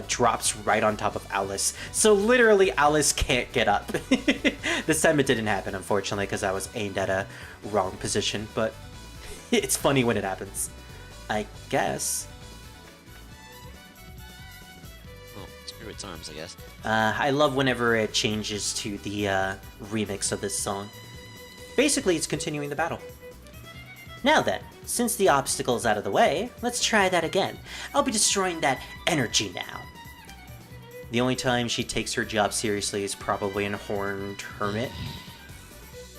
drops right on top of Alice. So literally Alice can't get up. This time it didn't happen, unfortunately, because I was aimed at a wrong position, but it's funny when it happens. I guess. Screw its arms, I guess. I love whenever it changes to the remix of this song. Basically, it's continuing the battle. Now then, since the obstacle's out of the way, let's try that again. I'll be destroying that energy now. The only time she takes her job seriously is probably in Horned Hermit.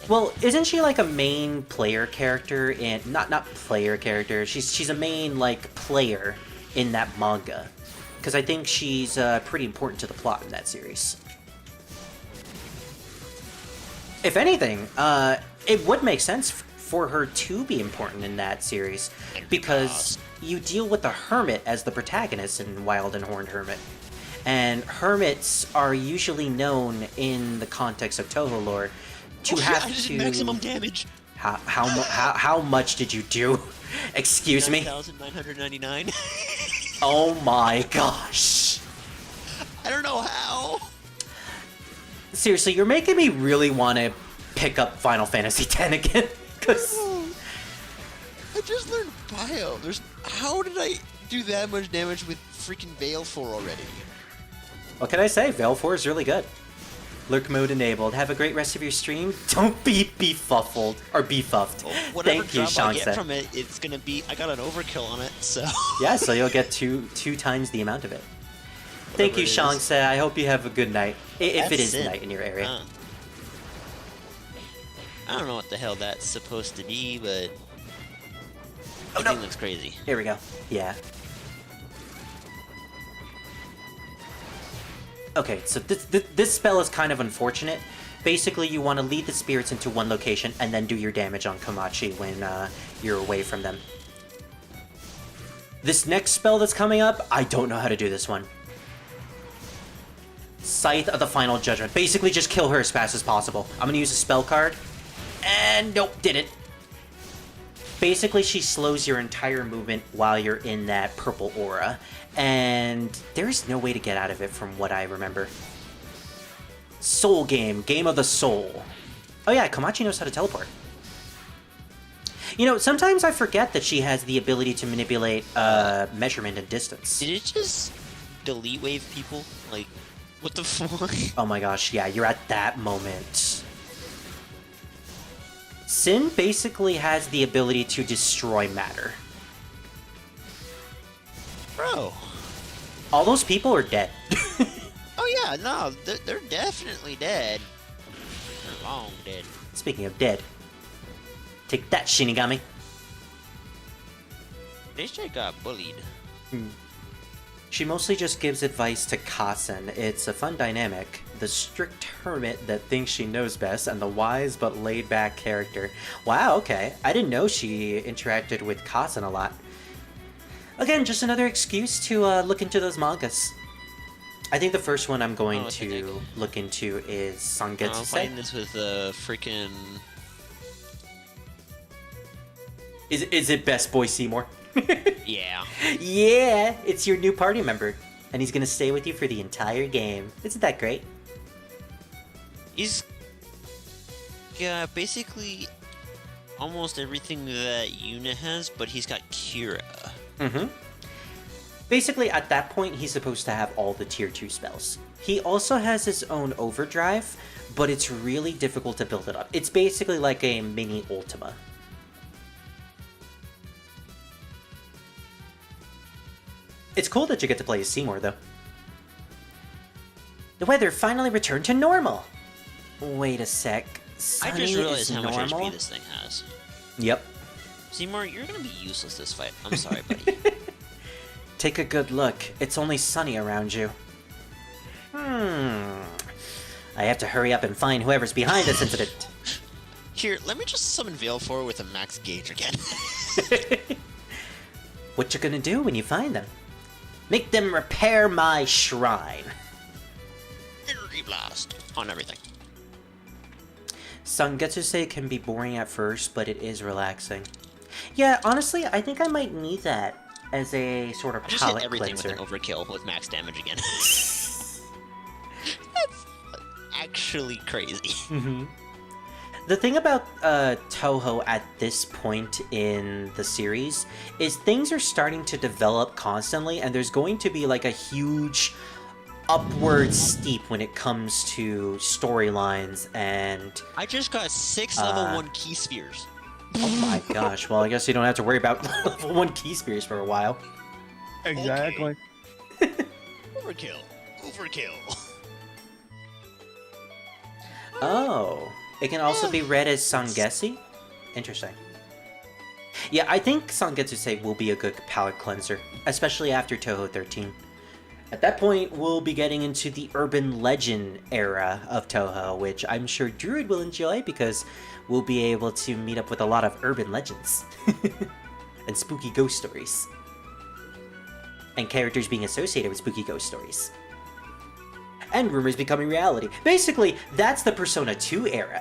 Well, isn't she like a main player character in... Not player character, she's a main, like, player in that manga. Because I think she's pretty important to the plot in that series. If anything, it would make sense for her to be important in that series. Because you deal with the Hermit as the protagonist in Wild and Horned Hermit. And hermits are usually known in the context of Touhou lore to have I just to... did maximum damage. How much did you do? Excuse me? 9,999. Oh my gosh. I don't know how. Seriously, you're making me really want to pick up Final Fantasy X again. Cause... I just learned Bio. How did I do that much damage with freaking Veil 4 already? What can I say? Veil 4 is really good. Lurk mode enabled. Have a great rest of your stream. Don't be befuffled. Or befuffed. Well, whatever Thank you, drop I get Shangsa. from it, it's gonna be... I got an overkill on it, so... Yeah, so you'll get two times the amount of it. Thank you, it is. Shangsa. I hope you have a good night. If it That's is it. night in your area. I don't know what the hell that's supposed to be, but... Oh, the no. thing looks crazy. Here we go. Yeah. Okay, so this spell is kind of unfortunate. Basically, you want to lead the spirits into one location and then do your damage on Komachi when you're away from them. This next spell that's coming up, I don't know how to do this one. Scythe of the Final Judgment. Basically, just kill her as fast as possible. I'm going to use a spell card. And nope, didn't. Basically, she slows your entire movement while you're in that purple aura. And there's no way to get out of it from what I remember. Soul Game. Game of the Soul. Oh yeah, Komachi knows how to teleport. You know, sometimes I forget that she has the ability to manipulate measurement and distance. Did it just delete wave people? Like, what the fuck? Oh my gosh, yeah, you're at that moment. Sin basically has the ability to destroy matter. Bro. All those people are dead. Oh yeah, no, they're definitely dead. They're long dead. Speaking of dead, take that, Shinigami. They sure got bullied. She mostly just gives advice to Kasen. It's a fun dynamic. The strict hermit that thinks she knows best, and the wise but laid-back character. Wow, okay. I didn't know she interacted with Kasen a lot. Again, just another excuse to look into those mangas. I think the first one I'm going to look into is I'm Sangetsu. fighting this with freaking... Is it Best Boy Seymour? Yeah. Yeah, it's your new party member. And he's gonna stay with you for the entire game. Isn't that great? He's... Yeah, basically almost everything that Yuna has, but he's got Kira. Mm-hmm. Basically, at that point, he's supposed to have all the Tier 2 spells. He also has his own overdrive, but it's really difficult to build it up. It's basically like a mini Ultima. It's cool that you get to play as Seymour, though. The weather finally returned to normal. Wait a sec. I Sunny just realized is how much normal? HP this thing has. Yep. Seymour, you're gonna be useless this fight. I'm sorry, buddy. Take a good look. It's only Sunny around you. I have to hurry up and find whoever's behind this incident. Here, let me just summon Veil 4 with a max gauge again. What you gonna do when you find them? Make them repair my shrine. Energy blast on everything. Sangetsu can be boring at first, but it is relaxing. Yeah, honestly, I think I might need that as a sort of I just hit palate everything cleanser. with an overkill with max damage again. That's actually crazy. The thing about Touhou at this point in the series is things are starting to develop constantly, and there's going to be like a huge upward steep when it comes to storylines and... I just got 6 level 1 key spheres. Oh my gosh, well I guess you don't have to worry about level 1 key spheres for a while. Exactly. Overkill. Overkill. Oh, it can also be read as Sangesi? Interesting. Yeah, I think Sangetsu will be a good palate cleanser, especially after Touhou 13. At that point, we'll be getting into the urban legend era of Touhou, which I'm sure Druid will enjoy because we'll be able to meet up with a lot of urban legends and spooky ghost stories. And characters being associated with spooky ghost stories. And rumors becoming reality. Basically, that's the Persona 2 era.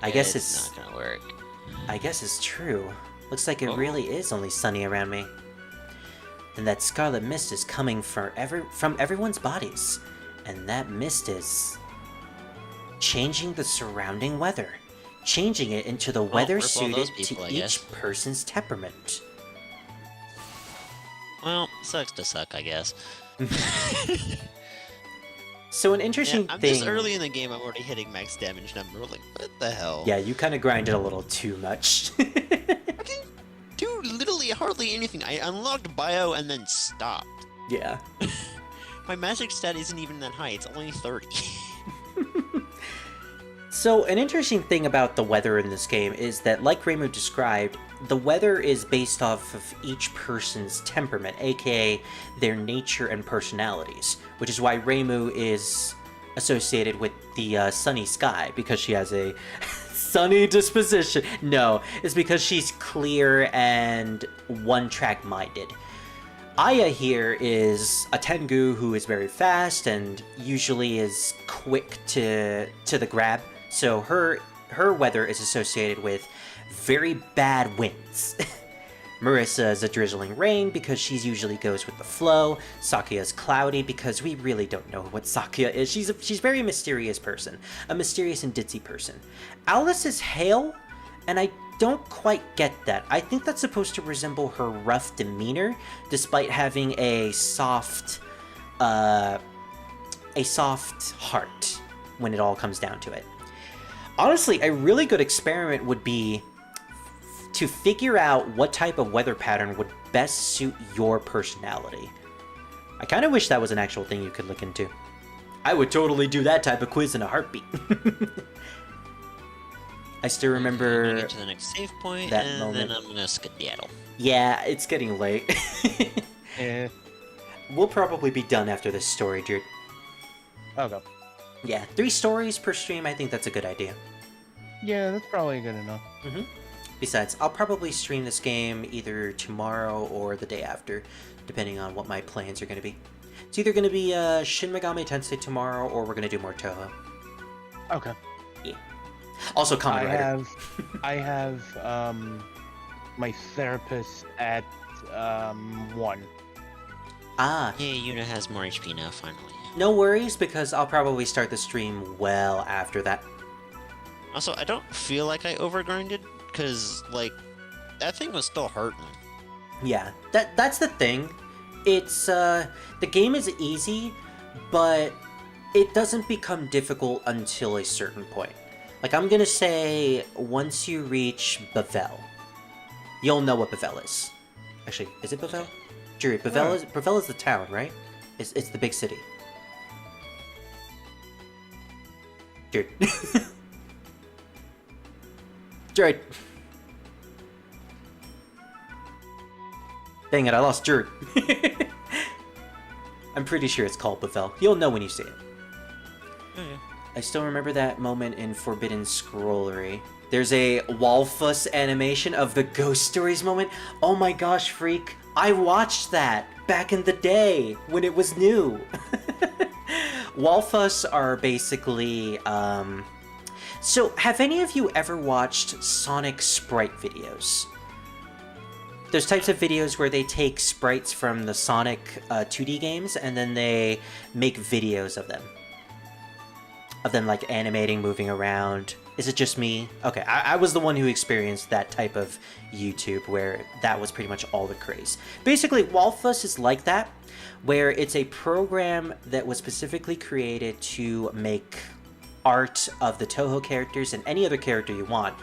I guess it's not gonna work. I guess it's true. Looks like it really is only sunny around me. And that scarlet mist is coming from everyone's bodies. And that mist is changing the surrounding weather. Changing it into the weather rip all those suited people, I to guess. each person's temperament. Well, sucks to suck, I guess. So an interesting I'm thing... this early in the game, I'm already hitting max damage, and I'm like, what the hell? Yeah, you kind of grinded a little too much. I didn't do literally hardly anything. I unlocked bio and then stopped. Yeah. My magic stat isn't even that high, it's only 30. So, an interesting thing about the weather in this game is that, like Reimu described, the weather is based off of each person's temperament, aka their nature and personalities, which is why Reimu is associated with the sunny sky, because she has a sunny disposition. No, it's because she's clear and one-track minded. Aya here is a Tengu who is very fast and usually is quick to the grab. So her weather is associated with very bad winds. Marissa is a drizzling rain because she usually goes with the flow. Sakuya is cloudy because we really don't know what Sakuya is. She's a very mysterious person, a mysterious and ditzy person. Alice is hail, and I don't quite get that. I think that's supposed to resemble her rough demeanor, despite having a soft heart when it all comes down to it. Honestly, a really good experiment would be to figure out what type of weather pattern would best suit your personality. I kind of wish that was an actual thing you could look into. I would totally do that type of quiz in a heartbeat. I still I'm remember gonna get to the next save point, that and moment. then I'm gonna skedaddle. Yeah, it's getting late. Yeah. We'll probably be done after this story, dude. Okay. Yeah, 3 stories per stream, I think that's a good idea. Yeah, that's probably good enough. Besides, I'll probably stream this game either tomorrow or the day after, depending on what my plans are going to be. It's either going to be Shin Megami Tensei tomorrow, or we're going to do more Touhou. Okay. Yeah. Also, Kamen Rider. I have my therapist at 1. Ah, Yeah, Yuna has more HP now, finally. no worries, because I'll probably start the stream well after that. Also, I don't feel like I overgrinded, because, like, that thing was still hurting. Yeah, that's the thing. It's, the game is easy, but it doesn't become difficult until a certain point. Like, I'm gonna say, once you reach Bavel, you'll know what Bavel is. Actually, is it Bavel? Jury, Bavel is the town, right? It's the big city. Dude. Jared. Dang it, I lost Jared. I'm pretty sure it's called Bavel. You'll know when you see it. Oh, yeah. I still remember that moment in Forbidden Scrollery. There's a Walfuss animation of the Ghost Stories moment. Oh my gosh, freak. I watched that back in the day when it was new. Walfuss are basically, So, have any of you ever watched Sonic sprite videos? Those types of videos where they take sprites from the Sonic 2D games and then they make videos of them. Of them, like, animating, moving around. Is it just me? Okay, I was the one who experienced that type of YouTube where that was pretty much all the craze. Basically, Walfus is like that, where it's a program that was specifically created to make art of the Touhou characters and any other character you want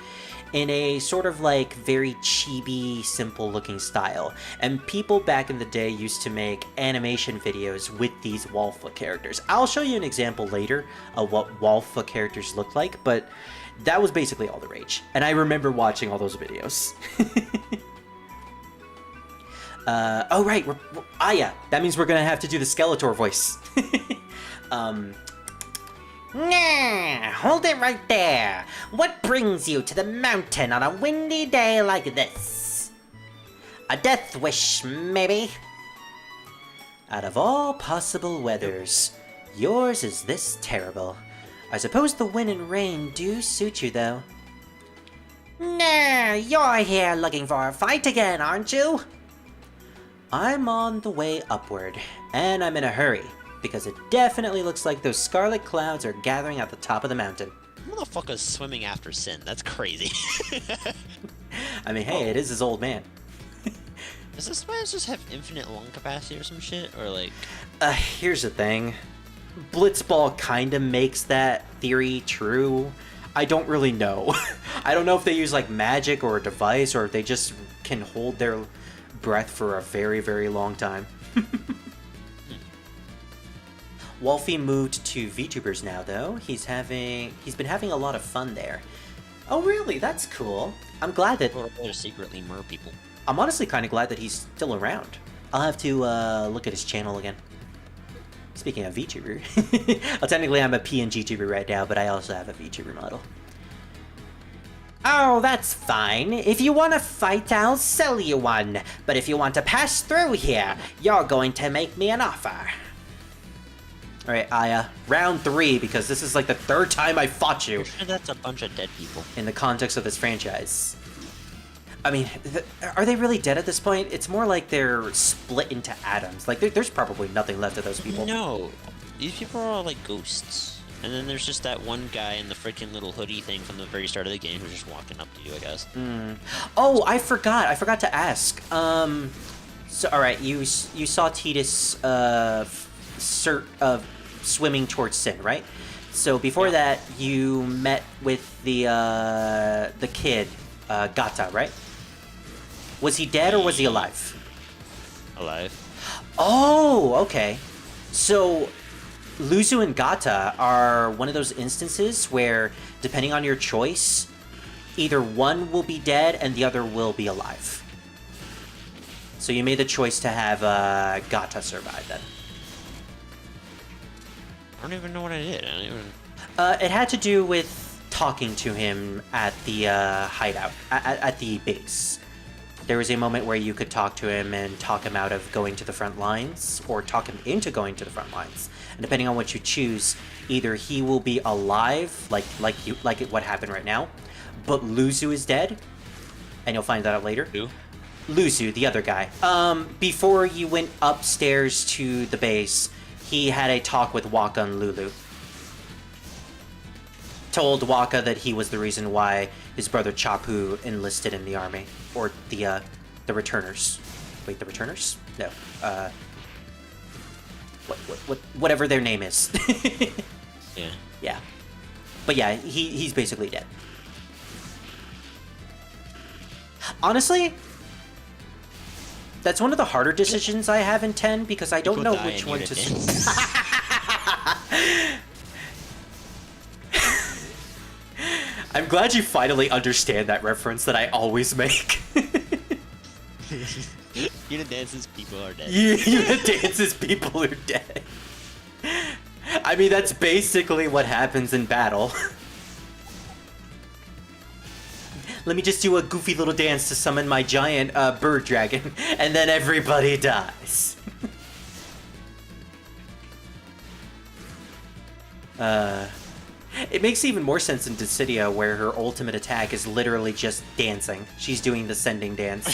in a sort of like very chibi, simple looking style. And people back in the day used to make animation videos with these Walfa characters. I'll show you an example later of what Walfa characters look like, but that was basically all the rage. And I remember watching all those videos. Oh right, yeah, that means we're gonna have to do the Skeletor voice. Nah, hold it right there. What brings you to the mountain on a windy day like this? A death wish, maybe? Out of all possible weathers, yours is this terrible. I suppose the wind and rain do suit you, though. Nah, you're here looking for a fight again, aren't you? I'm on the way upward, and I'm in a hurry, because it definitely looks like those scarlet clouds are gathering at the top of the mountain. Motherfucker's swimming after Sin. That's crazy. I mean, hey, it is his old man. Does this man just have infinite lung capacity or some shit? Or like... Here's the thing. Blitzball kinda makes that theory true. I don't really know. I don't know if they use like magic or a device, or if they just can hold their breath for a very, very long time. Wolfie moved to VTubers now, though. He's been having a lot of fun there. Oh, really? That's cool. I'm glad that... Or they're secretly mer people. I'm honestly kind of glad that he's still around. I'll have to look at his channel again. Speaking of VTuber, well, technically I'm a PNG tuber right now, but I also have a VTuber model. Oh, that's fine. If you want to fight, I'll sell you one. But if you want to pass through here, you're going to make me an offer. Alright, Aya, round 3, because this is like the 3rd time I fought you. Sure that's a bunch of dead people. In the context of this franchise. I mean, are they really dead at this point? It's more like they're split into atoms. Like, there's probably nothing left of those people. No, these people are all like ghosts. And then there's just that one guy in the freaking little hoodie thing from the very start of the game who's just walking up to you, I guess. Oh, I forgot to ask. So, alright, you saw Tidus, swimming towards Sin, right? So before that, you met with the kid, Gata, right? Was he dead or was he alive? Alive. Oh, okay. So, Luzu and Gata are one of those instances where, depending on your choice, either one will be dead and the other will be alive. So you made the choice to have Gata survive then. I don't even know what I did. I don't even... It had to do with talking to him at the hideout, at the base. There was a moment where you could talk to him and talk him out of going to the front lines, or talk him into going to the front lines. And depending on what you choose, either he will be alive, like what happened right now, but Luzu is dead, and you'll find that out later. Who? Luzu, the other guy. Before you went upstairs to the base, he had a talk with Waka and Lulu. Told Waka that he was the reason why his brother Chapu enlisted in the army, or the returners. Wait, the returners? No. Whatever their name is. Yeah. Yeah. But yeah, he's basically dead. Honestly, that's one of the harder decisions I have in 10 because I don't know which one to. I'm glad you finally understand that reference that I always make. Unidance's people are dead. Unidance's people are dead. I mean, that's basically what happens in battle. Let me just do a goofy little dance to summon my giant bird dragon, and then everybody dies. It makes even more sense in Dissidia, where her ultimate attack is literally just dancing. She's doing the sending dance.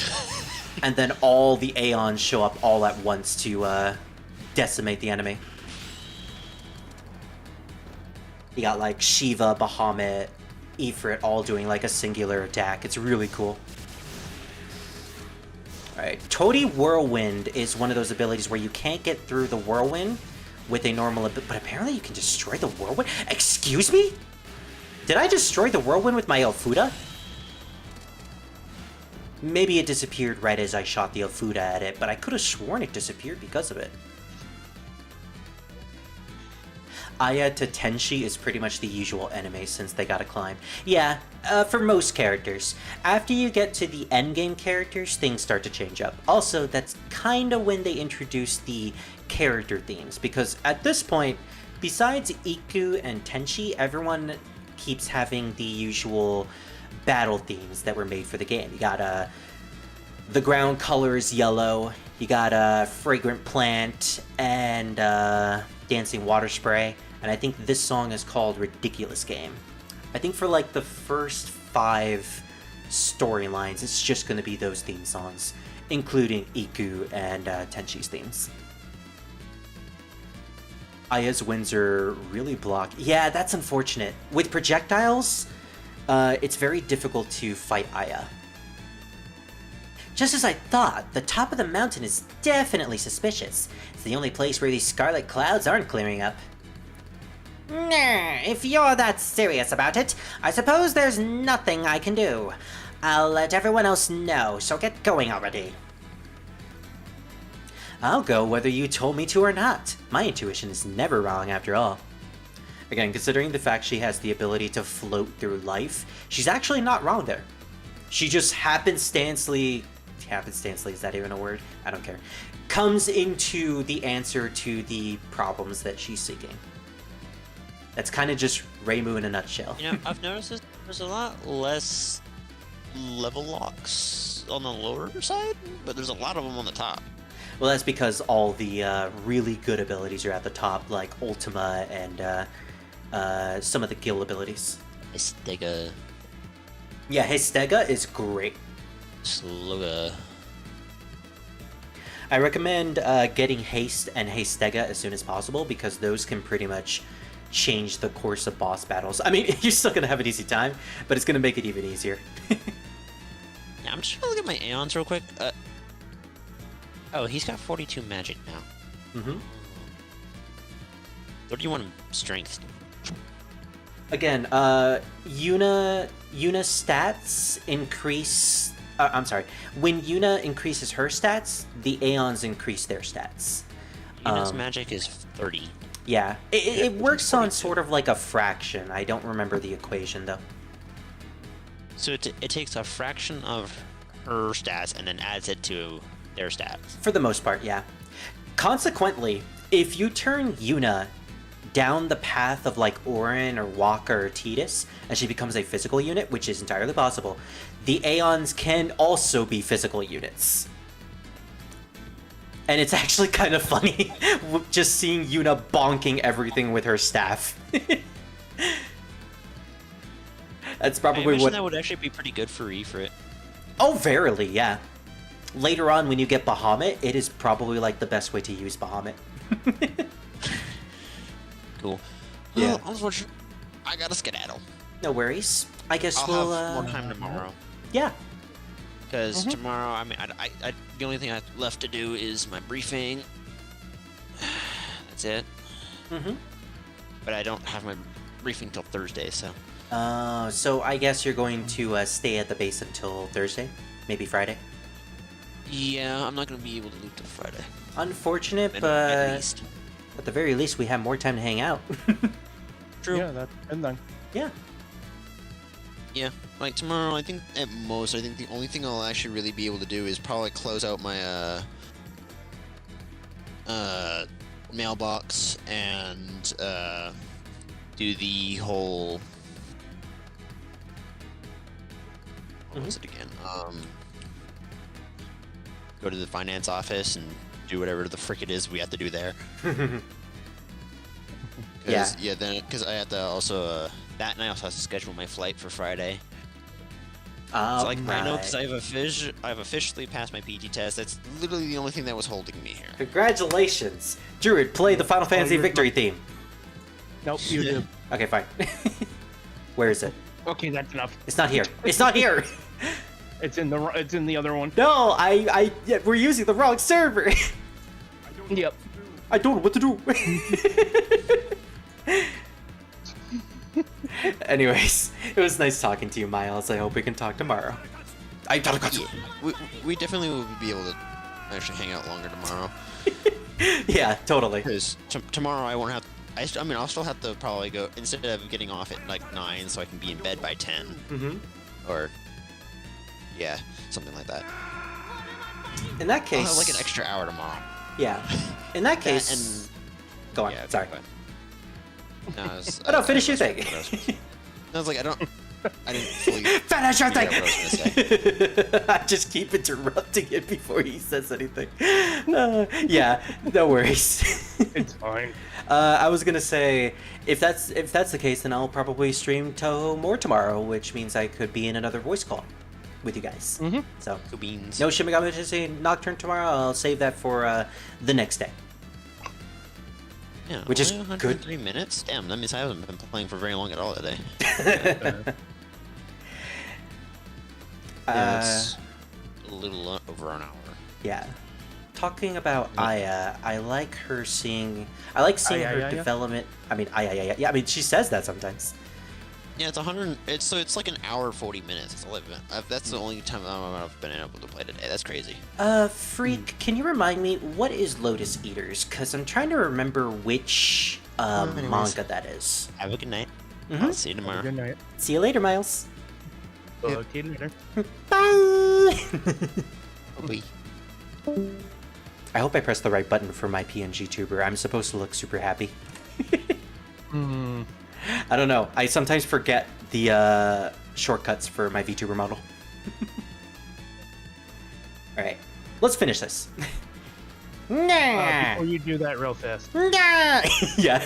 And then all the Aeons show up all at once to decimate the enemy. You got like Shiva, Bahamut, Ifrit all doing like a singular attack. It's really cool. Alright, Toady Whirlwind is one of those abilities where you can't get through the whirlwind with a normal ability, but apparently you can destroy the whirlwind? Excuse me? Did I destroy the whirlwind with my Ofuda? Maybe it disappeared right as I shot the Ofuda at it, but I could have sworn it disappeared because of it. Aya to Tenshi is pretty much the usual enemy since they gotta climb. Yeah, for most characters. After you get to the endgame characters, things start to change up. Also, that's kinda when they introduce the character themes, because at this point, besides Iku and Tenshi, everyone keeps having the usual battle themes that were made for the game. You got the ground color is yellow, you got a fragrant plant, and dancing water spray, and I think this song is called Ridiculous Game. I think for like the first 5 storylines, it's just going to be those theme songs, including Iku and Tenshi's themes. Aya's winds are really blocked. Yeah, that's unfortunate. With projectiles, it's very difficult to fight Aya. Just as I thought, the top of the mountain is definitely suspicious. It's the only place where these scarlet clouds aren't clearing up. Nah, if you're that serious about it, I suppose there's nothing I can do. I'll let everyone else know, so get going already. I'll go whether you told me to or not. My intuition is never wrong after all. Again, considering the fact she has the ability to float through life, she's actually not wrong there. She just happenstancely, is that even a word? I don't care. Comes into the answer to the problems that she's seeking. That's kind of just Reimu in a nutshell. You know, I've noticed there's a lot less level locks on the lower side, but there's a lot of them on the top. Well, that's because all the really good abilities are at the top, like Ultima and some of the guild abilities. Histega. Yeah, Histega is great. Sloga. I recommend getting Haste and Hastega as soon as possible because those can pretty much change the course of boss battles. I mean, you're still gonna have an easy time, but it's gonna make it even easier. Yeah, I'm just gonna look at my Aeons real quick. Oh, he's got 42 magic now. Mm-hmm. What do you want him strength? Again, Yuna stats increase. I'm sorry. When Yuna increases her stats, the Aeons increase their stats. Yuna's magic is 30. Yeah, it works on sort of like a fraction. I don't remember the equation though. So it takes a fraction of her stats and then adds it to their stats. For the most part, yeah. Consequently, if you turn Yuna down the path of like Orin or Waka or Tidus, and she becomes a physical unit, which is entirely possible, the Aeons can also be physical units. And it's actually kind of funny, just seeing Yuna bonking everything with her staff. That's probably what... that would actually be pretty good for Ifrit. Oh, verily, yeah. Later on, when you get Bahamut, it is probably like the best way to use Bahamut. Cool. Yeah. Well, unfortunately, I gotta skedaddle. No worries. I guess I'll we'll... have more time tomorrow. Yeah. Because tomorrow, I mean, the only thing I have left to do is my briefing. That's it. Mm-hmm. But I don't have my briefing till Thursday, so. So I guess you're going to stay at the base until Thursday? Maybe Friday? Yeah, I'm not gonna be able to leave till Friday. Unfortunate, At but least. at the very least we have more time to hang out. True. Yeah, that's and then. Yeah. Yeah, like tomorrow, I think at most, I think the only thing I'll actually really be able to do is probably close out my mailbox and do the whole. What was it again? Go to the finance office and do whatever the frick it is we have to do there. Yeah. Yeah, then because I have to also that, and I also have to schedule my flight for Friday. It's like right now, because I've officially passed my PT test. That's literally the only thing that was holding me here. Congratulations! Druid, play the Final Fantasy you're Victory theme. Nope, you do. Okay, fine. Where is it? Okay, that's enough. It's not here. It's not here. It's in the other one. No, yeah, we're using the wrong server. Yep. I don't know what to do. Anyways, it was nice talking to you, Miles. I hope we can talk tomorrow. Yeah, we definitely will be able to actually hang out longer tomorrow. Yeah, totally. Because tomorrow I won't have. I mean, I'll still have to probably go instead of getting off at like 9, so I can be in bed by 10. Mm-hmm. Or yeah, something like that. In that I'll case, have like an extra hour tomorrow. Yeah. In that case, and go on. yeah, Sorry. No, Oh, no, finish your thing. I was like, I didn't fully Finish your figure out what I was gonna say. I just keep interrupting it before he says anything. Yeah, no worries. It's fine. I was gonna say, if that's the case, then I'll probably stream Touhou more tomorrow, which means I could be in another voice call with you guys. Mm-hmm. So, Cool beans. no Shin Megami Tensei Nocturne tomorrow. I'll save that for the next day. Yeah, Which is only good. 103 minutes? Damn, that means I haven't been playing for very long at all today. Yeah, it's a little over an hour. Yeah. Talking about Aya, I like seeing her development. I mean, Aya. Yeah, I mean, she says that sometimes. Yeah, it's 100. It's like an hour 40 minutes. It's 11. That's the only time I've been able to play today. That's crazy. Freak, can you remind me what is Lotus Eaters? Because I'm trying to remember which manga that is. Have a good night. Mhm. I'll see you tomorrow. Good night. See you later, Miles. Okay, later. Bye. Bye. I hope I pressed the right button for my PNG tuber. I'm supposed to look super happy. I don't know. I sometimes forget the shortcuts for my VTuber model. Alright, let's finish this. Before you do that real fast, Yeah.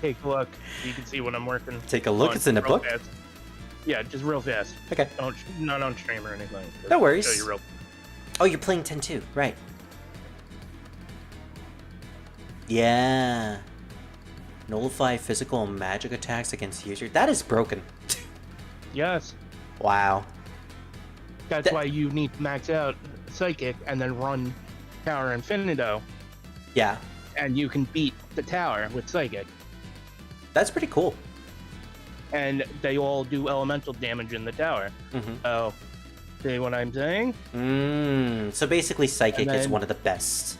take a look. You can see what I'm working. Take a look, on it's in a real book? fast. Yeah, just real fast. Okay. Not on stream or anything. Just No worries. show you real. Oh, you're playing 10-2, right. Yeah. Nullify physical and magic attacks against user. That is broken. Yes. Wow. That's why you need to max out Psychic and then run Tower Infinito, Yeah. and you can beat the tower with Psychic. That's pretty cool. And they all do elemental damage in the tower. Mm-hmm. So, see what I'm saying? So basically, Psychic And is then- one of the best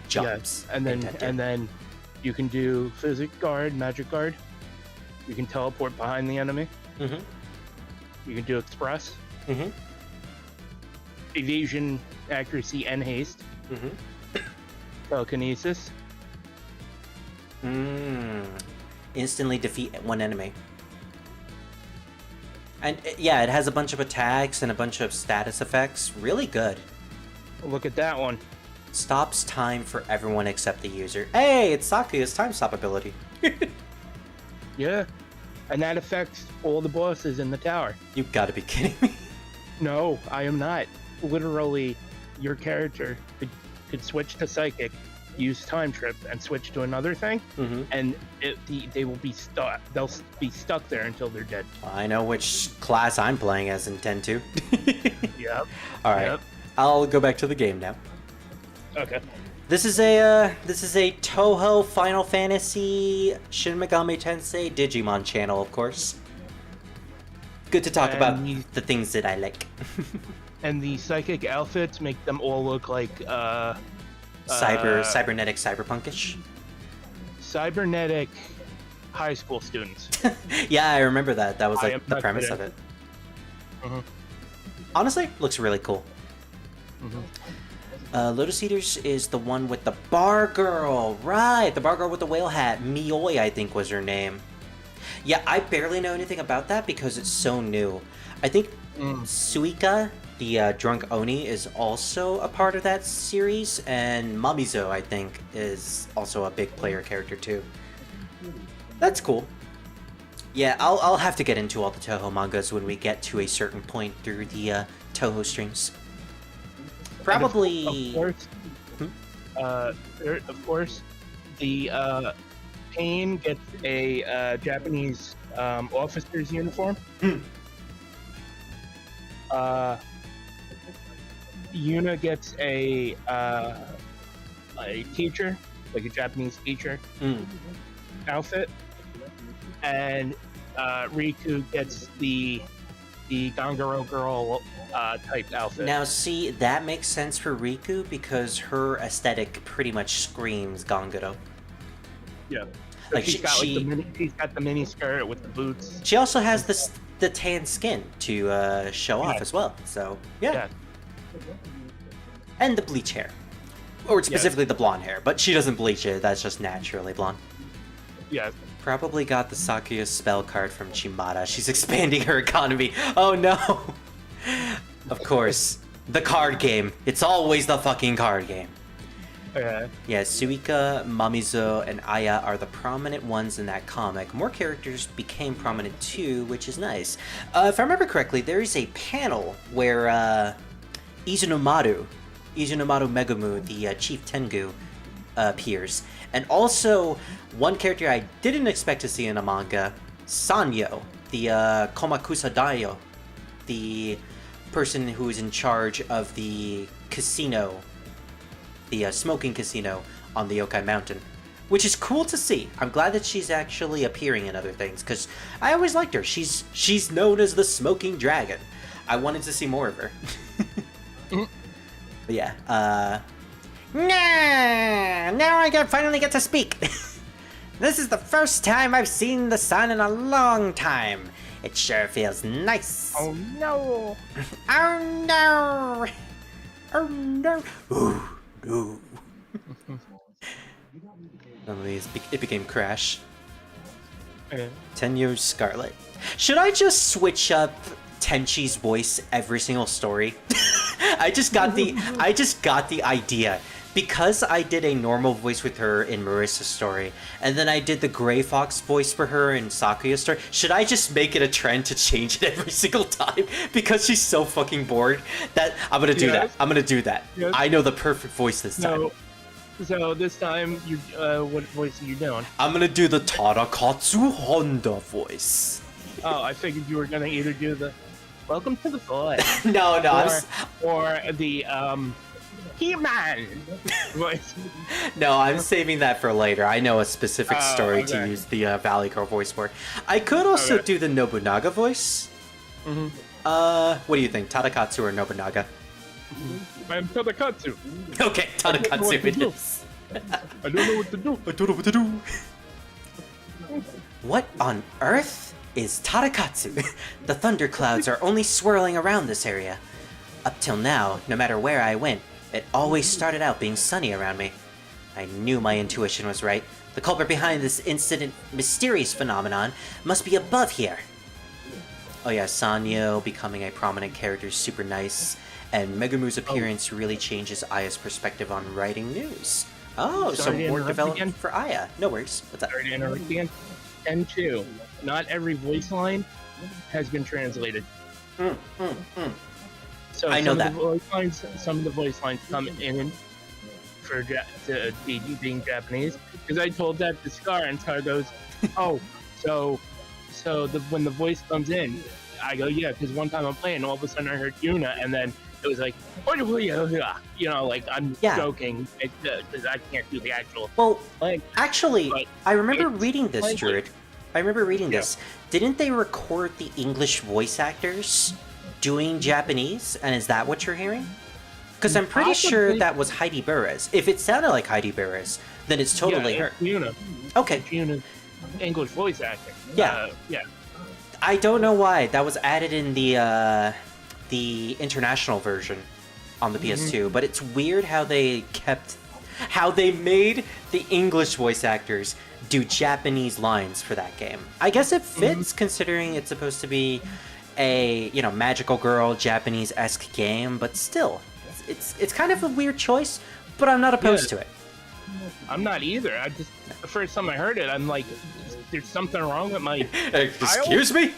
jumps. Yes. And in then 10-2. you can do Physic Guard, Magic Guard. You can teleport behind the enemy. Mm-hmm. You can do Express, Mm-hmm. Evasion, Accuracy, and Haste. Mm-hmm. Telekinesis. Instantly defeat one enemy. And yeah, it has a bunch of attacks and a bunch of status effects. Really good. Look at that one. Stops time for everyone except the user. Hey, it's Sakuya's time stop ability. Yeah. And that affects all the bosses in the tower. You gotta be kidding me. No, I am not. Literally, your character could switch to Psychic, use Time Trip, and switch to another thing, Mm-hmm. and they will be stuck. They'll be stuck there until they're dead. I know which class I'm playing as in 10-2. Yep. Alright, Yep. I'll go back to the game now. Okay. This is a Touhou Final Fantasy Shin Megami Tensei Digimon channel, of course. Good to talk about And- the things that I like. And the Psychic outfits make them all look like Cybernetic cyberpunkish. cybernetic high school students. Yeah, I remember that. That was I like am the not premise of kidding. it. Mhm. Honestly, looks really cool. Mhm. Lotus Eaters is the one with the bar girl, right? The bar girl with the whale hat, Mioi, I think was her name. Yeah, I barely know anything about that because it's so new. I think Suika, the drunk Oni, is also a part of that series, and Mamizo, I think, is also a big player character too. That's cool. Yeah, I'll have to get into all the Touhou mangas when we get to a certain point through the Touhoustreams. Probably. Of course, the Pain gets a Japanese officer's uniform. Yuna gets a teacher, like a Japanese teacher outfit, and Riku gets the Gangaro girl type outfit. Now, see, that makes sense for Riku because her aesthetic pretty much screams Gangaro. Yeah. Like she's got she she's got the mini skirt with the boots. She also has the tan skin to show off as well. So yeah. And the bleach hair, or specifically the blonde hair. But she doesn't bleach it. That's just naturally blonde. Yeah. Probably got the Sakuya spell card from Chimata. She's expanding her economy. Oh no! Of course, the card game. It's always the fucking card game. Yeah, Suika, Mamizo, and Aya are the prominent ones in that comic. More characters became prominent too, which is nice. If I remember correctly, there is a panel where Izunomaru Megumu, the Chief Tengu, appears. And also, one character I didn't expect to see in a manga, Sanyo, the Komakusa Daio, the person who is in charge of the casino, the smoking casino on the Yokai Mountain, which is cool to see. I'm glad that she's actually appearing in other things, because I always liked her. She's known as the Smoking Dragon. I wanted to see more of her. But yeah, now I finally get to speak. This is the first time I've seen the sun in a long time. It sure feels nice. Oh no! Oh no! Oh no! Ooh, no. Some of these, it became Crash. 10 Years Scarlet. Should I just switch up Tenchi's voice every single story? I just got the idea. Because I did a normal voice with her in Marissa's story, and then I did the Gray Fox voice for her in Sakuya's story, should I just make it a trend to change it every single time? Because she's so fucking bored that I'm gonna do that. I'm gonna do that. Yes. I know the perfect voice this time. So this time, you what voice are you doing? I'm gonna do the Tarakatsu Honda voice. Oh, I figured you were gonna either do the "Welcome to the Void" No, or the He-Man voice. No, I'm saving that for later. I know a specific story to use the Valley Girl voice for. I could also do the Nobunaga voice. What do you think, Tadakatsu or Nobunaga? I'm Tadakatsu. Okay, Tadakatsu it is. I don't know what to do. I don't know what to do. What on earth is Tadakatsu? The thunderclouds are only swirling around this area. Up till now, no matter where I went, it always started out being sunny around me. I knew my intuition was right. The culprit behind this mysterious phenomenon must be above here. Oh yeah, Sanyo becoming a prominent character is super nice, and Megumu's appearance really changes Aya's perspective on writing news. Oh, so more development for Aya. No worries. What's up? Sorry to interrupt again. And two, not every voice line has been translated. So I know that. Some of the voice lines come in for being Japanese. Because I told that to Scar, and Scar goes, "Oh, so when the voice comes in, I go, yeah." Because one time I'm playing, all of a sudden I heard Yuna, and then it was like, you know, like I'm joking because I can't do the actual. Well, like, actually, but I remember reading this, like, Druid. I remember reading this. Didn't they record the English voice actors doing Japanese, and is that what you're hearing? Because I'm pretty sure that was Heidi Burres. If it sounded like Heidi Burres, then it's totally her. Yuna. Okay. It's Yuna, English voice acting. Yeah. Yeah. I don't know why that was added in the international version on the PS2, but it's weird how they made the English voice actors do Japanese lines for that game. I guess it fits considering it's supposed to be a, you know, magical girl Japanese-esque game, but still, it's kind of a weird choice, but I'm not opposed to it. I'm not either. The first time I heard it, I'm like, there's something wrong with my Excuse me?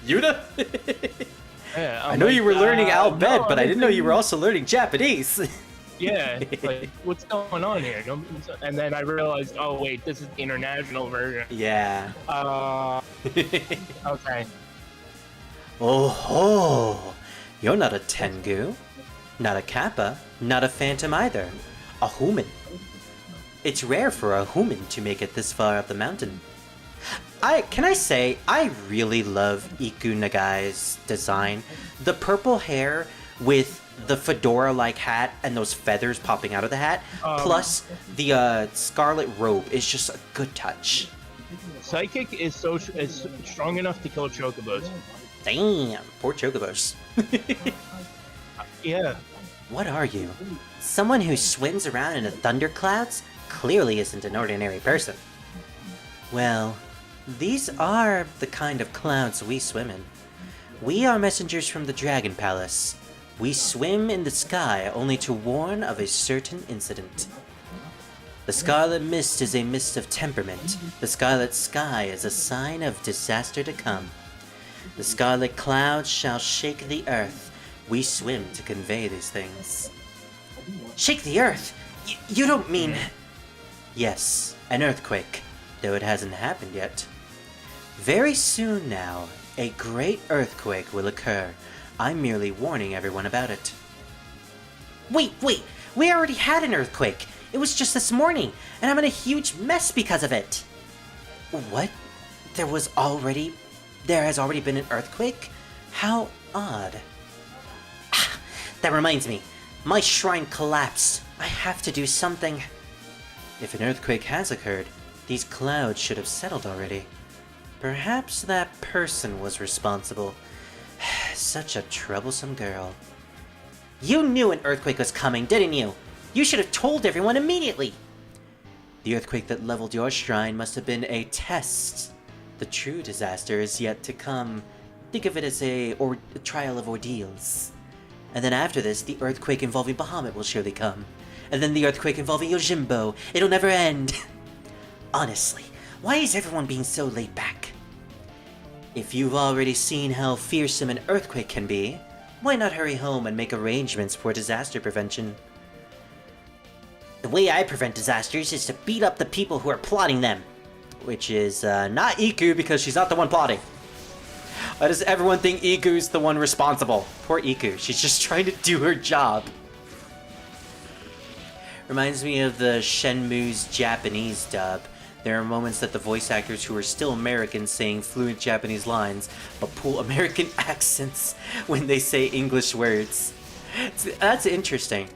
Yuna? Yeah, I know you were learning Albed, but I didn't know you were also learning Japanese. Yeah, like, what's going on here? And then I realized, oh wait, this is the international version. Yeah. Okay. Oh ho! You're not a Tengu, not a Kappa, not a Phantom either. A human. It's rare for a human to make it this far up the mountain. Can I say, I really love Iku Nagai's design. The purple hair with the fedora-like hat and those feathers popping out of the hat, plus the scarlet robe is just a good touch. Psychic is strong enough to kill chocobos. Damn, poor chocobos. Yeah. What are you? Someone who swims around in the thunderclouds? Clearly isn't an ordinary person. Well, these are the kind of clouds we swim in. We are messengers from the Dragon Palace. We swim in the sky only to warn of a certain incident. The scarlet mist is a mist of temperament. The scarlet sky is a sign of disaster to come. The scarlet clouds shall shake the earth. We swim to convey these things. Shake the earth? You don't mean... Yes, an earthquake, though it hasn't happened yet. Very soon now, a great earthquake will occur. I'm merely warning everyone about it. Wait, we already had an earthquake. It was just this morning, and I'm in a huge mess because of it. What? There has already been an earthquake? How odd. That reminds me, my shrine collapsed. I have to do something. If an earthquake has occurred, these clouds should have settled already. Perhaps that person was responsible. Such a troublesome girl. You knew an earthquake was coming, didn't you? You should have told everyone immediately. The earthquake that leveled your shrine must have been a test. The true disaster is yet to come. Think of it as a trial of ordeals. And then after this, the earthquake involving Bahamut will surely come. And then the earthquake involving Yojimbo. It'll never end. Honestly, why is everyone being so laid back? If you've already seen how fearsome an earthquake can be, why not hurry home and make arrangements for disaster prevention? The way I prevent disasters is to beat up the people who are plotting them. Which is not Iku, because she's not the one plotting. Why does everyone think Iku's the one responsible? Poor Iku, she's just trying to do her job. Reminds me of the Shenmue's Japanese dub. There are moments that the voice actors who are still American saying fluent Japanese lines, but pull American accents when they say English words. That's interesting.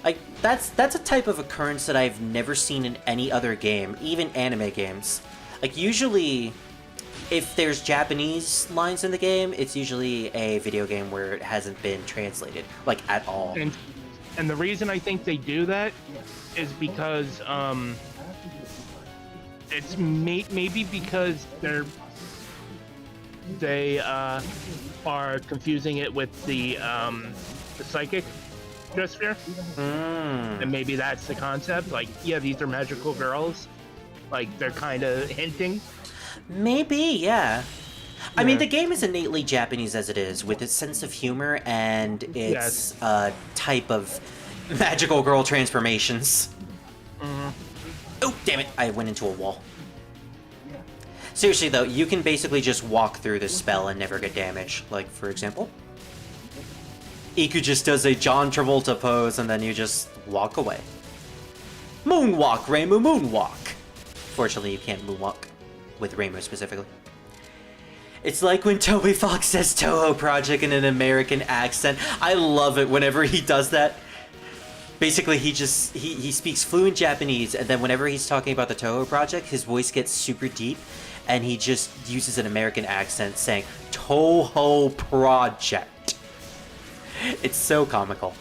Like, that's a type of occurrence that I've never seen in any other game, even anime games. Like, usually, if there's Japanese lines in the game, it's usually a video game where it hasn't been translated, like, at all. And the reason I think they do that is because, it's maybe because they are confusing it with the psychic sphere, and maybe that's the concept. Like, yeah, these are magical girls. Like, they're kind of hinting. Maybe, yeah. I mean, the game is innately Japanese as it is, with its sense of humor and its type of magical girl transformations. Oh, damn it, I went into a wall. Seriously though, you can basically just walk through this spell and never get damaged. Like, for example, Iku just does a John Travolta pose and then you just walk away. Moonwalk, Reimu, moonwalk! Fortunately, you can't moonwalk, with Reimu specifically. It's like when Toby Fox says Touhou Project in an American accent. I love it whenever he does that. Basically, he speaks fluent Japanese, and then whenever he's talking about the Touhou Project, his voice gets super deep, and he just uses an American accent saying, Touhou Project. It's so comical.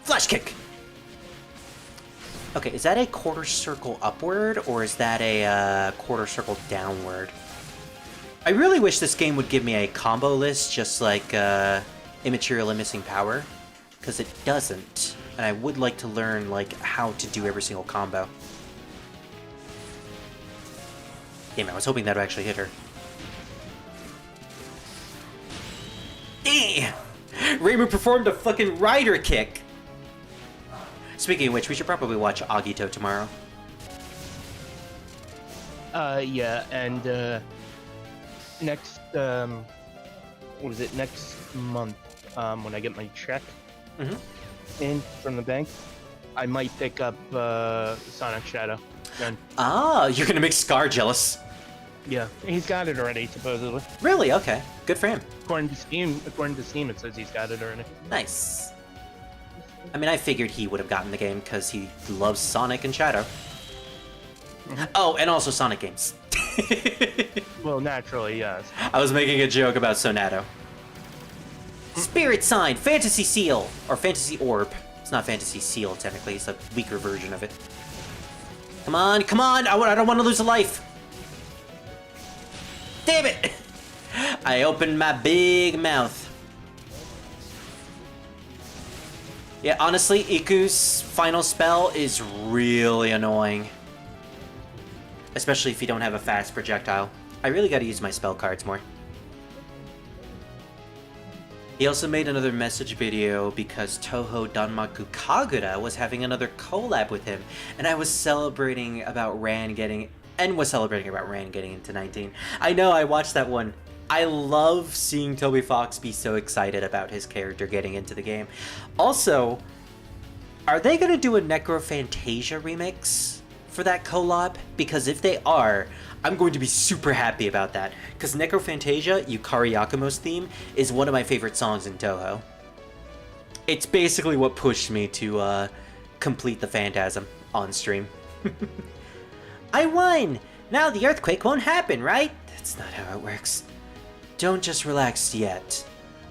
Flash kick! Okay, is that a quarter circle upward, or is that a quarter circle downward? I really wish this game would give me a combo list, just like Immaterial and Missing Power. Because it doesn't, and I would like to learn, like, how to do every single combo. Damn, I was hoping that would actually hit her. Damn! Reimu performed a fucking rider kick! Speaking of which, we should probably watch Agito tomorrow. Yeah, and next what is it? Next month, when I get my check in from the bank, I might pick up Sonic Shadow. And, Ah, you're gonna make Scar jealous. yeah, he's got it already, supposedly. Really? Okay. Good for him. According to Steam, it says he's got it already. Nice. I mean, I figured he would have gotten the game because he loves Sonic and Shadow. Oh, and also Sonic games. Well, naturally, yes. I was making a joke about Sonato. Spirit Sign, Fantasy Seal, or Fantasy Orb. It's not Fantasy Seal, technically. It's a weaker version of it. Come on, come on! I don't want to lose a life! Damn it! I opened my big mouth. Yeah, honestly, Iku's final spell is really annoying. Especially if you don't have a fast projectile. I really gotta use my spell cards more. He also made another message video because Touhou Danmaku Kagura was having another collab with him, and I was celebrating about Ran getting into 19. I know, I watched that one. I love seeing Toby Fox be so excited about his character getting into the game. Also, are they gonna do a Necrophantasia remix for that collab? Because if they are, I'm going to be super happy about that. Because Necrophantasia, Yukari Yakumo's theme, is one of my favorite songs in Touhou. It's basically what pushed me to complete the Phantasm on stream. I won! Now the earthquake won't happen, right? That's not how it works. Don't just relax yet.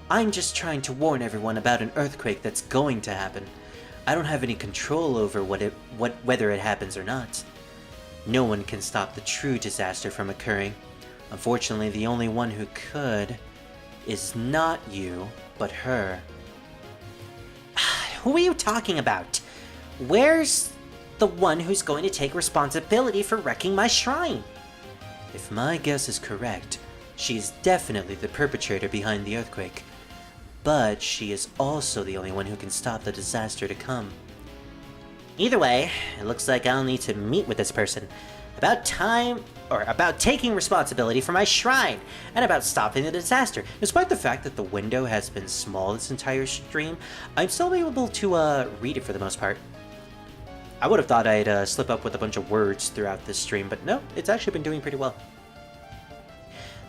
I'm just trying to warn everyone about an earthquake that's going to happen. I don't have any control over whether it happens or not. No one can stop the true disaster from occurring. Unfortunately, the only one who could is not you, but her. Who are you talking about? Where's the one who's going to take responsibility for wrecking my shrine? If my guess is correct, she is definitely the perpetrator behind the earthquake. But she is also the only one who can stop the disaster to come. Either way, it looks like I'll need to meet with this person about taking responsibility for my shrine and about stopping the disaster. Despite the fact that the window has been small this entire stream, I'm still able to read it for the most part. I would have thought I'd slip up with a bunch of words throughout this stream, but no, it's actually been doing pretty well.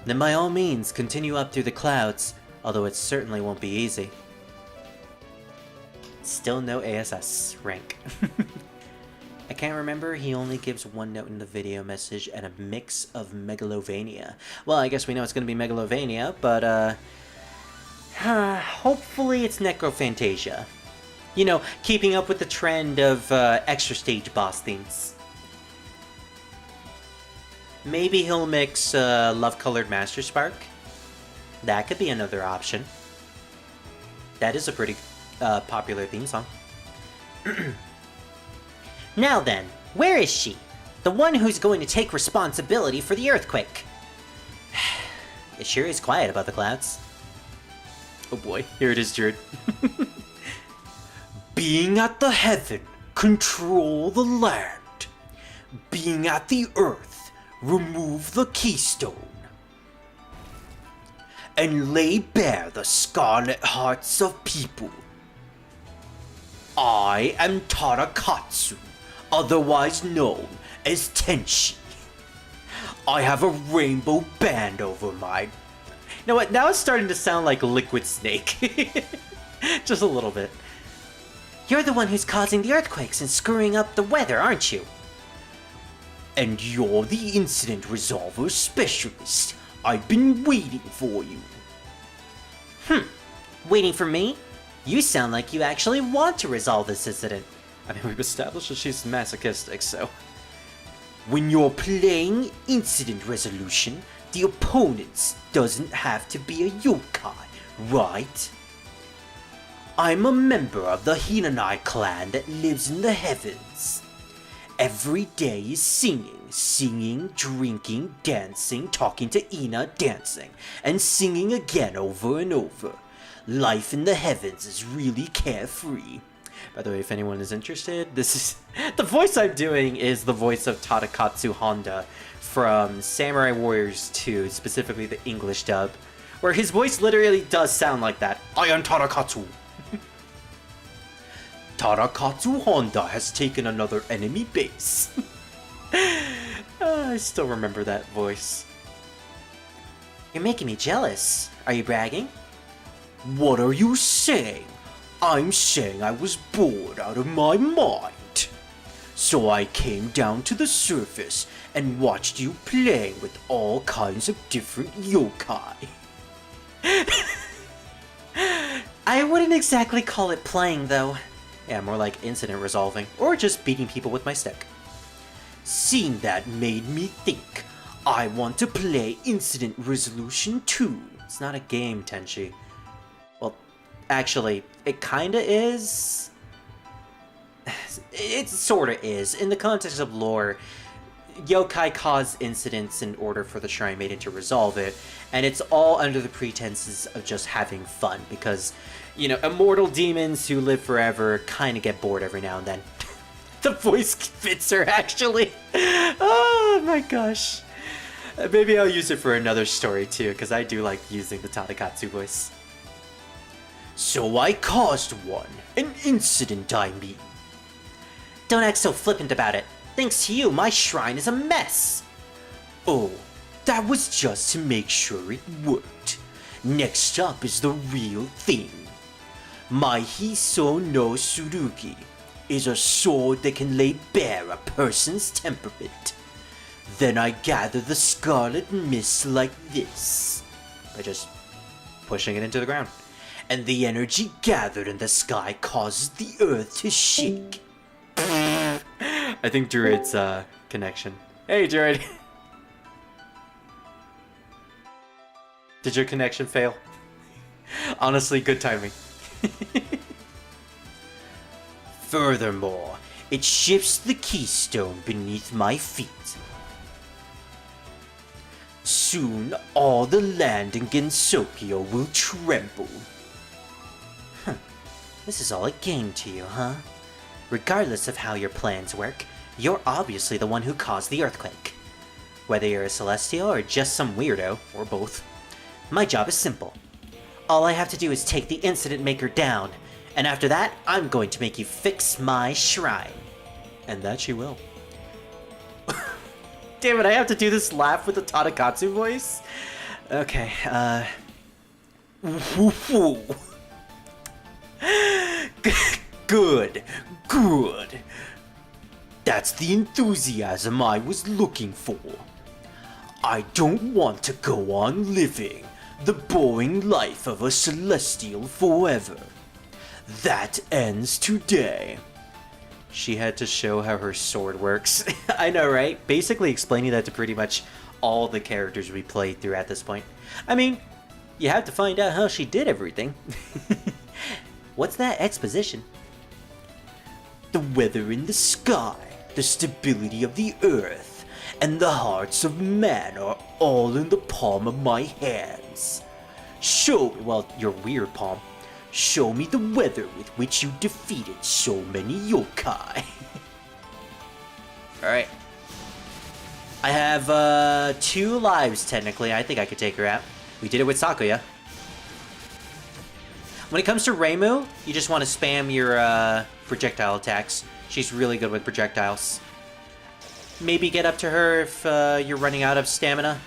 Then by all means, continue up through the clouds, although it certainly won't be easy. Still no ASS rank. I can't remember, he only gives one note in the video message and a mix of Megalovania. Well, I guess we know it's gonna be Megalovania, but hopefully it's Necrophantasia. You know, keeping up with the trend of extra stage boss themes. Maybe he'll mix Love Colored Master Spark. That could be another option. That is a pretty popular theme song. Now then, where is she? The one who's going to take responsibility for the earthquake. It sure is quiet about the clouds. Oh boy, here it is, Jared. Being at the heaven, control the land. Being at the earth, remove the keystone. And lay bare the scarlet hearts of people. I am Tarakatsu, otherwise known as Tenshi. I have a rainbow band over my... You know what, now it's starting to sound like Liquid Snake. Just a little bit. You're the one who's causing the earthquakes and screwing up the weather, aren't you? And you're the incident resolver specialist. I've been waiting for you. Waiting for me? You sound like you actually want to resolve this incident. I mean, we've established that she's masochistic, so... When you're playing incident resolution, the opponent doesn't have to be a yokai, right? I'm a member of the Hinanai clan that lives in the heavens. Every day is singing, drinking, dancing, talking to Ina, dancing, and singing again over and over. Life in the heavens is really carefree. By the way, if anyone is interested, this is the voice I'm doing is the voice of Tadakatsu Honda from Samurai Warriors 2, specifically the English dub, where his voice literally does sound like that. I am Tadakatsu. Tadakatsu Honda has taken another enemy base. I still remember that voice. You're making me jealous. Are you bragging? What are you saying? I'm saying I was bored out of my mind. So I came down to the surface and watched you playing with all kinds of different yokai. I wouldn't exactly call it playing, though. Yeah, more like incident resolving, or just beating people with my stick. Seeing that made me think, I want to play Incident Resolution 2. It's not a game, Tenchi. Well, actually, it kinda is. It sorta is. In the context of lore, yokai cause incidents in order for the Shrine Maiden to resolve it, and it's all under the pretenses of just having fun, because, you know, immortal demons who live forever kinda get bored every now and then. The voice fits her, actually. Oh my gosh. Maybe I'll use it for another story too, because I do like using the Tadakatsu voice. So I caused one. An incident, I mean. Don't act so flippant about it. Thanks to you, my shrine is a mess. Oh, that was just to make sure it worked. Next up is the real thing. My Hiso no Tsurugi is a sword that can lay bare a person's temperament. Then I gather the scarlet mist like this, by just pushing it into the ground. And the energy gathered in the sky causes the earth to shake. I think Druid's connection. Hey, Druid. Did your connection fail? Honestly, good timing. Furthermore, it shifts the keystone beneath my feet. Soon, all the land in Gensokyo will tremble. This is all a game to you, huh? Regardless of how your plans work, you're obviously the one who caused the earthquake. Whether you're a Celestial or just some weirdo, or both, my job is simple. All I have to do is take the Incident Maker down, and after that, I'm going to make you fix my shrine. And that she will. Damn it, I have to do this laugh with the Tadakatsu voice? Okay, Good, good. That's the enthusiasm I was looking for. I don't want to go on living the boring life of a Celestial forever. That ends today. She had to show how her sword works. I know, right? Basically explaining that to pretty much all the characters we played through at this point. I mean, you have to find out how she did everything. What's that exposition? The weather in the sky, the stability of the earth, and the hearts of man are all in the palm of my hands. Well, your weird palm. Show me the weather with which you defeated so many yokai. Alright. I have 2 lives, technically. I think I could take her out. We did it with Sakuya. When it comes to Reimu, you just want to spam your projectile attacks. She's really good with projectiles. Maybe get up to her if you're running out of stamina.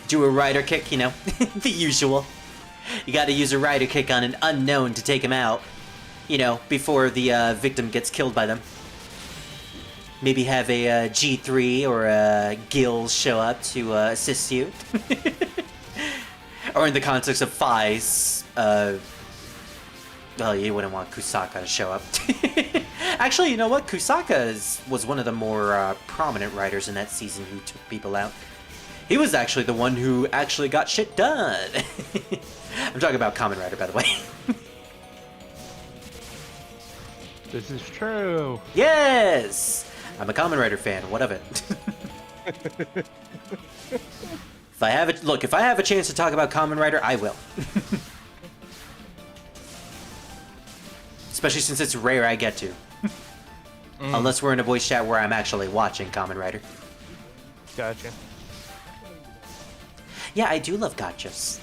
Do a rider kick, you know, the usual. You gotta use a rider kick on an unknown to take him out. You know, before the victim gets killed by them. Maybe have a G3 or a Gil show up to assist you. Or in the context of Fai's, well, you wouldn't want Kusaka to show up. Actually, you know what? Kusaka was one of the more prominent writers in that season who took people out. He was actually the one who actually got shit done. I'm talking about Kamen Rider, by the way. This is true. Yes! I'm a Kamen Rider fan. What of it? If I have a chance to talk about Kamen Rider, I will. especially since it's rare I get to. Unless we're in a voice chat where I'm actually watching Kamen Rider. Gotcha. Yeah, I do love gachas.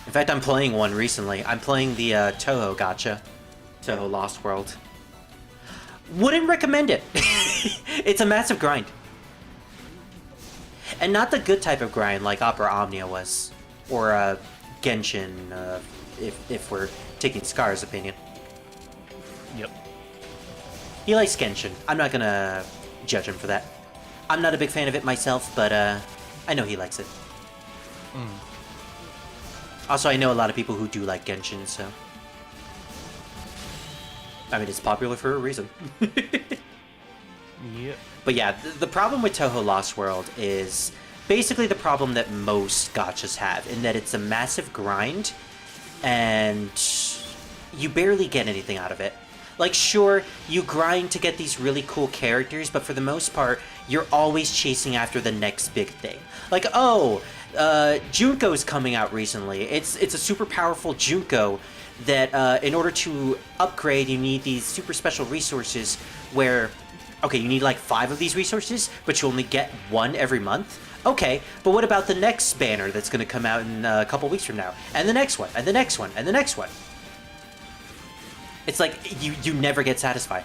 In fact, I'm playing one recently. I'm playing the Touhou gacha. Touhou Lost World. Wouldn't recommend it. It's a massive grind. And not the good type of grind like Opera Omnia was. Or Genshin, if we're taking Scar's opinion. Yep. He likes Genshin. I'm not gonna judge him for that. I'm not a big fan of it myself, but I know he likes it. Also, I know a lot of people who do like Genshin, so... I mean, it's popular for a reason. Yep. But yeah, the problem with Touhou Lost World is basically the problem that most gachas have, in that it's a massive grind, and you barely get anything out of it. Like, sure, you grind to get these really cool characters, but for the most part, you're always chasing after the next big thing. Like, oh, Junko's coming out recently. It's a super powerful Junko that in order to upgrade, you need these super special resources where, okay, you need like 5 of these resources, but you only get 1 every month. Okay, but what about the next banner that's going to come out in a couple weeks from now? And the next one, and the next one, and the next one. It's like, you never get satisfied.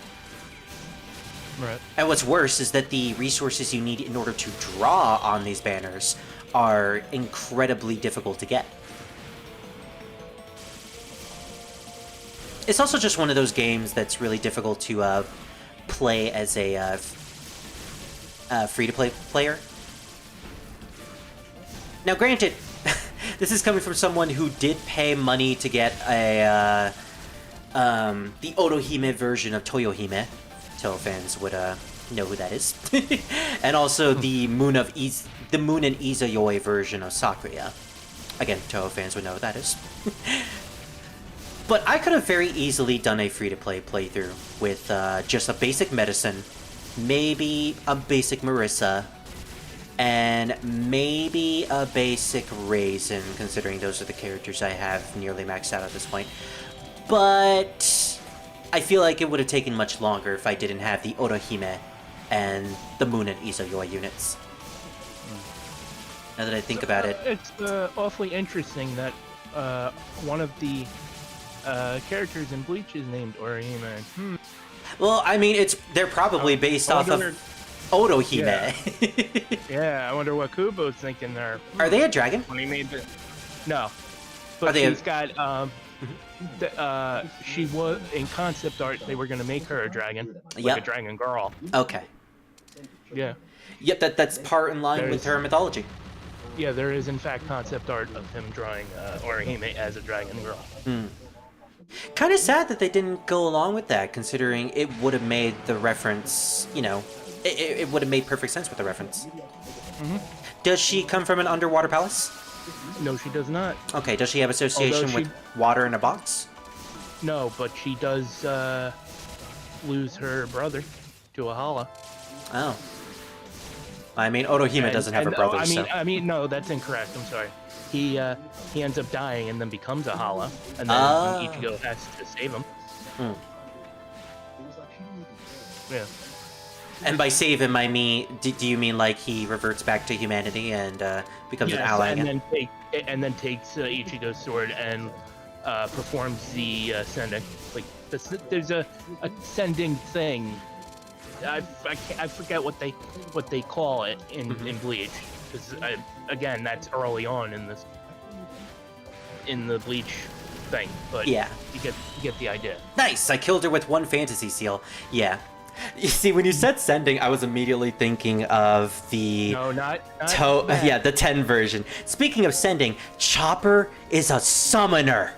Right. And what's worse is that the resources you need in order to draw on these banners are incredibly difficult to get. It's also just one of those games that's really difficult to play as a free-to-play player. Now, granted, this is coming from someone who did pay money to get a the Otohime version of Toyohime. Touhou fans would know who that is. And also the Moon and Izayoi version of Sakuya. Again, Touhou fans would know what that is. But I could have very easily done a free-to-play playthrough with just a basic medicine, maybe a basic Marissa, and maybe a basic Raisin, considering those are the characters I have nearly maxed out at this point. But I feel like it would have taken much longer if I didn't have the Otohime and the Moon and Izayoi units. Now that I think about it. It's awfully interesting that one of the characters in Bleach is named Orihime. Well, I mean, they're probably based off of Otohime. Yeah. Yeah, I wonder what Kubo's thinking there. Are they a dragon? When he made the... No. But Are they she's got... she was... In concept art, they were going to make her a dragon. Like Yep. a dragon girl. Okay. Yeah. Yep, that's part in line with her mythology. Yeah, there is in fact concept art of him drawing Orihime as a dragon girl. Kind of sad that they didn't go along with that, considering it would have made the reference, you know, it would have made perfect sense with the reference. Does she come from an underwater palace? No, she does not. Okay, does she have association Although with water in a box? No, but she does lose her brother to a hala. Oh. I mean, Otohime doesn't have a brother, so... I mean, no, that's incorrect. I'm sorry. He ends up dying and then becomes a hala, and then Ichigo has to save him. Yeah. And by save him, I mean, do you mean like he reverts back to humanity and becomes an ally again? And then takes Ichigo's sword and performs the sending. Like there's a sending thing. I forget what they call it in Bleach. Because again, that's early on in the Bleach thing. But yeah, you get the idea. Nice. I killed her with 1 fantasy seal. Yeah. You see, when you said sending, I was immediately thinking of the... No, not yeah, the 10 version. Speaking of sending, Chopper is a summoner.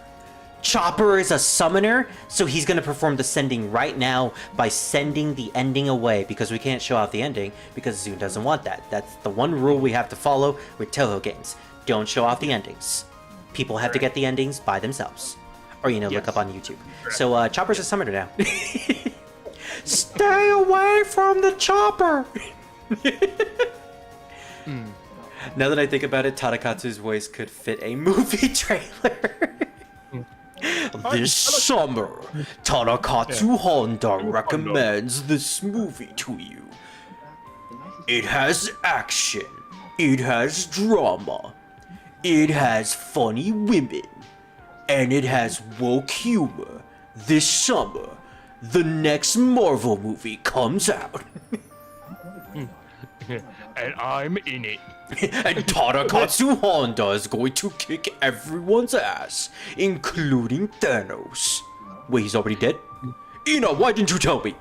Chopper is a summoner, so he's going to perform the sending right now by sending the ending away, because we can't show off the ending, because Zune doesn't want that. That's the one rule we have to follow with Touhou games. Don't show off the endings. People have to get the endings by themselves. Or, you know, look up on YouTube. Correct. So, Chopper's a summoner now. Stay away from the chopper! Now that I think about it, Tadakatsu's voice could fit a movie trailer. This summer, Tarakatsu Honda recommends this movie to you. It has action, it has drama, it has funny women, and it has woke humor. This summer, the next Marvel movie comes out. And I'm in it. And Tarakatsu Honda is going to kick everyone's ass, including Thanos. Wait, he's already dead? Ina, why didn't you tell me?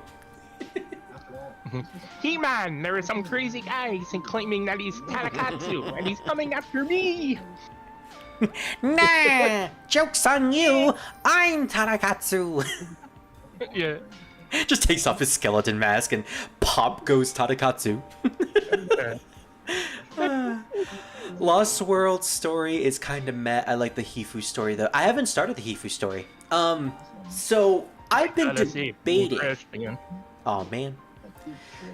He-Man, there are some crazy guys claiming that he's Tarakatsu, and he's coming after me. Nah, joke's on you. I'm Tarakatsu. Yeah. Just takes off his skeleton mask and pop goes Tarakatsu. Lost World story is kind of meh. I like the Hifu story though. I haven't started the Hifu story. So I've been debating. Oh man.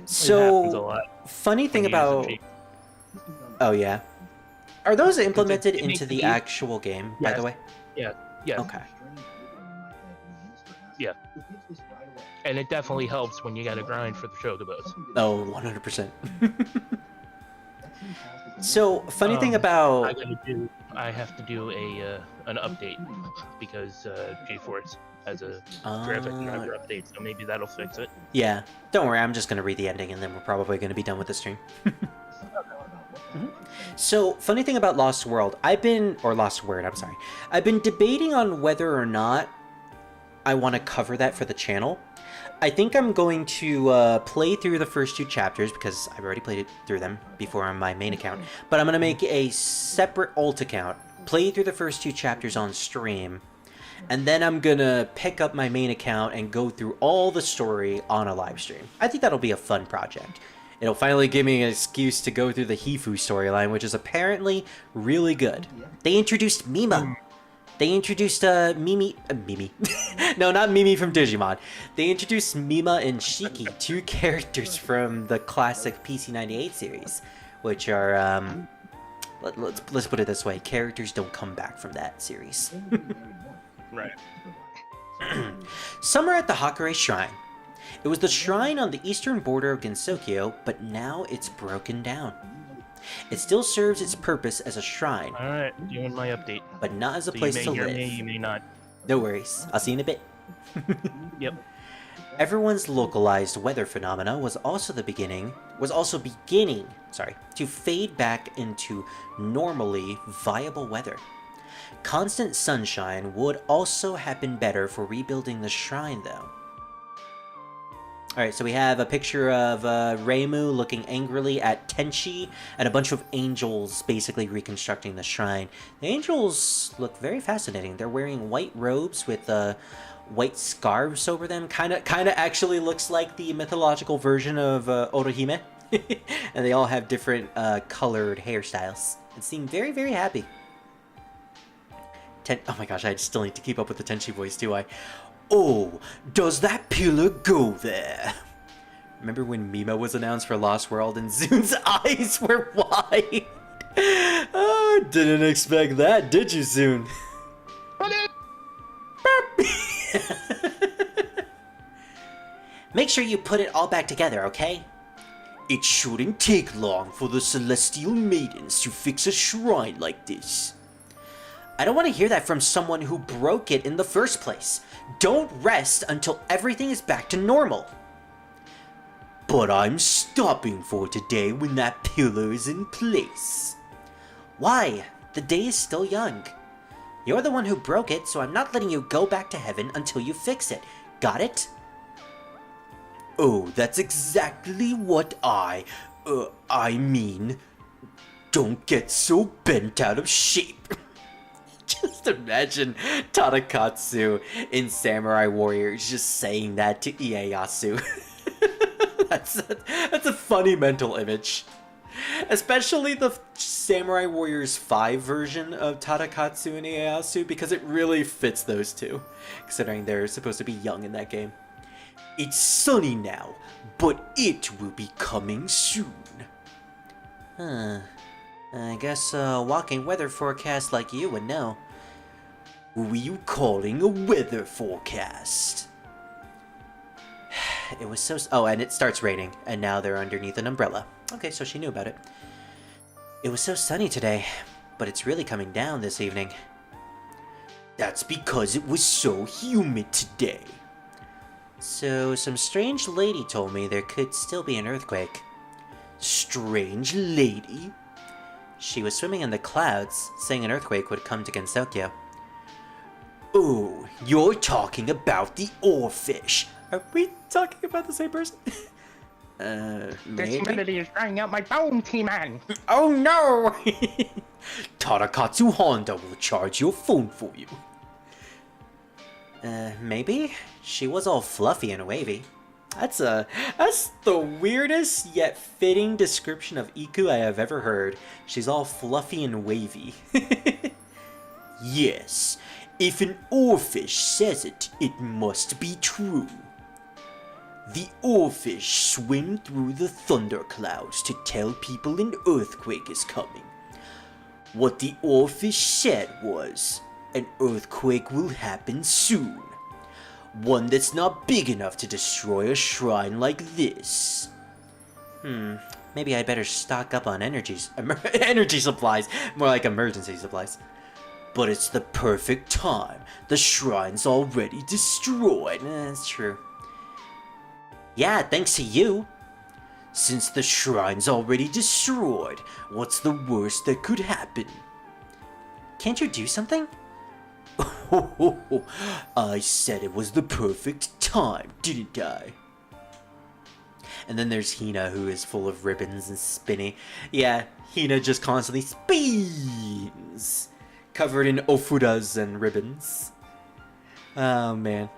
So funny thing about. Oh yeah. Are those implemented into the actual game? By the way. Yeah. Yeah. Okay. Yeah. And it definitely helps when you gotta grind for the chocobos. Oh, 100%. So, funny thing about... I have to do an update because GeForce has a graphic driver update, so maybe that'll fix it. Yeah, don't worry, I'm just gonna read the ending and then we're probably gonna be done with the stream. So, funny thing about Lost World, I've been debating on whether or not I want to cover that for the channel. I think I'm going to play through the first 2 chapters because I've already played through them before on my main account. But I'm going to make a separate alt account, play through the first 2 chapters on stream, and then I'm going to pick up my main account and go through all the story on a live stream. I think that'll be a fun project. It'll finally give me an excuse to go through the Hifu storyline, which is apparently really good. They introduced Mima. They introduced Mimi. No, not Mimi from Digimon. They introduced Mima and Shiki, 2 characters from the classic PC98 series, which are let's put it this way: characters don't come back from that series. Right. Summer at the Hakure Shrine. It was the shrine on the eastern border of Gensokyo, but now it's broken down. It still serves its purpose as a shrine. Alright, doing my update. But not as a place to live. You may not. No worries. I'll see you in a bit. Yep. Everyone's localized weather phenomena was also beginning to fade back into normally viable weather. Constant sunshine would also have been better for rebuilding the shrine though. Alright, so we have a picture of Reimu looking angrily at Tenchi and a bunch of angels basically reconstructing the shrine. The angels look very fascinating. They're wearing white robes with white scarves over them. Kinda actually looks like the mythological version of Orihime. And they all have different colored hairstyles. And seem very, very happy. Oh my gosh, I still need to keep up with the Tenchi voice, do I? Oh, does that pillar go there? Remember when Mima was announced for Lost World and Zoon's eyes were wide? Oh, didn't expect that, did you, Zoon? Make sure you put it all back together, okay? It shouldn't take long for the Celestial Maidens to fix a shrine like this. I don't want to hear that from someone who broke it in the first place. Don't rest until everything is back to normal. But I'm stopping for today when that pillar is in place. Why? The day is still young. You're the one who broke it, so I'm not letting you go back to heaven until you fix it. Got it? Oh, that's exactly what I mean, don't get so bent out of shape. Just imagine Tarakatsu in Samurai Warriors just saying that to Ieyasu. That's a funny mental image. Especially the Samurai Warriors 5 version of Tarakatsu and Ieyasu, because it really fits those two, considering they're supposed to be young in that game. It's sunny now, but it will be coming soon. Huh. I guess a walking weather forecast like you would know. Who are you calling a weather forecast? It was so... Oh, and it starts raining, and now they're underneath an umbrella. Okay, so she knew about it. It was so sunny today, but it's really coming down this evening. That's because it was so humid today. So, some strange lady told me there could still be an earthquake. Strange lady? She was swimming in the clouds, saying an earthquake would come to Gensokyo. Oh, you're talking about the oarfish. Are we talking about the same person? This Maybe? humidity is drying out my bone, T-Man. Oh no! Tarakatsu Honda will charge your phone for you. Maybe? She was all fluffy and wavy. That's the weirdest yet fitting description of Iku I have ever heard. She's all fluffy and wavy. Yes, if an oarfish says it, it must be true. The oarfish swim through the thunderclouds to tell people an earthquake is coming. What the oarfish said was, an earthquake will happen soon. One that's not big enough to destroy a shrine like this. Maybe I'd better stock up on energy supplies, more like emergency supplies. But it's the perfect time. The shrine's already destroyed. That's true. Yeah, thanks to you. Since the shrine's already destroyed, what's the worst that could happen? Can't you do something? I said it was the perfect time, didn't I? And then there's Hina, who is full of ribbons and spinny. Yeah, Hina just constantly spins, covered in ofuras and ribbons. Oh man,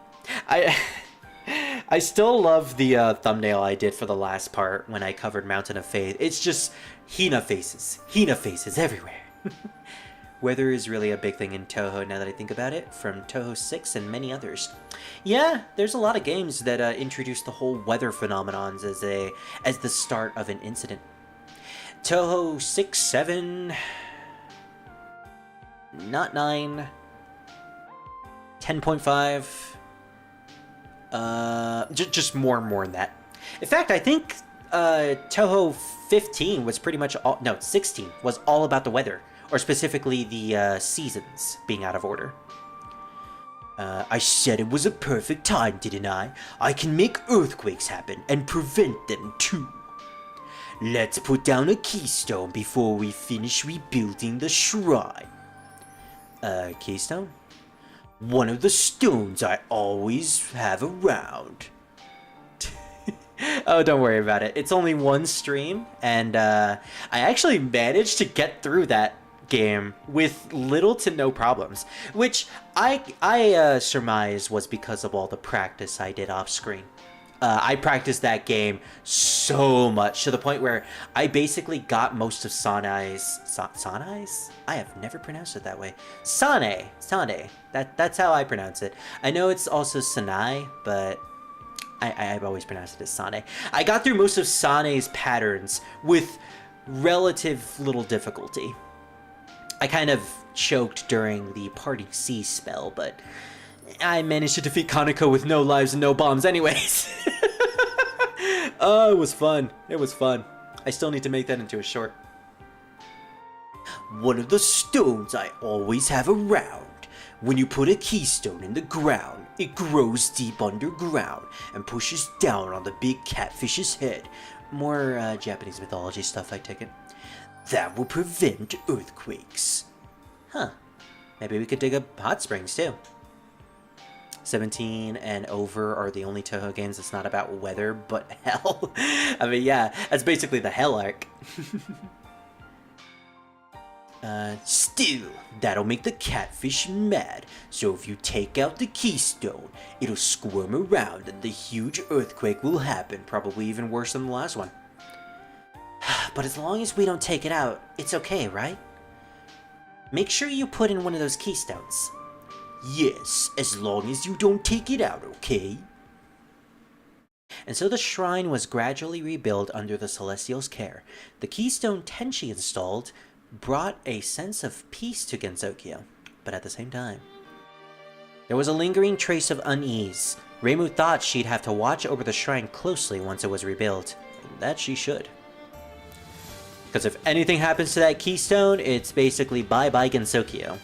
I still love the thumbnail I did for the last part when I covered Mountain of Faith. It's just Hina faces everywhere. Weather is really a big thing in Touhou now that I think about it, from Touhou 6 and many others. Yeah, there's a lot of games that introduce the whole weather phenomenons as the start of an incident. Touhou 6, 7, not 9, 10.5, just more and more than that. In fact, I think Touhou 15 was pretty much all, no, 16 was all about the weather. Or specifically the seasons being out of order. I said it was a perfect time, didn't I? I can make earthquakes happen and prevent them too. Let's put down a keystone before we finish rebuilding the shrine. Keystone? One of the stones I always have around. Oh, don't worry about it. It's only one stream, and I actually managed to get through that game with little to no problems, which I surmise was because of all the practice I did off screen. I practiced that game so much to the point where I basically got most of Sanai's Sanai's? I have never pronounced it that way. Sane. That's how I pronounce it. I know it's also Sanai, but I've always pronounced it as Sane. I got through most of Sane's patterns with relative little difficulty. I kind of choked during the Party C spell, but I managed to defeat Kaneko with no lives and no bombs anyways. Oh, it was fun. It was fun. I still need to make that into a short. One of the stones I always have around. When you put a keystone in the ground, it grows deep underground and pushes down on the big catfish's head. More Japanese mythology stuff, I take it. That will prevent earthquakes. Huh. Maybe we could dig up hot springs too. 17 and over are the only Touhou games that's not about weather, but hell. I mean, yeah, that's basically the hell arc. Still, that'll make the catfish mad, so if you take out the keystone, it'll squirm around and the huge earthquake will happen, probably even worse than the last one. But as long as we don't take it out, it's okay, right? Make sure you put in one of those keystones. Yes, as long as you don't take it out, okay? And so the shrine was gradually rebuilt under the Celestial's care. The keystone Tenchi installed brought a sense of peace to Gensokyo, but at the same time, There was a lingering trace of unease. Reimu thought she'd have to watch over the shrine closely once it was rebuilt. And that she should. Because if anything happens to that keystone, it's basically bye-bye Gensokyo.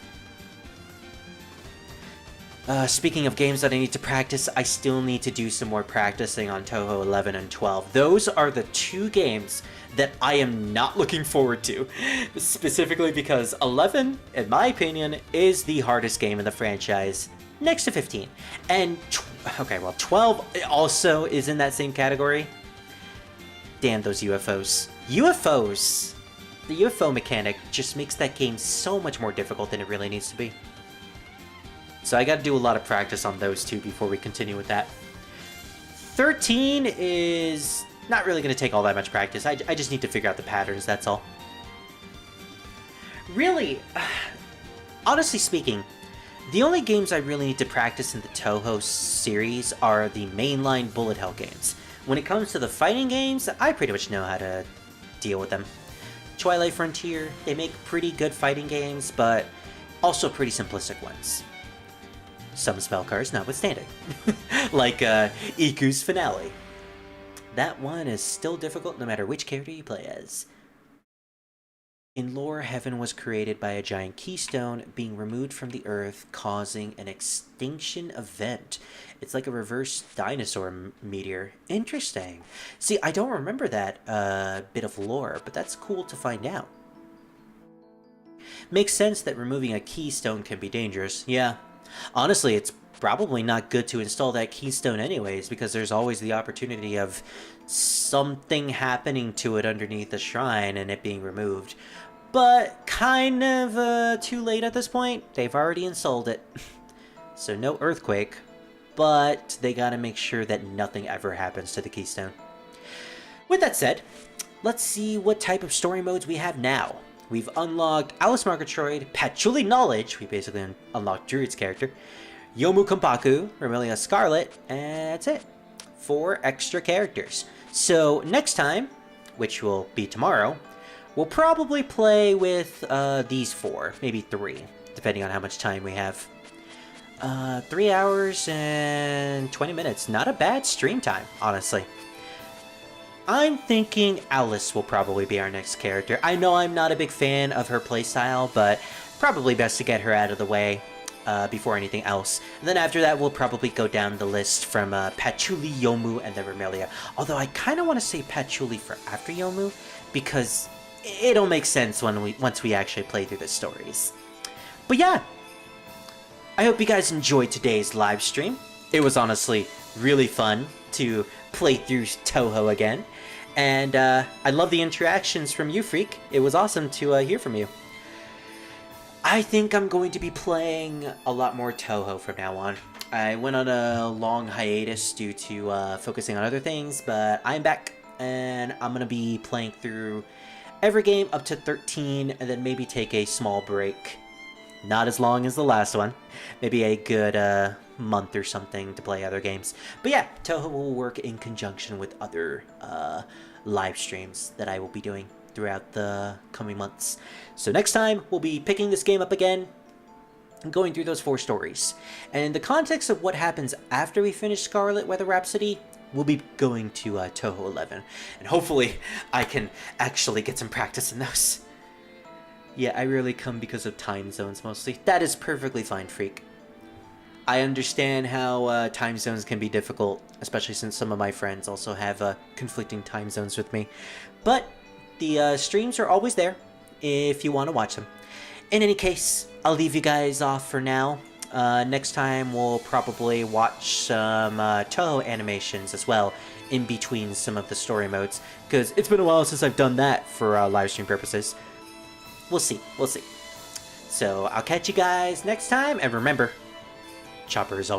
Speaking of games that I need to practice, I still need to do some more practicing on Touhou 11 and 12. Those are the two games that I am not looking forward to. Specifically because 11, in my opinion, is the hardest game in the franchise, next to 15. And, 12 also is in that same category. Damn those UFOs. UFOs! The UFO mechanic just makes that game so much more difficult than it really needs to be. So I gotta do a lot of practice on those two before we continue with that. 13 is not really gonna take all that much practice. I just need to figure out the patterns, that's all. Really, honestly speaking, the only games I really need to practice in the Touhou series are the mainline bullet hell games. When it comes to the fighting games, I pretty much know how to deal with them. Twilight Frontier, they make pretty good fighting games, but also pretty simplistic ones. Some spell cards notwithstanding. Like Iku's Finale. That one is still difficult no matter which character you play as. In lore, heaven was created by a giant keystone being removed from the earth, causing an extinction event. It's like a reverse dinosaur meteor. Interesting. See, I don't remember that bit of lore, but that's cool to find out. Makes sense that removing a keystone can be dangerous. Yeah. Honestly, it's probably not good to install that keystone anyways, because there's always the opportunity of something happening to it underneath the shrine and it being removed. But kind of too late at this point. They've already installed it. So no earthquake, but they gotta make sure that nothing ever happens to the keystone. With that said, let's see what type of story modes we have now. We've unlocked Alice Murgatroyd, Patchouli Knowledge, we basically unlocked Druid's character, Yomu Kompaku, Remelia Scarlet, and that's it. 4 extra characters. So next time, which will be tomorrow, we'll probably play with these 4, maybe 3, depending on how much time we have. 3 hours and 20 minutes. Not a bad stream time, honestly. I'm thinking Alice will probably be our next character. I know I'm not a big fan of her playstyle, but probably best to get her out of the way before anything else. And then after that, we'll probably go down the list from Patchouli, Yomu, and then Remelia. Although I kind of want to say Patchouli for after Yomu, because it'll make sense once we actually play through the stories. But yeah, I hope you guys enjoyed today's live stream. It was honestly really fun to play through Touhou again. And I love the interactions from you, Freak. It was awesome to hear from you. I think I'm going to be playing a lot more Touhou from now on. I went on a long hiatus due to focusing on other things, but I'm back and I'm going to be playing through every game up to 13 and then maybe take a small break. Not as long as the last one. Maybe a good month or something to play other games. But yeah, Touhou will work in conjunction with other live streams that I will be doing throughout the coming months. So next time, we'll be picking this game up again and going through those 4 stories. And in the context of what happens after we finish Scarlet Weather Rhapsody, we'll be going to Touhou 11. And hopefully, I can actually get some practice in those. Yeah, I really come because of time zones mostly. That is perfectly fine, Freak. I understand how time zones can be difficult, especially since some of my friends also have conflicting time zones with me. But the streams are always there if you want to watch them. In any case, I'll leave you guys off for now. Next time we'll probably watch some Touhou animations as well in between some of the story modes, because it's been a while since I've done that for live stream purposes. We'll see. So I'll catch you guys next time, and remember, Chopper is always